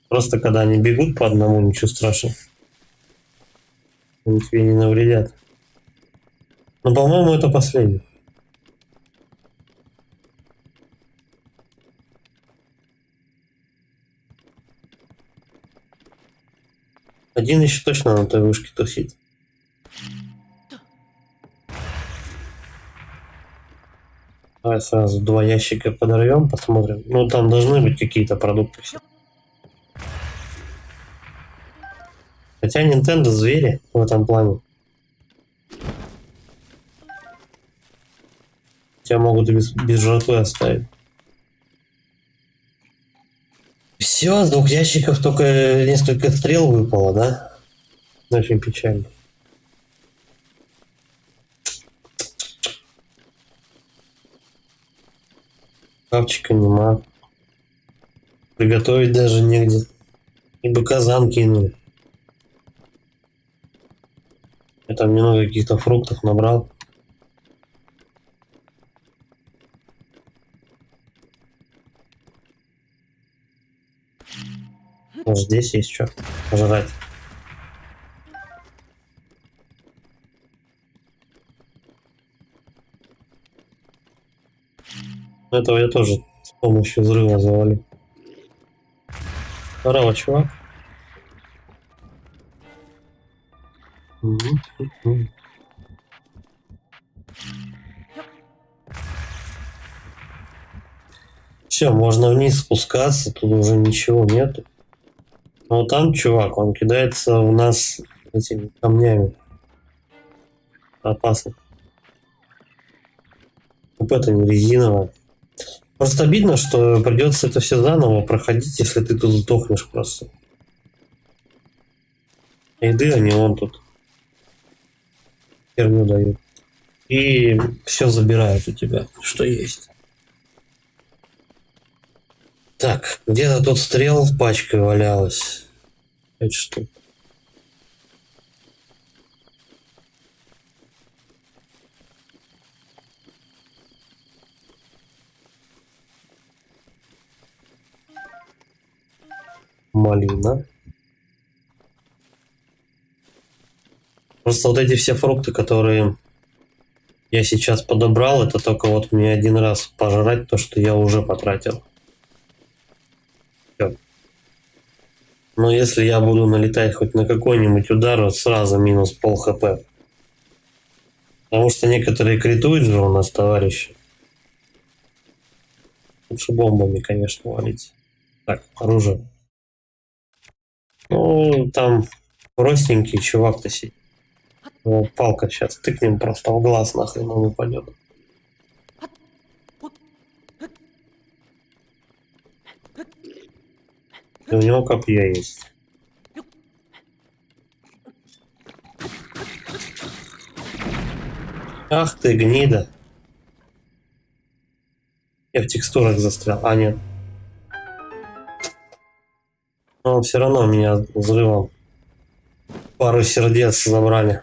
Просто когда они бегут по одному, ничего страшного. Они тебе не навредят. Но, по-моему, это последний. Один еще точно на той вышке тусит. Давай сразу 2 ящика подорвем, посмотрим. Ну, там должны быть какие-то продукты все. Хотя Nintendo звери в этом плане. Тебя могут и без жратвы оставить. Все, с 2 ящиков только несколько стрел выпало, да? Очень печально. Капчика нема. Приготовить даже негде. И бы казан кинули. Я там немного каких-то фруктов набрал. Может, здесь есть что пожрать. Этого я тоже с помощью взрыва завалю. Здорово, чувак. Все, можно вниз спускаться, тут уже ничего нет. Но там чувак, он кидается в нас этими камнями. Опасно. Вот это не резиновое. Просто обидно, что придется это все заново проходить, если ты тут сдохнешь просто. Еды они вон тут херню дают. И все забирают у тебя, что есть. Так, где-то тут стрел пачкой валялась. 5 штук. Малина. Просто вот эти все фрукты, которые я сейчас подобрал, это только вот мне один раз пожрать то, что я уже потратил. Всё. Но если я буду налетать хоть на какой-нибудь удар, вот сразу минус пол хп. Потому что некоторые критуют же у нас, товарищи. Лучше бомбами, конечно, валить. Так, оружие. Ну, там простенький чувак-то сидит. Ну, палка сейчас тыкнем просто в глаз, нахрен он упадет. И у него копье есть. Ах ты, гнида. Я в текстурах застрял. А, нет. Но все равно меня взрывом пару сердец забрали.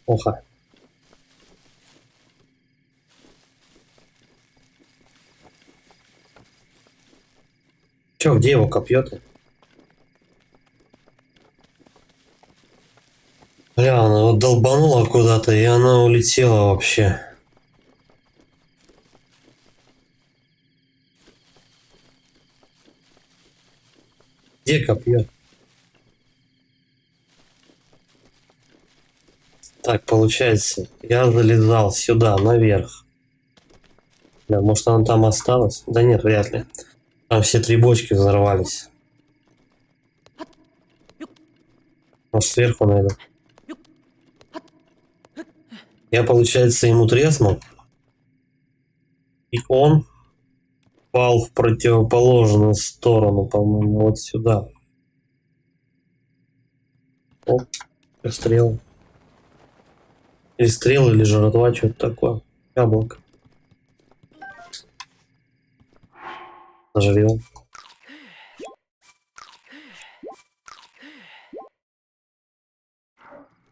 Плохо. Че, где его копье-то? Бля, она вот долбанула куда-то, и она улетела вообще. Где копье? Так, получается, я залезал сюда, наверх. Бля, может она там осталась? Да нет, вряд ли. Там все 3 бочки взорвались. Может, сверху найду. Я, получается, ему треснул. И он пал в противоположную сторону, по-моему, вот сюда. Оп, стрел. Или стрел, или жратва, что-то такое. Яблоко. Нажрел.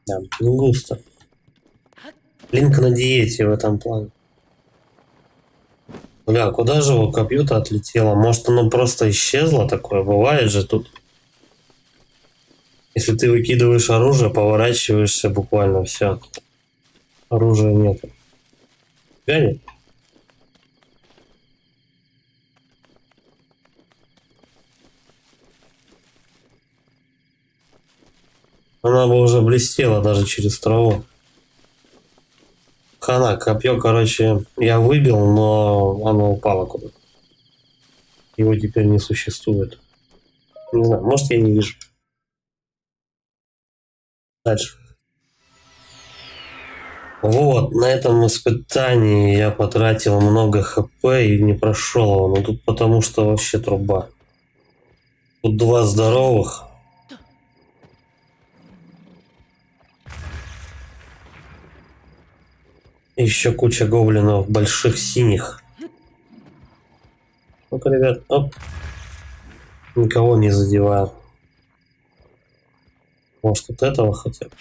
Да, не густо. Линк на диете в этом плане. Бля, куда же его копье-то отлетело? Может, оно просто исчезло такое? Бывает же тут. Если ты выкидываешь оружие, поворачиваешься буквально, все. Оружия нет. Глянь. Она бы уже блестела даже через траву. Хана, копье, короче, я выбил, но оно упало куда-то. Его теперь не существует. Не знаю, может, я не вижу. Дальше. Вот, на этом испытании я потратил много хп и не прошел его. Ну тут потому что вообще труба. Тут два здоровых. Еще куча гоблинов больших синих. Ну-ка, ребят, оп. Никого не задеваю. Может, вот этого хотя бы.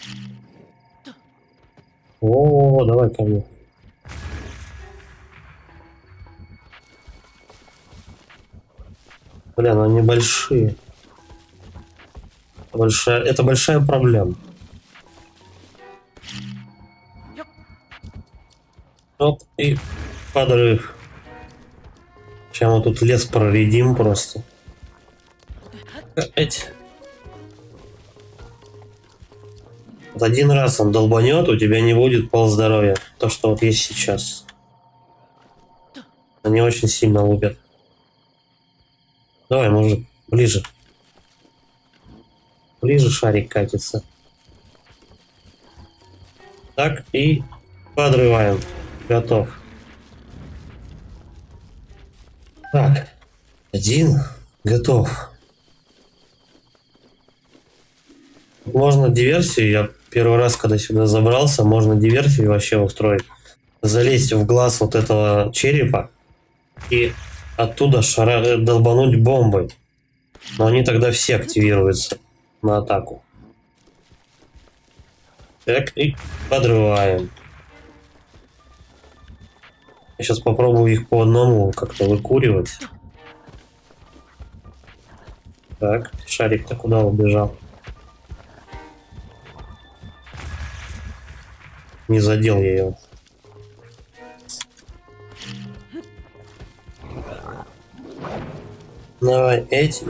О, давай ко мне. Бля, ну они большие. Это большая проблема. Оп, и подрыв. Сейчас мы тут лес проредим просто. Эть. Вот один раз он долбанет, у тебя не будет полздоровья. То, что вот есть сейчас. Они очень сильно лупят. Давай, мужик, ближе. Ближе шарик катится. Так, и подрываем. Готов. Так, один готов. Можно диверсию, я первый раз, когда сюда забрался, можно диверсию вообще устроить. Залезть в глаз вот этого черепа и оттуда долбануть бомбой. Но они тогда все активируются на атаку. Так, и подрываем. Я сейчас попробую их по одному как-то выкуривать. Так, шарик-то куда убежал? Не задел я его. Давай, эть.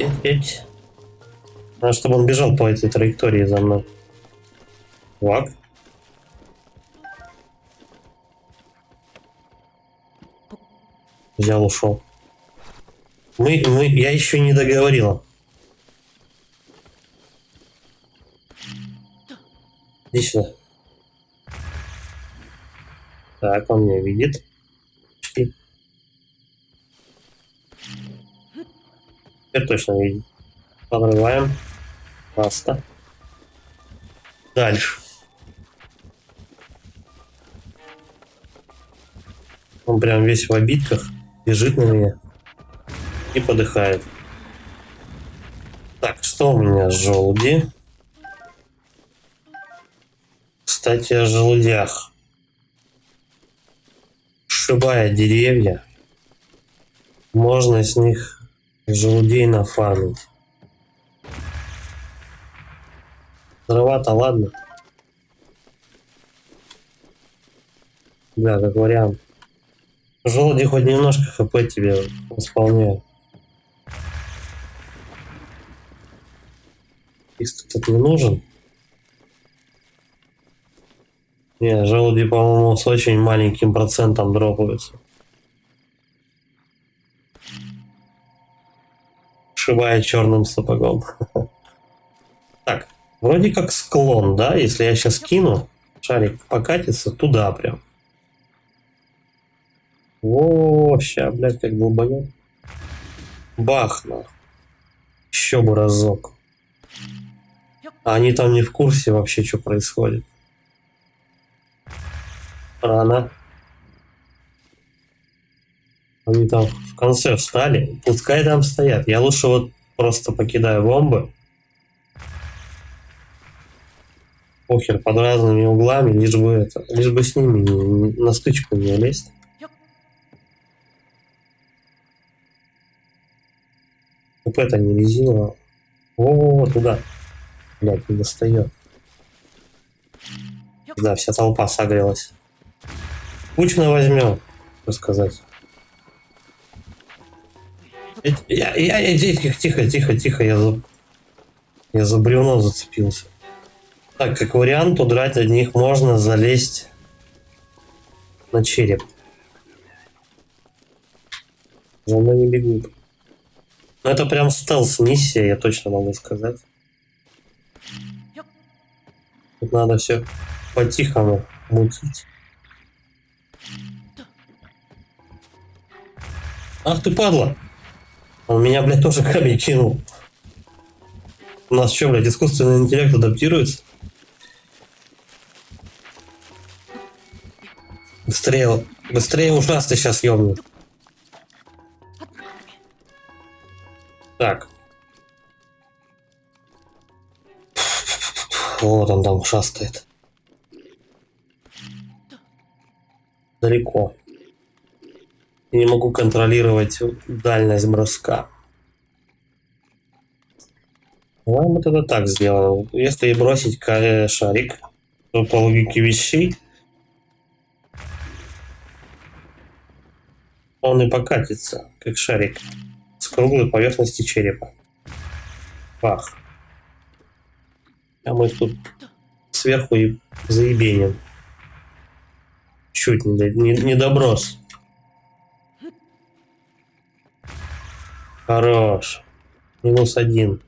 Надо, чтобы он бежал по этой траектории за мной. Так. Взял, ушел. Я еще не договорил. Иди сюда. Так, он меня видит. Теперь точно видит. Подрываем. Баста. Дальше. Он прям весь в обидках. Бежит на меня. И подыхает. Так, что у меня? Желуди. Кстати, о желудях. Сшибая деревья, можно с них желудей нафармить. Дрова-то ладно. Да, как вариант. Желуди хоть немножко хп тебе восполняют. Иск тут не нужен. Не, желуди, по-моему, с очень маленьким процентом дропаются. Шибая черным сапогом. Так, вроде как склон, да? Если я сейчас кину, шарик покатится туда прям. О, ща, блядь, как долбанет. Бах, нахуй. Еще бы разок. А они там не в курсе вообще, что происходит. Рано. Они там в конце встали. Пускай там стоят. Я лучше вот просто покидаю бомбы. Похер, под разными углами, лишь бы с ними на стычку не лезть. Вот это не резиновое. О, туда. Блять, не достает. Да, вся толпа согрелась. Кучно возьмем, что сказать. Тихо, я за бревно зацепился. Так, как вариант, удрать от них можно залезть на череп. За мной не бегут. Но это прям стелс-миссия, я точно могу сказать. Тут надо все по-тихому мутить. Ах ты падла! Он меня, блядь, тоже камень кинул. У нас что, блядь, искусственный интеллект адаптируется? Быстрее, быстрее ужасно сейчас ёбнет. Так. Вот он там шастает. Далеко. И не могу контролировать дальность броска. Давай мы тогда так сделаем. Если бросить шарик, то по логике вещей он и покатится, как шарик, с круглой поверхности черепа. Бах. А мы тут сверху и заебеним. Чуть не доброс. Хорош. -1.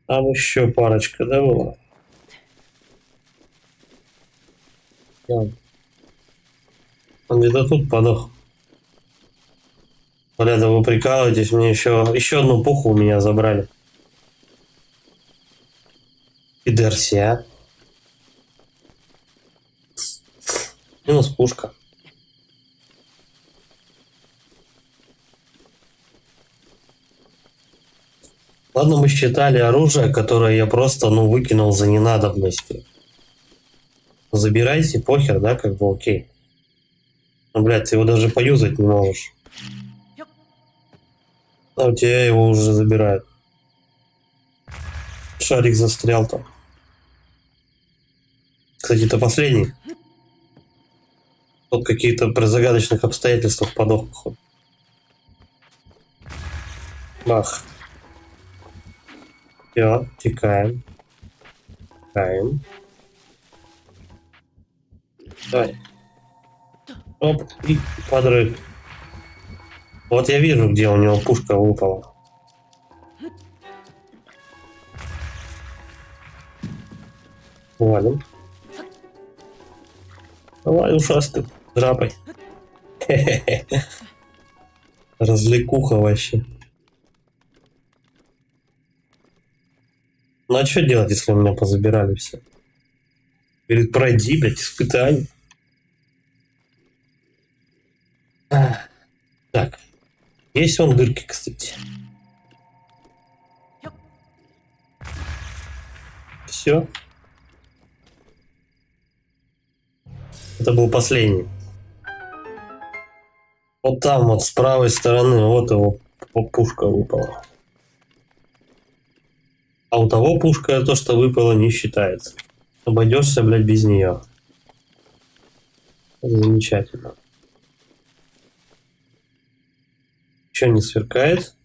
Там еще парочка, да, была? Он где-то тут подох. Бля, да вы прикалываетесь, мне еще одну пуху у меня забрали. Пидерсия. Минус пушка. Ладно, мы считали оружие, которое я просто, выкинул за ненадобностью. Забирайте, похер, да, как бы окей. Ну, блядь, ты его даже поюзать не можешь. А у тебя его уже забирают. Шарик застрял там. Кстати, это последний. Тут какие-то при загадочных обстоятельствах подох, походу. Бах. Все, текаем. Текаем. Давай. Оп, и подрыв. Вот я вижу, где у него пушка выпала. Валим. Давай, ушастый, драпай. Развлекуха вообще. Ну а что делать, если у меня позабирали все? Говорит, пройди, блядь, испытание. Так. Есть вон дырки, кстати. Все. Это был последний. Вот там вот с правой стороны, вот его пушка выпала. А у того пушка то, что выпало, не считается. Обойдешься, блядь, без нее. Замечательно. Еще не сверкает.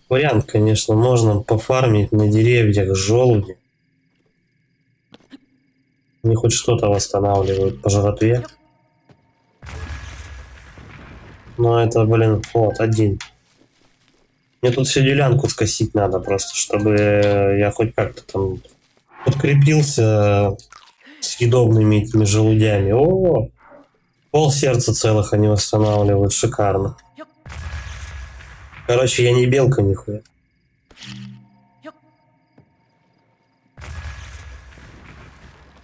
Вариант, конечно, можно пофармить на деревьях желуди. Они хоть что-то восстанавливают по жратве. Но это, блин, вот, один. Мне тут всю делянку скосить надо просто, чтобы я хоть как-то там подкрепился съедобными этими желудями. О, пол сердца целых они восстанавливают, шикарно. Короче, я не белка нихуя.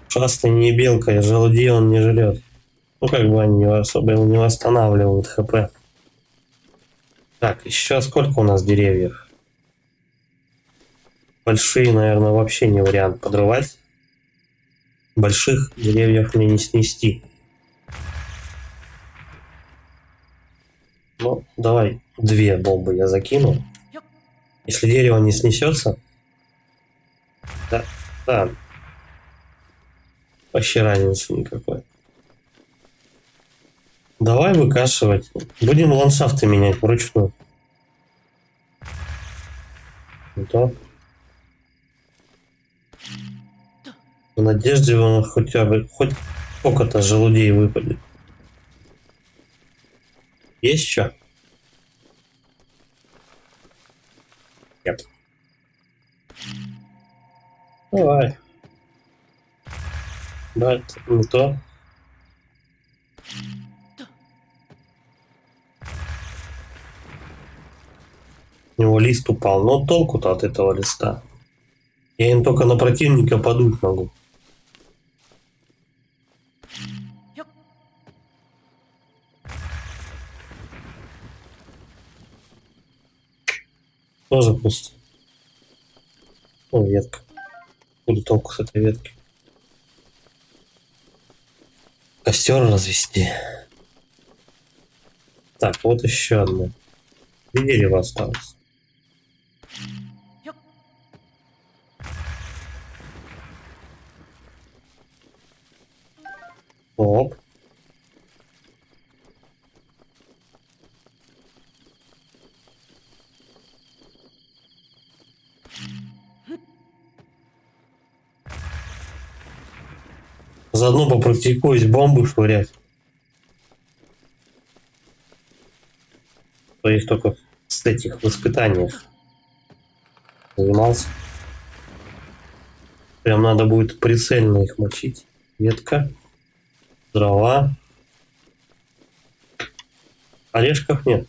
Ушастый не белка, и желуди он не жрет. Ну, как бы они особо его не восстанавливают хп. Так, еще сколько у нас деревьев? Большие, наверное, вообще не вариант подрывать. Больших деревьев мне не снести. Ну, давай 2 бомбы я закину. Если дерево не снесется... Да. Вообще разницы никакой. Давай выкашивать. Будем ландшафты менять вручную. Не то. В надежде он хотя бы хоть сколько-то желудей выпадет. Есть что? Нет. Давай. Да, это не то. У него лист упал. Но толку-то от этого листа. Я им только на противника подуть могу. Тоже пусто. О, ветка. Будет толку с этой ветки. Костер развести. Так, вот еще одно. И дерево осталось. Оп. Заодно попрактикуюсь бомбы швырять. То их только с этих в испытаниях занимался. Прям надо будет прицельно их мочить. Ветка. Дрова. Орешков нет.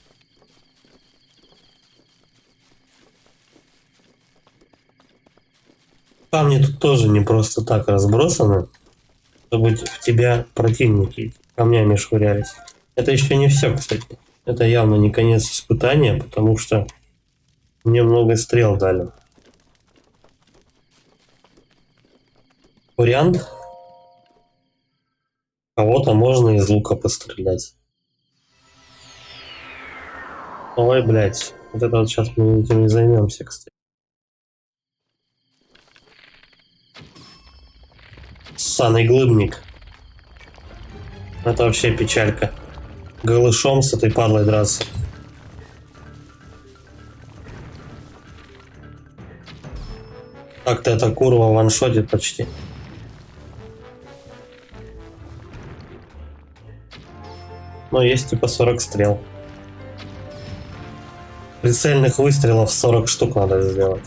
Камни тут тоже не просто так разбросаны, чтобы в тебя противники камнями швырялись. Это еще не все, кстати. Это явно не конец испытания, потому что мне много стрел дали. Вариант. Кого-то можно из лука пострелять. Ой, блядь. Вот это вот сейчас мы этим не займемся, кстати. Ссаный глыбник. Это вообще печалька. Голышом с этой падлой драться. Так-то эта курва ваншотит почти. Но есть типа 40 стрел. Прицельных выстрелов 40 штук надо сделать.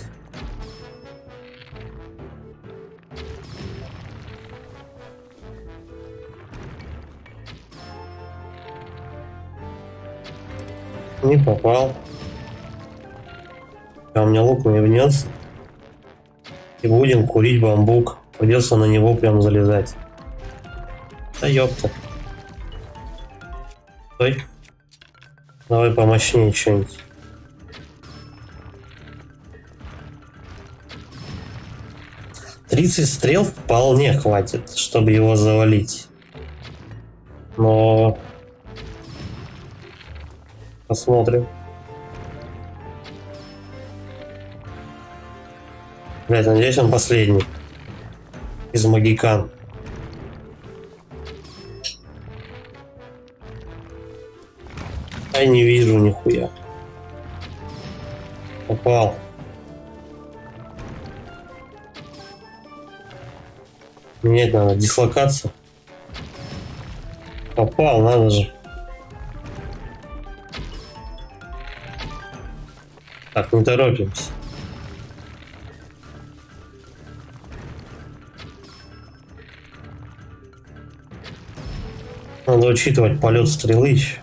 Не попал. А у меня лук не внес. И будем курить бамбук. Придется на него прям залезать. Да ёпта. Стой. Давай помощнее что-нибудь. «30 стрел вполне хватит, чтобы его завалить. Но... Посмотрим. Блять, надеюсь, он последний. Из магикан. Я не вижу нихуя. Попал. Менять надо дислокацию. Попал, надо же. Так, не торопимся. Надо учитывать полет стрелы еще.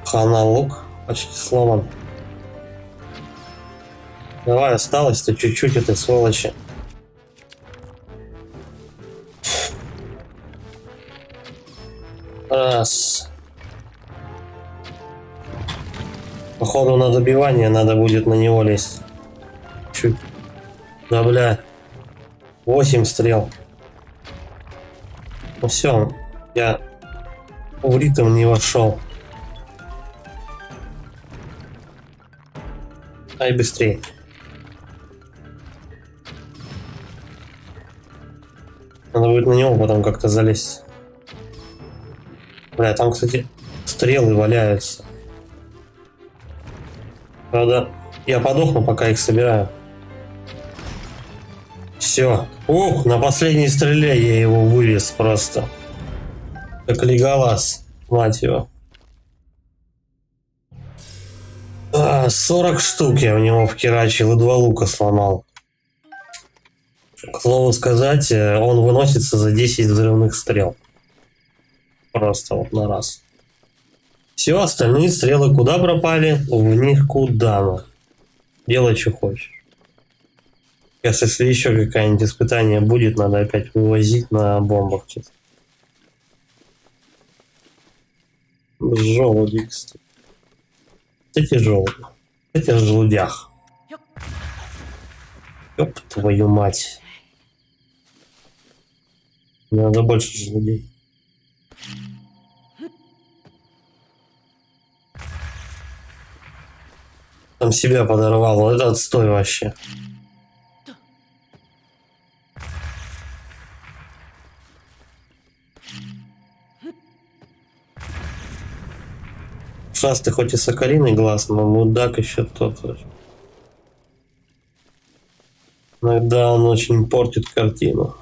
Хана лук почти сломан. Давай, осталось-то чуть-чуть этой сволочи. Раз. Походу на добивание надо будет на него лезть. Чуть. Да, бля. 8 стрел. Ну все, я в ритм не вошел. Ай, быстрее. Надо будет на него потом как-то залезть. Бля, там, кстати, стрелы валяются. Правда, я подохну, пока их собираю. Все. Ух, на последней стреле я его вывез просто. Как Леголас, мать его. 40 штук я в него вкирачил и 2 лука сломал. К слову сказать, он выносится за 10 взрывных стрел. Просто вот на раз. Все, остальные стрелы куда пропали? В них куда? Делай, что хочешь. Сейчас, если еще какое-нибудь испытание будет, надо опять вывозить на бомбах. Желуди, кстати. Эти желуди. Эти в желудях. Ёп, твою мать. Мне надо больше желудей. Там себя подорвал. Это отстой вообще. Ушастый хоть и соколиный глаз, но мудак еще тот. Иногда он очень портит картину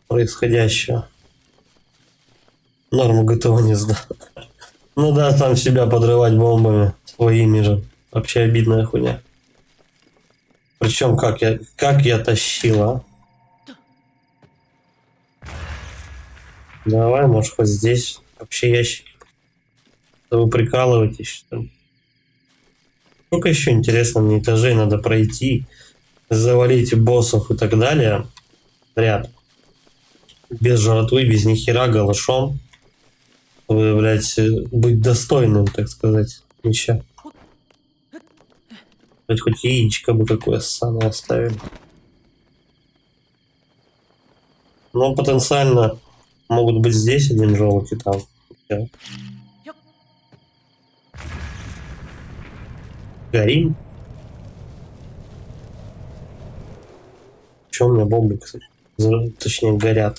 происходящего. Норму готова не сдать. Ну да, там себя подрывать бомбами своими же. Вообще обидная хуйня. Причем как я тащила. Давай, может, хоть здесь вообще ящики. Да вы прикалываетесь, что ли? Сколько еще, интересно, мне этажей надо пройти, завалить боссов и так далее. Ряд. Без жратвы, без нихера, голышом. Вы, блядь, быть достойным, так сказать, еще. Хоть яичко бы какое ссаное оставили. Но потенциально могут быть здесь один желтый там. Да. Горим. Че у меня бомбы, кстати? Точнее, горят.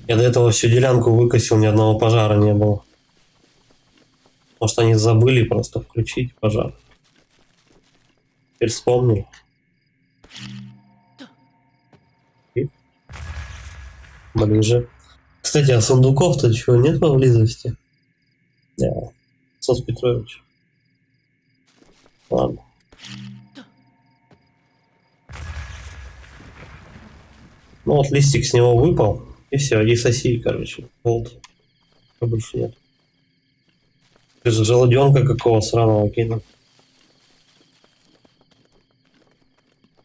Я до этого всю делянку выкосил, ни одного пожара не было. Может, они забыли просто включить пожар. Теперь вспомнил. И ближе. Кстати, а сундуков-то чего нет поблизости? Да. Сос Петрович. Ладно. Ну вот листик с него выпал. И все, и соси, короче. Вот. Больше нет. Ты же желуденка какого сраного кинул.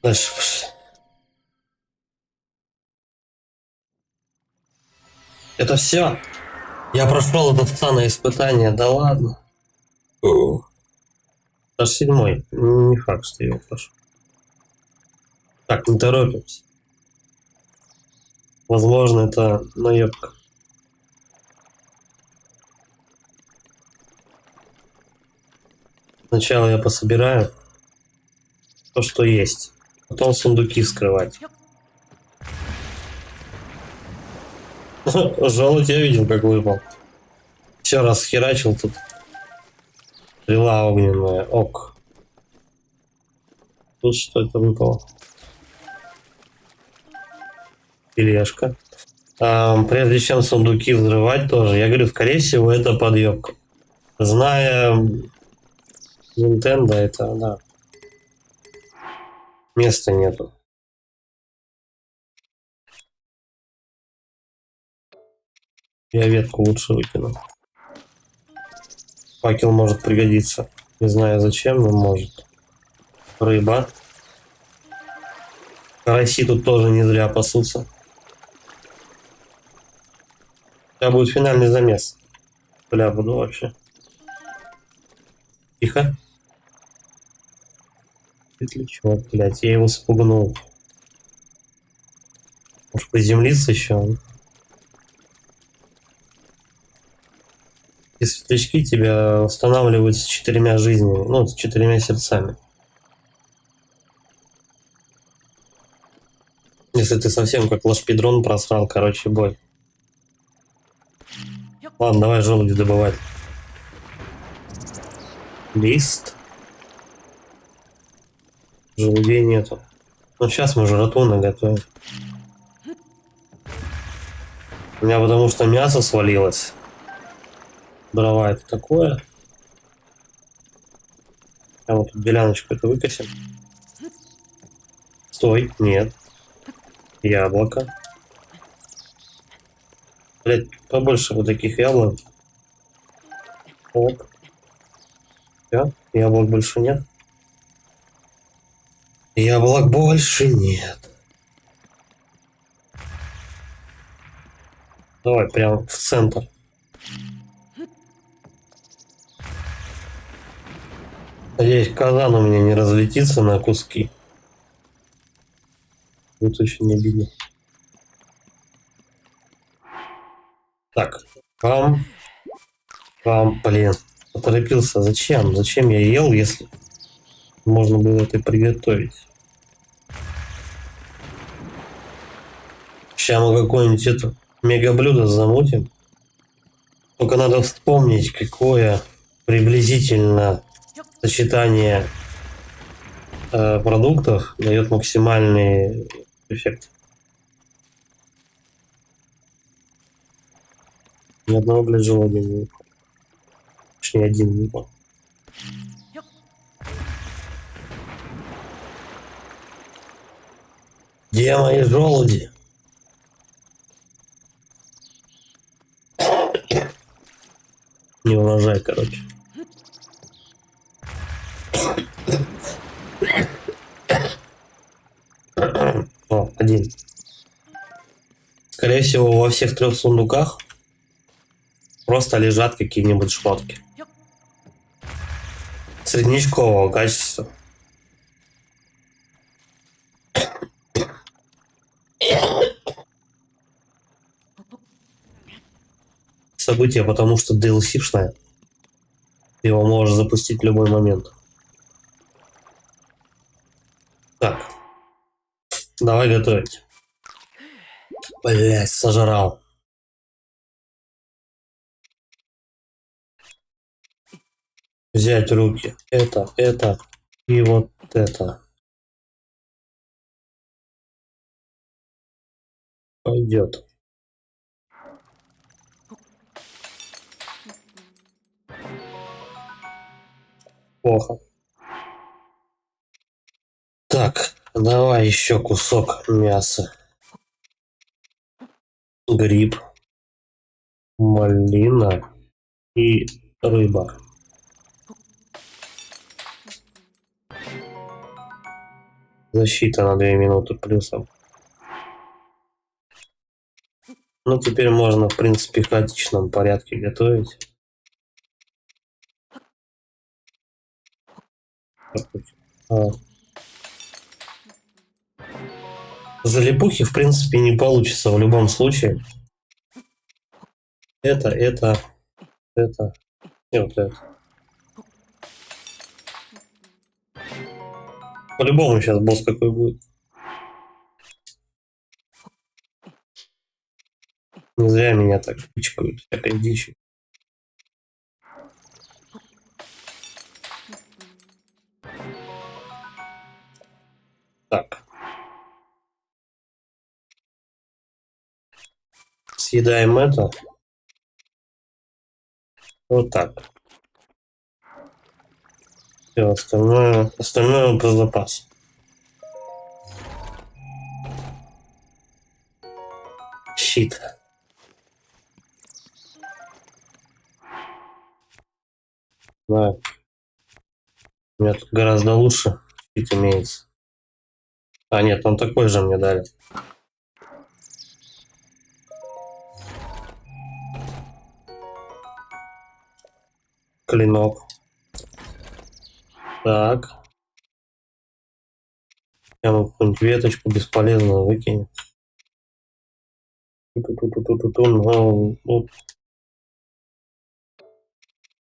Дальше пошли. Это все. Я прошел это станное испытание, да ладно. Даже 7. Не факт, что я его прошел. Так, не торопимся. Возможно, это наебка. Сначала я пособираю то, что есть. Потом сундуки вскрывать. Желудь я видел, как выпал. Все раз херачил тут. Стрела огненная. Ок. Тут что это выпало? Тележка. Прежде чем сундуки взрывать тоже, я говорю, скорее всего, это подъебка. Зная Nintendo, это, да. Места нету. Я ветку лучше выкину. Факел может пригодиться. Не знаю зачем, но может. Рыба. Караси тут тоже не зря пасутся. Сейчас будет финальный замес. Бля, буду вообще. Тихо. Светлячок, блядь, я его спугнул. Может приземлиться еще? И светлячки тебя устанавливают с 4 жизнями, ну, с 4 сердцами. Если ты совсем как лошпедрон просрал, короче, бой. Ладно, давай желуди добывать. Лист. Желудей нету. Ну, сейчас мы жратву наготовим. У меня потому что мясо свалилось. Дрова это такое. А вот тут деляночку это выкосим. Стой, нет. Яблоко. Блять, побольше вот таких яблок. Оп. Всё, яблок больше нет. Яблок больше нет. Давай прям в центр. Надеюсь, казан у меня не разлетится на куски. Будет очень обидно. Так, блин, поторопился. Зачем? Зачем я ел, если можно было это приготовить? Сейчас мы какое-нибудь это мега блюдо замутим. Только надо вспомнить, какое приблизительно сочетание продуктов дает максимальный эффект. Ни одного, блядь, желания не выпало. Точнее, один не выпал. Где мои желуди? Не урожай, короче. О, один. Скорее всего, во всех 3 сундуках просто лежат какие-нибудь шмотки. Среднячкового качества. Событие, потому что DLC-шное. Ты его можешь запустить в любой момент. Так. Давай готовить. Блять, сожрал. Взять в руки это и вот это. Пойдет. Плохо. Так, давай еще кусок мяса. Гриб. Малина. И рыба. Защита на 2 минуты плюсом. Ну, теперь можно, в принципе, в хаотичном порядке готовить. Залипухи, в принципе, не получится в любом случае. Это и вот это. По-любому сейчас босс какой будет. Не зря меня так пичкают всякой дичи. Так. Съедаем это. Вот так. Все, остальное про запас. Щит. Да. У меня тут гораздо лучше щит имеется. А, нет, он такой же мне дали. Клинок. Так. Я могу какую-нибудь веточку бесполезную выкинуть.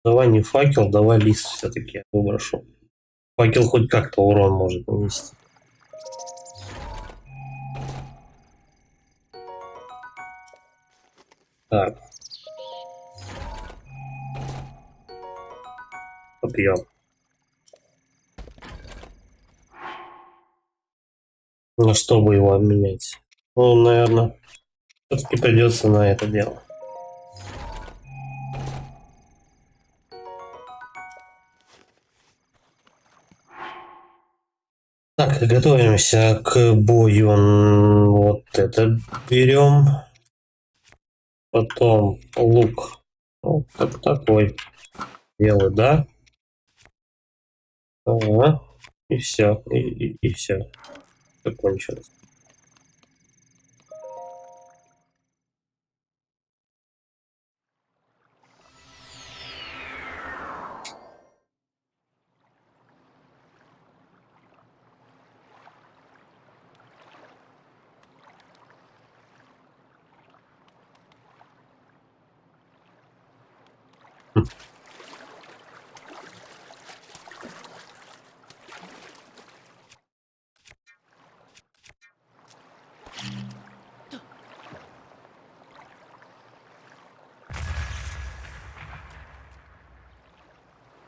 Давай не факел, давай лист все-таки я выброшу. Факел хоть как-то урон может нанести. Так. Попьем. На что бы его обменять? Ну, наверное, все-таки придется на это дело. Так, готовимся к бою. Вот это берем. Потом лук. Вот как такой. Белый, да? Ага. И все. И все. Закончилось.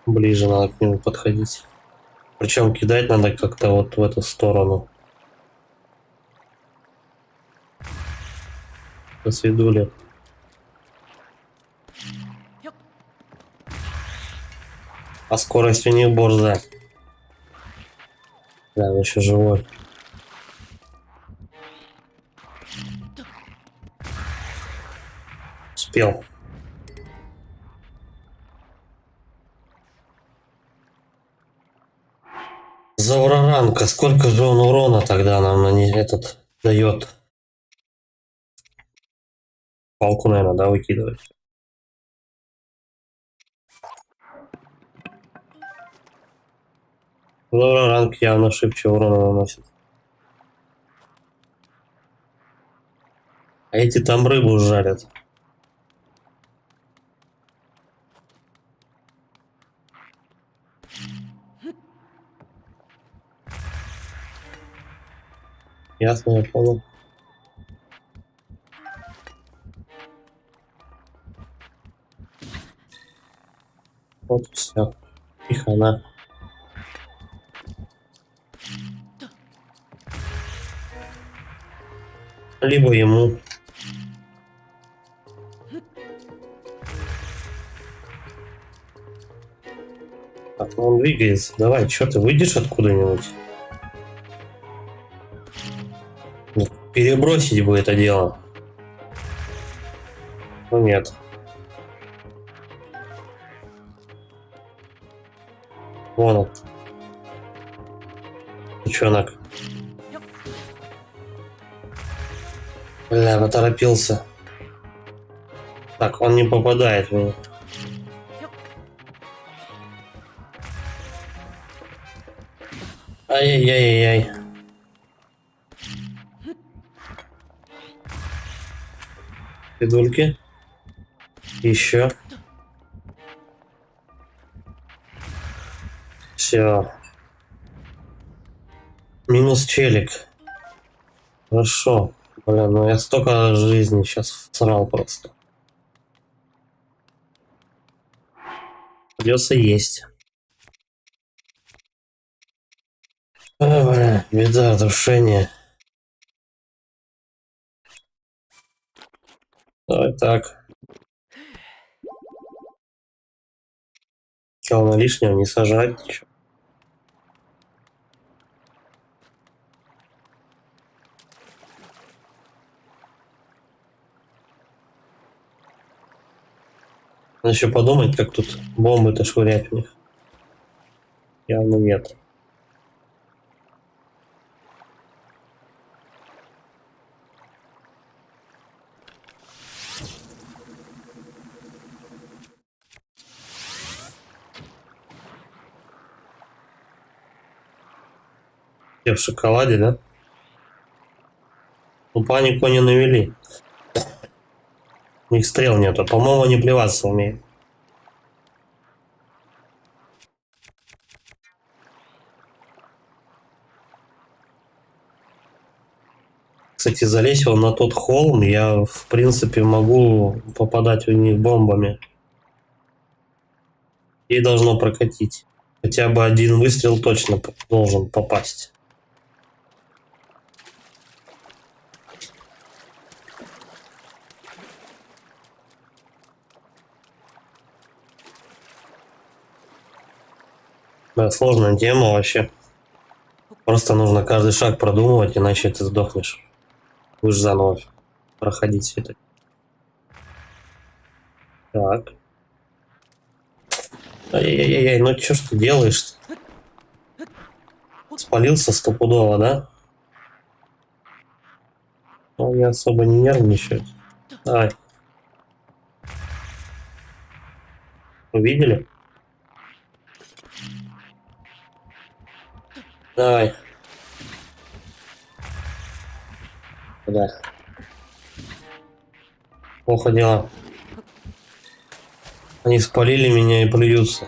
Ближе надо к нему подходить. Причем кидать надо как-то вот в эту сторону. До свидули. А скорость у них борзая. Да, он еще живой. Успел. Заураранка. Сколько же он урона тогда нам на этот дает? Палку, наверное, да, выкидывать. Заураранг явно шибче урона наносит. А эти там рыбу жарят. Ясно, я понял. Вот все. И хана. Либо ему. Так, ну он двигается. Давай, что ты выйдешь откуда-нибудь? Перебросить бы это дело. Ну нет. Вон он. Сучонок. Бля, поторопился. Так, он не попадает в меня. Ай-яй-яй-яй. Пидульки. Еще. Все. Минус челик. Хорошо. Бля, ну я столько жизни сейчас всрал просто. Придется есть. Бля, беда, душение. Давай так. Главное лишнего не сажать ничего. Надо еще подумать, как тут бомбы-то швырять в них. Явно нет. Все в шоколаде, да? Ну, панику не навели. У них стрел нету. По-моему, они плеваться умеют. Кстати, залезть вон на тот холм, я, в принципе, могу попадать в них бомбами. И должно прокатить. Хотя бы один выстрел точно должен попасть. Да, сложная тема вообще. Просто нужно каждый шаг продумывать, иначе ты сдохнешь. Будешь заново проходить все это. Так. Ай-яй-яй, ну что ж ты делаешь? Спалился стопудово, да? Он не особо не нервничает. Давай. Увидели? Давай. Да. Плохо дело. Они спалили меня и плюются.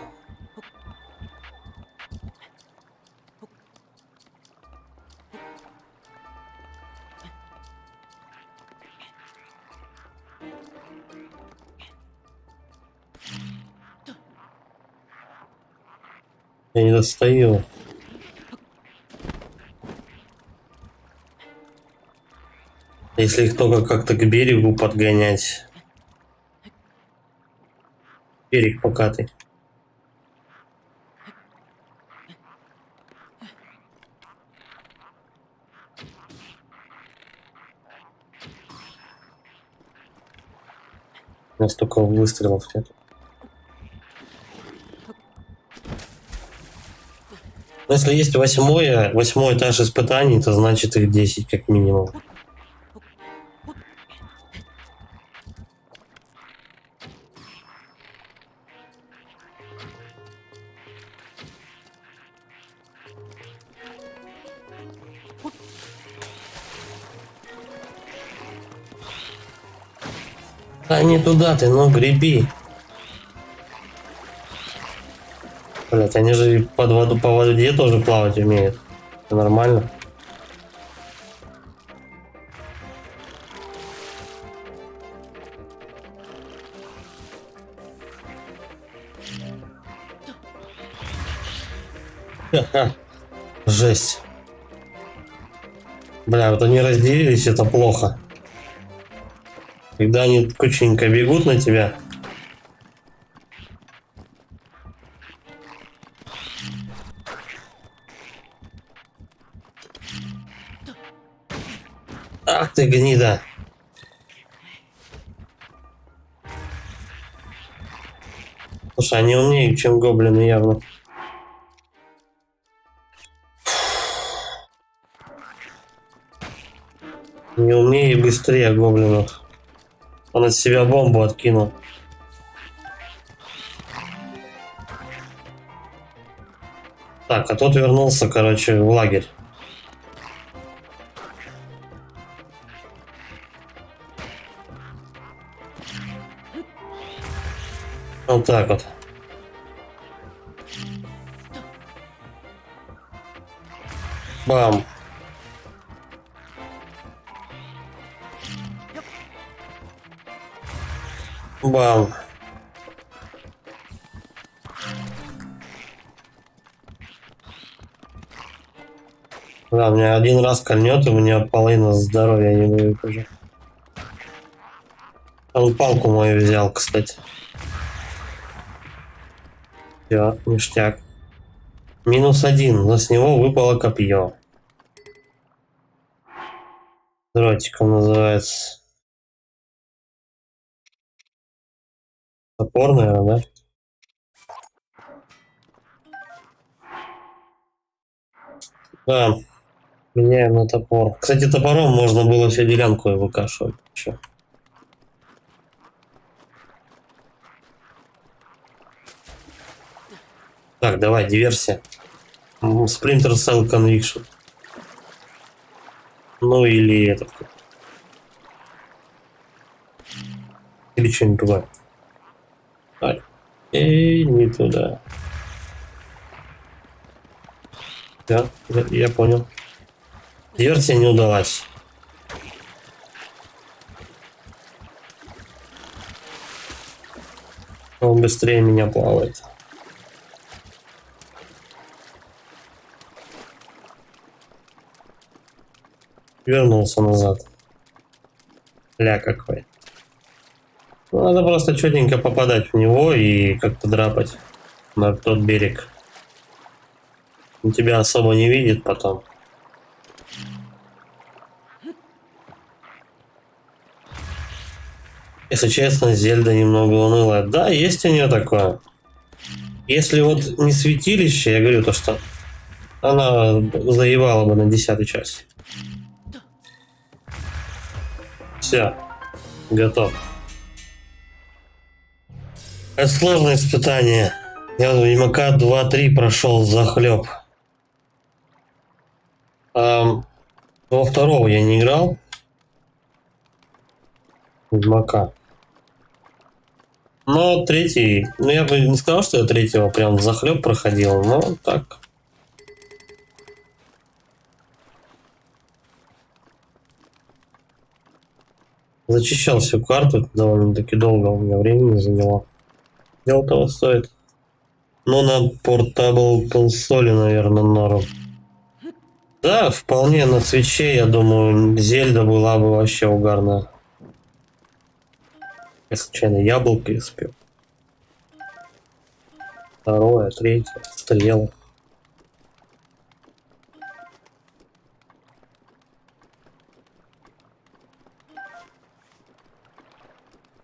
Я не достаю. Если их только как-то к берегу подгонять. Берег покатый. У нас только выстрелов нет. Но если есть восьмой этаж испытаний, то значит их 10 как минимум. А не туда ты, ну греби. Блять, они же под воду, по воде тоже плавать умеют. Это нормально. Ха-ха. Жесть. Бля, вот они разделились, это плохо. Когда они кученько бегут на тебя. Ах ты гнида. Слушай, они умнее, чем гоблины явно. Не умнее и быстрее гоблинов. Он от себя бомбу откинул. Так, а тот вернулся, короче, в лагерь. Вот так вот. Бам. Бам. Да, у меня один раз кольнет, и у меня половина здоровья не будет уже. Он палку мою взял, кстати. Все, ништяк. -1, но с него выпало копье. Дротиком называется. Топор, наверное, да? Да, меняем на топор. Кстати, топором можно было всю делянку выкашивать. Чё? Так, давай, диверсия. Splinter Cell Conviction. Ну или этот. Или что-нибудь другое. Ай. Эй, не туда. Да, я понял. Диверсия не удалась. Он быстрее меня плавает. Вернулся назад. Ля какой. Ну, надо просто четенько попадать в него и как-то драпать на тот берег. Он тебя особо не видит потом. Если честно, Зельда немного унылая. Да, есть у нее такое. Если вот не святилище, я говорю то, что она заевала бы на 10-й части. Все, готов. Это сложное испытание. Я Ведьмака 2-3 прошел захлеб. Во второго я не играл. Ведьмака. Но третий, ну я бы не сказал, что я третьего прям захлеб проходил, но так. Зачищал всю карту, довольно-таки долго у меня времени заняло. Дело того стоит. Но на портабл консоли, наверное, норм. Да, вполне на свече, я думаю, Зельда была бы вообще угарная. Я случайно яблоко испил. Второе, третье, стрелы.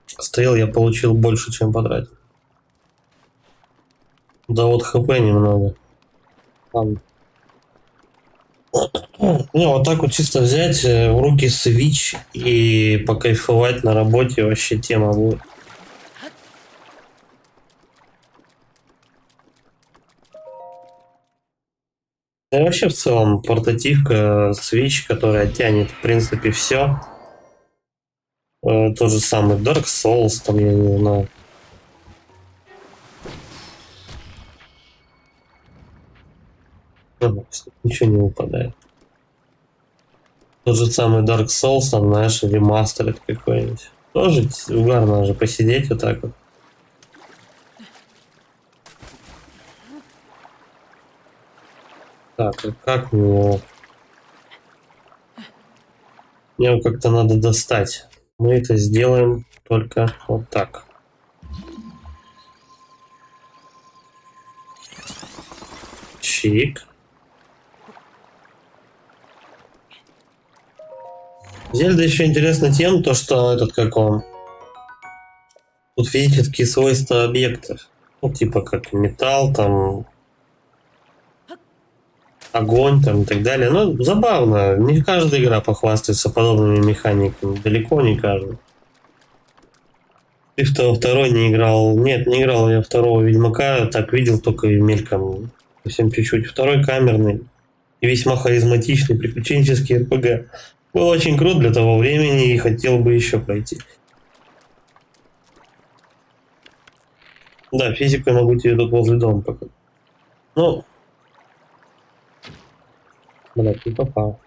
Стрел я получил больше, чем потратил. Да вот хп немного. Ладно. Не, вот так вот чисто взять в руки Switch и покайфовать на работе вообще тема будет. Да и вообще в целом портативка Switch, которая тянет в принципе все. Тот же самый Dark Souls, там я не знаю. Ничего не выпадает. Тот же самый Dark Souls, там, знаешь, ремастер какой-нибудь. Тоже угарно же посидеть вот так вот. Так, а как мне его? Мне его как-то надо достать. Мы это сделаем только вот так. Чик. Зельда еще интересна тем, то, что этот как он. Тут видите такие свойства объектов. Ну, типа как металл, там огонь там и так далее. Ну, забавно. Не каждая игра похвастается подобными механиками. Далеко не каждая. Ты второй не играл. Нет, не играл я второго Ведьмака. Так видел только мельком. Совсем чуть-чуть. Второй камерный. И весьма харизматичный, приключенческий РПГ. Был очень крут для того времени и хотел бы еще пройти. Да, физику я могу тебе тут возле дома показать. Ну, блядь, не попал.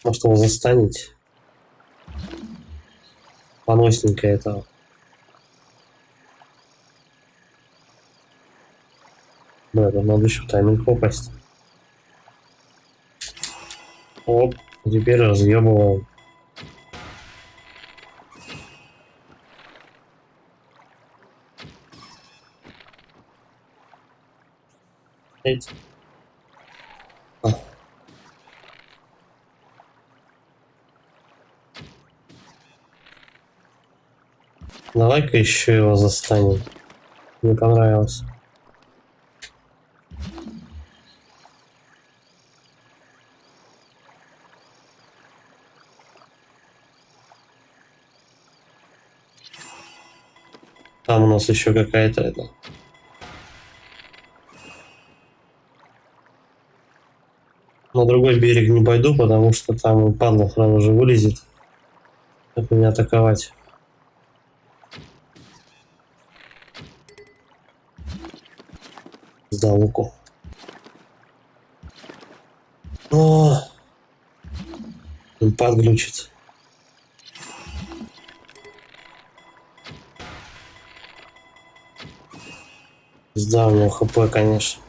Может его застанете? Поносненько это. Бля, там надо еще тайминг попасть. Оп, теперь разъебываем. Эти. Давай-ка еще его застанем. Мне понравилось. Там у нас еще какая-то это. На другой берег не пойду, потому что там падла сразу же вылезет. Как меня атаковать. Сдал луку. О, импад глючит. Да, у него хп, конечно.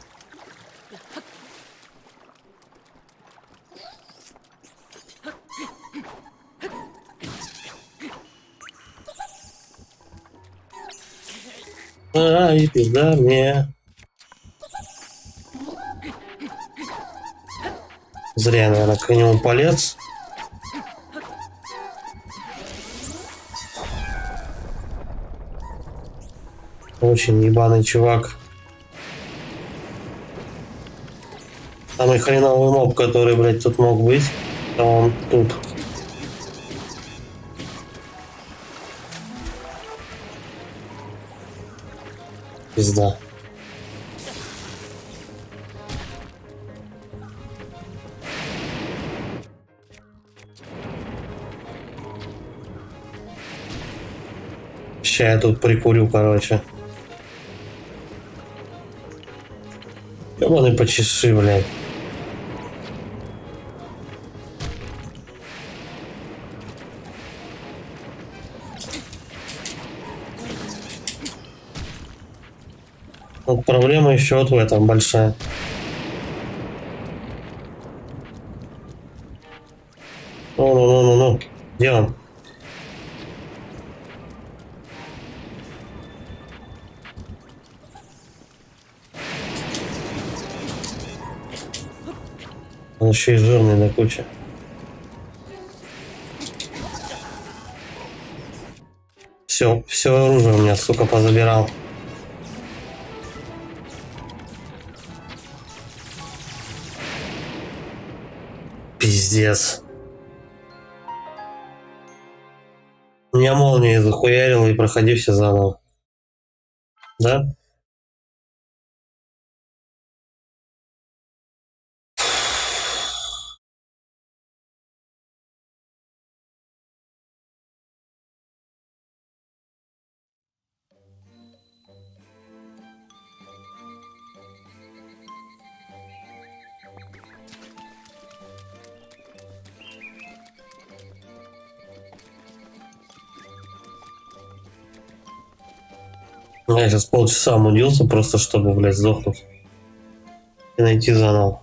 И пизда мне. Зря, наверное, к нему полез. Очень ебаный чувак. Самый хреновый моб, который, блядь, тут мог быть. А он тут. Пизда. Ща я тут прикурю, короче. Ёбаный почеши, блядь. Вот проблема еще вот в этом большая. Ну. Где он? Он еще и жирный до кучи. Все оружие у меня, сука, позабирал. Пиздец. Меня молнией захуярил и проходи все заново. Да? Я сейчас полчаса мудился просто, чтобы, блядь, сдохнуть. И найти заново.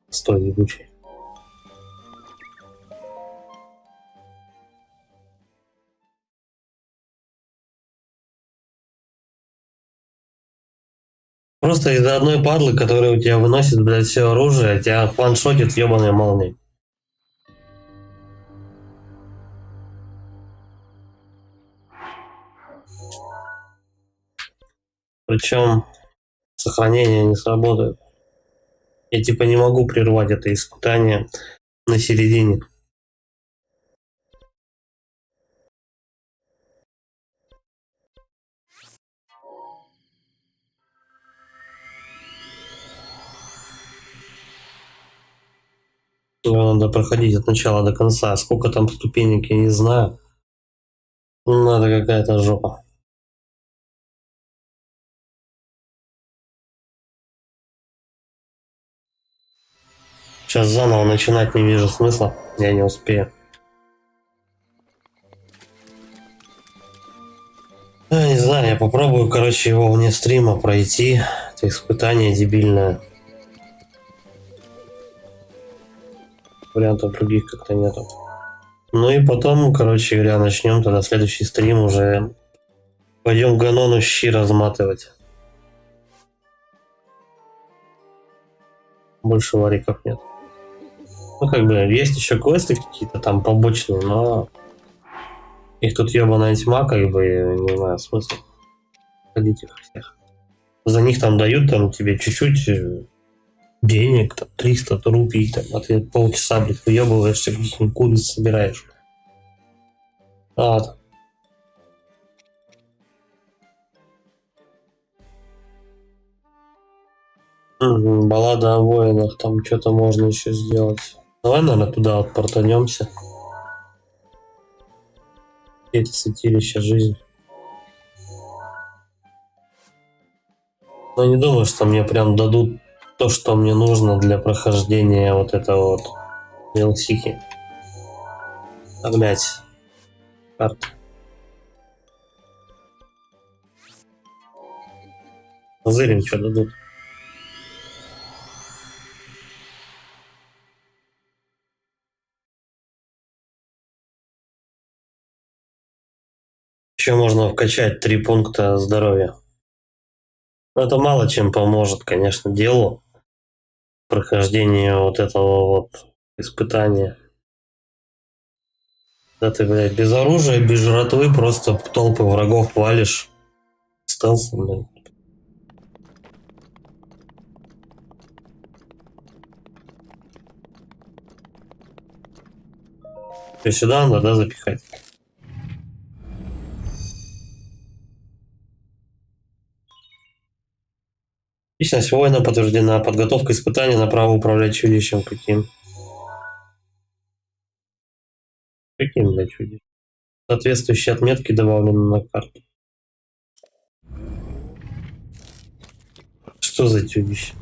Стой, ебучий. Просто из-за одной падлы, которая у тебя выносит, блядь, все оружие, тебя ваншотит ебаной молнией. Причем сохранение не сработает. Я типа не могу прервать это испытание на середине. Его надо проходить от начала до конца. Сколько там ступенек, я не знаю. Надо какая-то жопа. Сейчас заново начинать не вижу смысла. Я не успею. Не знаю, я попробую, короче, его вне стрима пройти. Это испытание дебильное. Вариантов других как-то нету. Ну и потом, короче говоря, начнем тогда следующий стрим уже. Пойдем Ганону щи разматывать. Больше вариков нет. Ну, как бы, есть еще квесты какие-то там побочные, но их тут ебаная тьма, как бы, не знаю, смысл ходить их всех. За них там дают там тебе чуть-чуть денег, там 300 рупий, там, а ты полчаса, блядь, выебываешься, каких-нибудь куриц собираешь. Вот. Баллада о воинах, там что-то можно еще сделать. Давай, наверное, туда вот портанемся. Это святилище жизни. Но не думаю, что мне прям дадут то, что мне нужно для прохождения вот этого вот DLC-ки. А, блядь. Карта. Зырим, что дадут. Еще можно вкачать 3 пункта здоровья. Но это мало чем поможет, конечно, делу прохождению вот этого вот испытания. Да ты, блядь, без оружия, без жратвы просто толпы врагов валишь. Стелсом, блядь. Ты сюда надо, да, запихать? Личность воина подтверждена. Подготовка испытаний на право управлять чудищем. Каким? Каким, блядь, чудищем? Соответствующие отметки добавлены на карту. Что за чудище?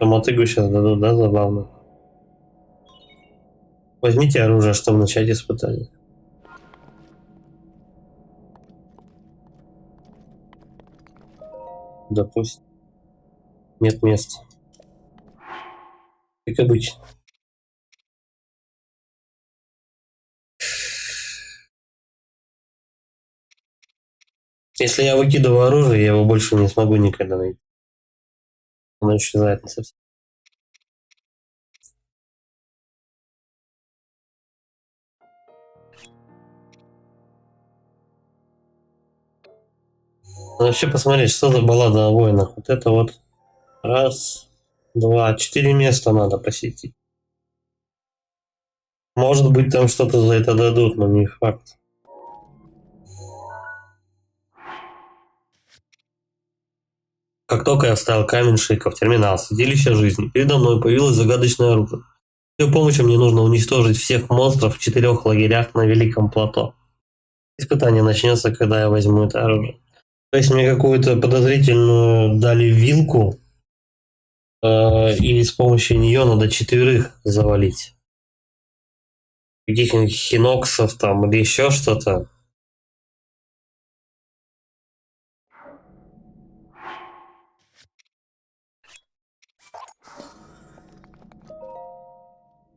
Мотыгу сейчас дадут, да, забавно. Возьмите оружие, чтобы начать испытание. Допустим. Нет места. Как обычно. Если я выкидываю оружие, я его больше не смогу никогда найти. Оно исчезает не совсем. Надо вообще посмотреть, что за баллада о воинах. Вот это вот. Раз, два, 4 места надо посетить. Может быть, там что-то за это дадут, но не факт. Как только я вставил камень шейка в терминал святилища жизни, передо мной появилось загадочное оружие. С ее помощью мне нужно уничтожить всех монстров в 4 лагерях на Великом плато. Испытание начнется, когда я возьму это оружие. То есть мне какую-то подозрительную дали вилку, и с помощью нее надо 4 завалить. Каких-нибудь хиноксов там или еще что-то.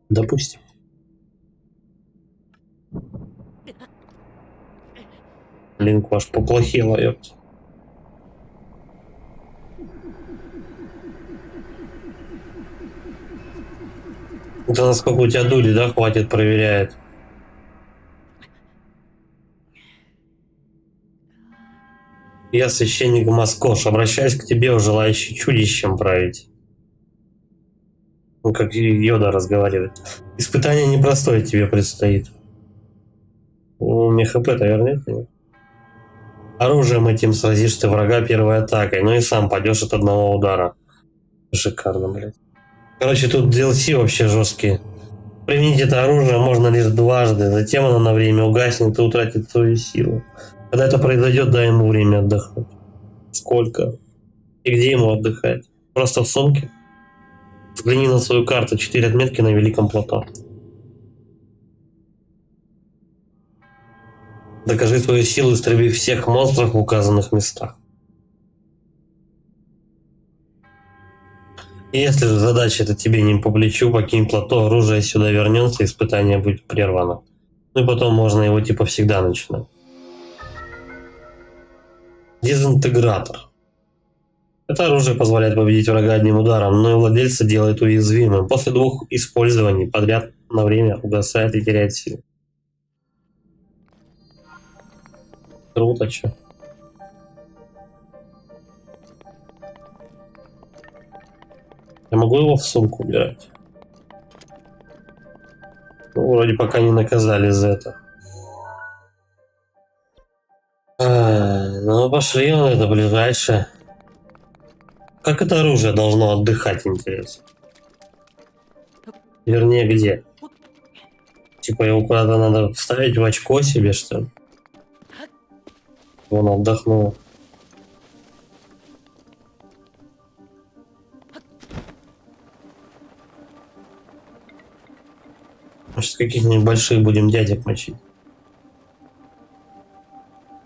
Допустим. Линку аж поплохело, ёпт. Это насколько у тебя дури, да, хватит, проверяет. Я священник Маскош, обращаюсь к тебе, желающий чудищем править. Ну, как Йода разговаривает. Испытание непростое тебе предстоит. У меня хп-то вернет, нет? Оружием этим сразишь ты врага первой атакой, ну и сам падешь от одного удара. Шикарно, блядь. Короче, тут DLC вообще жесткие. Применить это оружие можно лишь дважды, затем оно на время угаснет и утратит свою силу. Когда это произойдет, дай ему время отдохнуть. Сколько? И где ему отдыхать? Просто в сумке? Взгляни на свою карту, 4 отметки на Великом плато. Докажи свою силу, истребив всех монстров в указанных местах. И если же задача это тебе не по плечу, покинь плато, оружие сюда вернется, испытание будет прервано. Ну и потом можно его типа всегда начинать. Дезинтегратор. Это оружие позволяет победить врага одним ударом, но и владельца делает уязвимым. После 2 использований подряд на время угасает и теряет силу. Круто, чё. Я могу его в сумку убирать? Ну, вроде пока не наказали за это. Ну, пошли, это ближайшее. Как это оружие должно отдыхать, интересно? Вернее, где? Типа его куда-то надо вставить в очко себе, что ли? Он отдохнул. Может, каких-нибудь больших будем дядек мочить?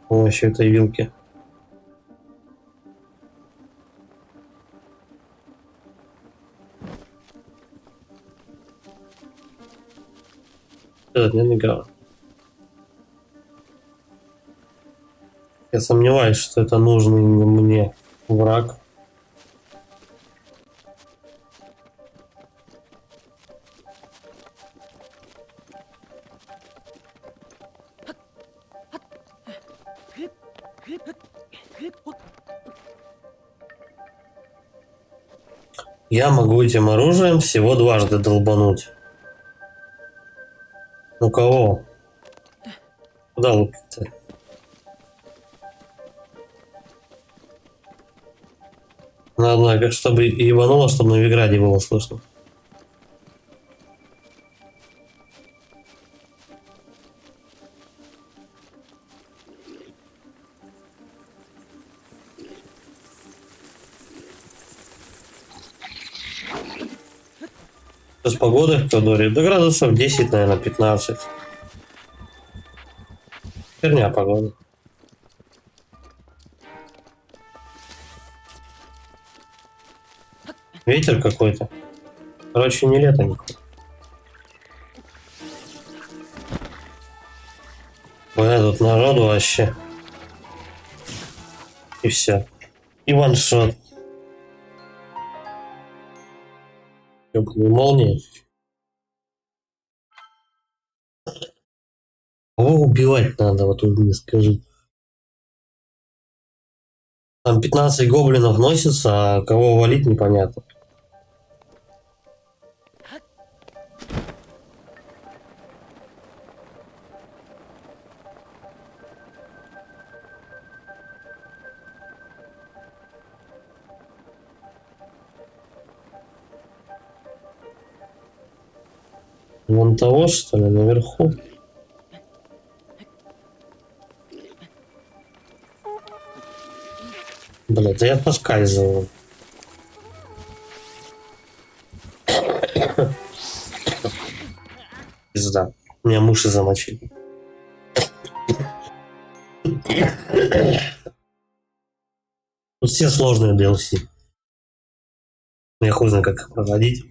С помощью этой вилки. Этот не играл. Я сомневаюсь, что это нужный мне враг. Я могу этим оружием всего дважды долбануть. Ну кого? Куда лупить-то? Надо, чтобы ебануло, чтобы на Виграде было слышно. С погодой в Кадоре до градусов 10, наверное, 15. Херня погода. Ветер какой-то. Короче, не лето никакое. Ой, тут народу вообще. И все. И ваншот. Ёбаные молнии. Кого убивать надо, вот вы мне скажите. Там 15 гоблинов носится, а кого валить непонятно. Вон того, что ли, наверху. Блядь, да я поскальзываю. Пизда. Меня мыши замочили. Тут все сложные DLC. Я хуй знаю, как их проходить.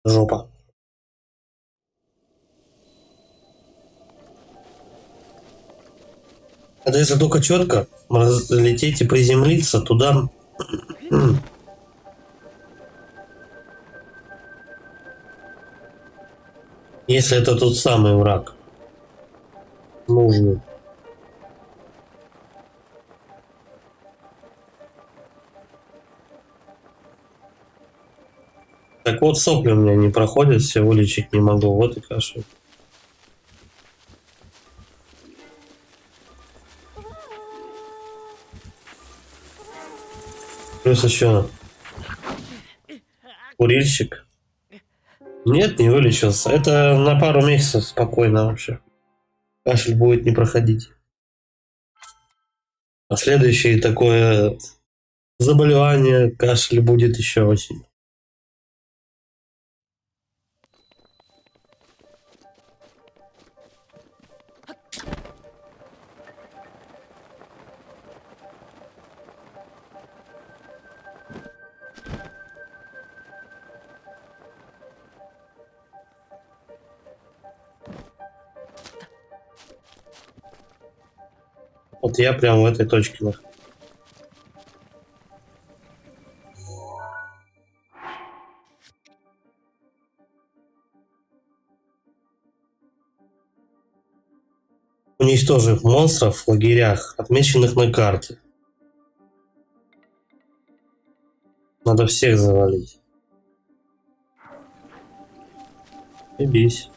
Жопа. Это если только четко лететь и приземлиться туда. Если это тот самый враг. Нужный. Так вот, сопли у меня не проходят, все вылечить не могу. Вот и каша. Плюс еще курильщик. Нет, не вылечился. Это на пару месяцев спокойно вообще. Кашель будет не проходить. А следующее такое заболевание, кашель будет еще очень. Вот я прям в этой точке нахожусь. Уничтожив монстров в лагерях, отмеченных на карте. Надо всех завалить. Ебись.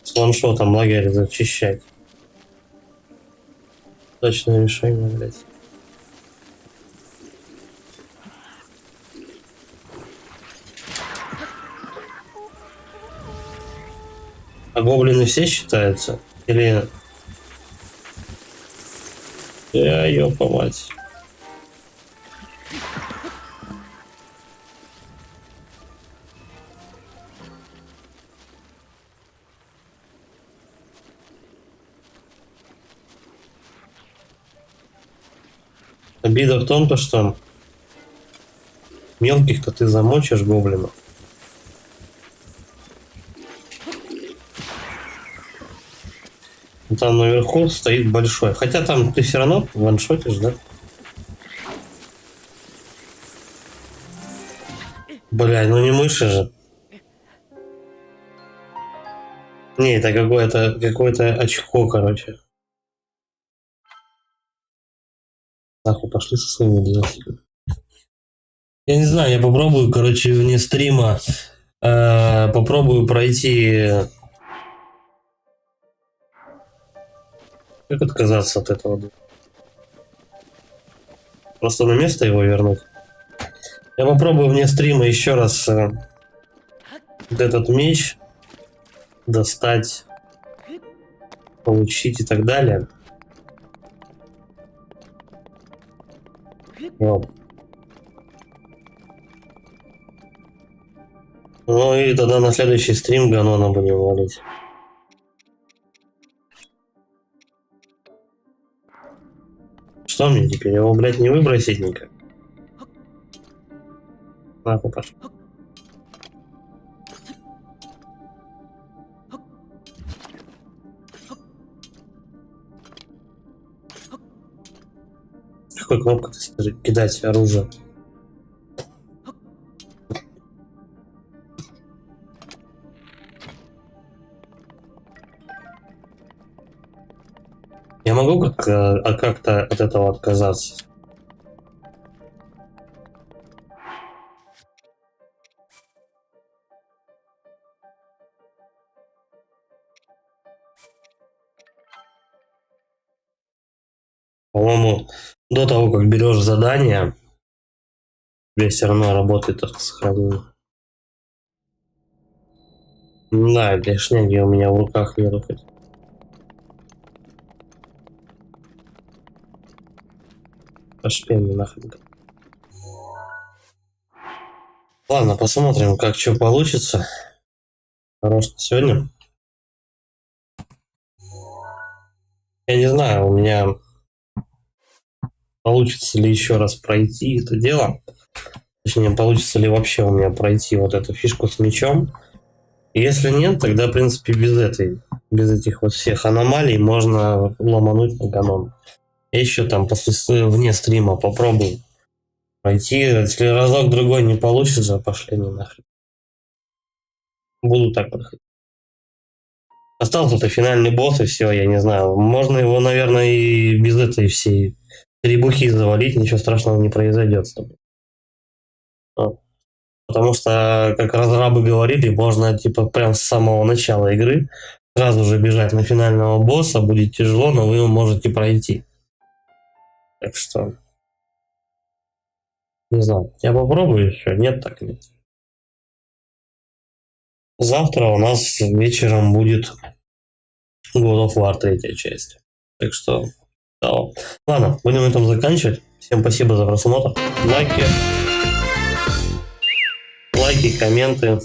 С ваншотом лагерь зачищать. Точное решение, блядь. А гоблины все считаются? Или... ёпа мать. Обида в том, что мелких-то ты замочишь гоблинов. Там наверху стоит большой. Хотя там ты все равно ваншотишь, да? Бля, ну не мыши же. Не, это какое-то очко, короче. Нахуй, пошли со своими делами. Я не знаю, я попробую, короче, вне стрима попробую пройти. Как отказаться от этого? Просто на место его вернуть. Я попробую вне стрима еще раз вот этот меч достать, получить и так далее. Вот. Ну и тогда на следующий стрим Ганона будем валить. Что мне теперь? Его, блядь, не выбросить никак? Нахуй пошел. Какой кнопкой кидать оружие? Я могу как-то от этого отказаться? По-моему, до того, как берешь задание, тебе все равно работает автосохранение. Да, для шняги у меня в руках нету хоть. Пошли мне нахрен. Ладно, посмотрим, как что получится. Хорош на сегодня. Я не знаю, у меня получится ли еще раз пройти это дело. Точнее, получится ли вообще у меня пройти вот эту фишку с мечом. И если нет, тогда, в принципе, без этих вот всех аномалий можно ломануть на канон. Я еще там вне стрима попробую пройти. Если разок-другой не получится, пошли не нахрен. Буду так проходить. Остался-то финальный босс, и все, я не знаю. Можно его, наверное, и без этой всей требухи завалить, ничего страшного не произойдет с тобой. Потому что, как разрабы говорили, можно типа прям с самого начала игры сразу же бежать на финального босса, будет тяжело, но вы его можете пройти. Так что, не знаю, я попробую еще, нет, так нет. Завтра у нас вечером будет God of War 3 часть. Так что, да. Ладно, будем на этом заканчивать. Всем спасибо за просмотр. Лайки, комменты.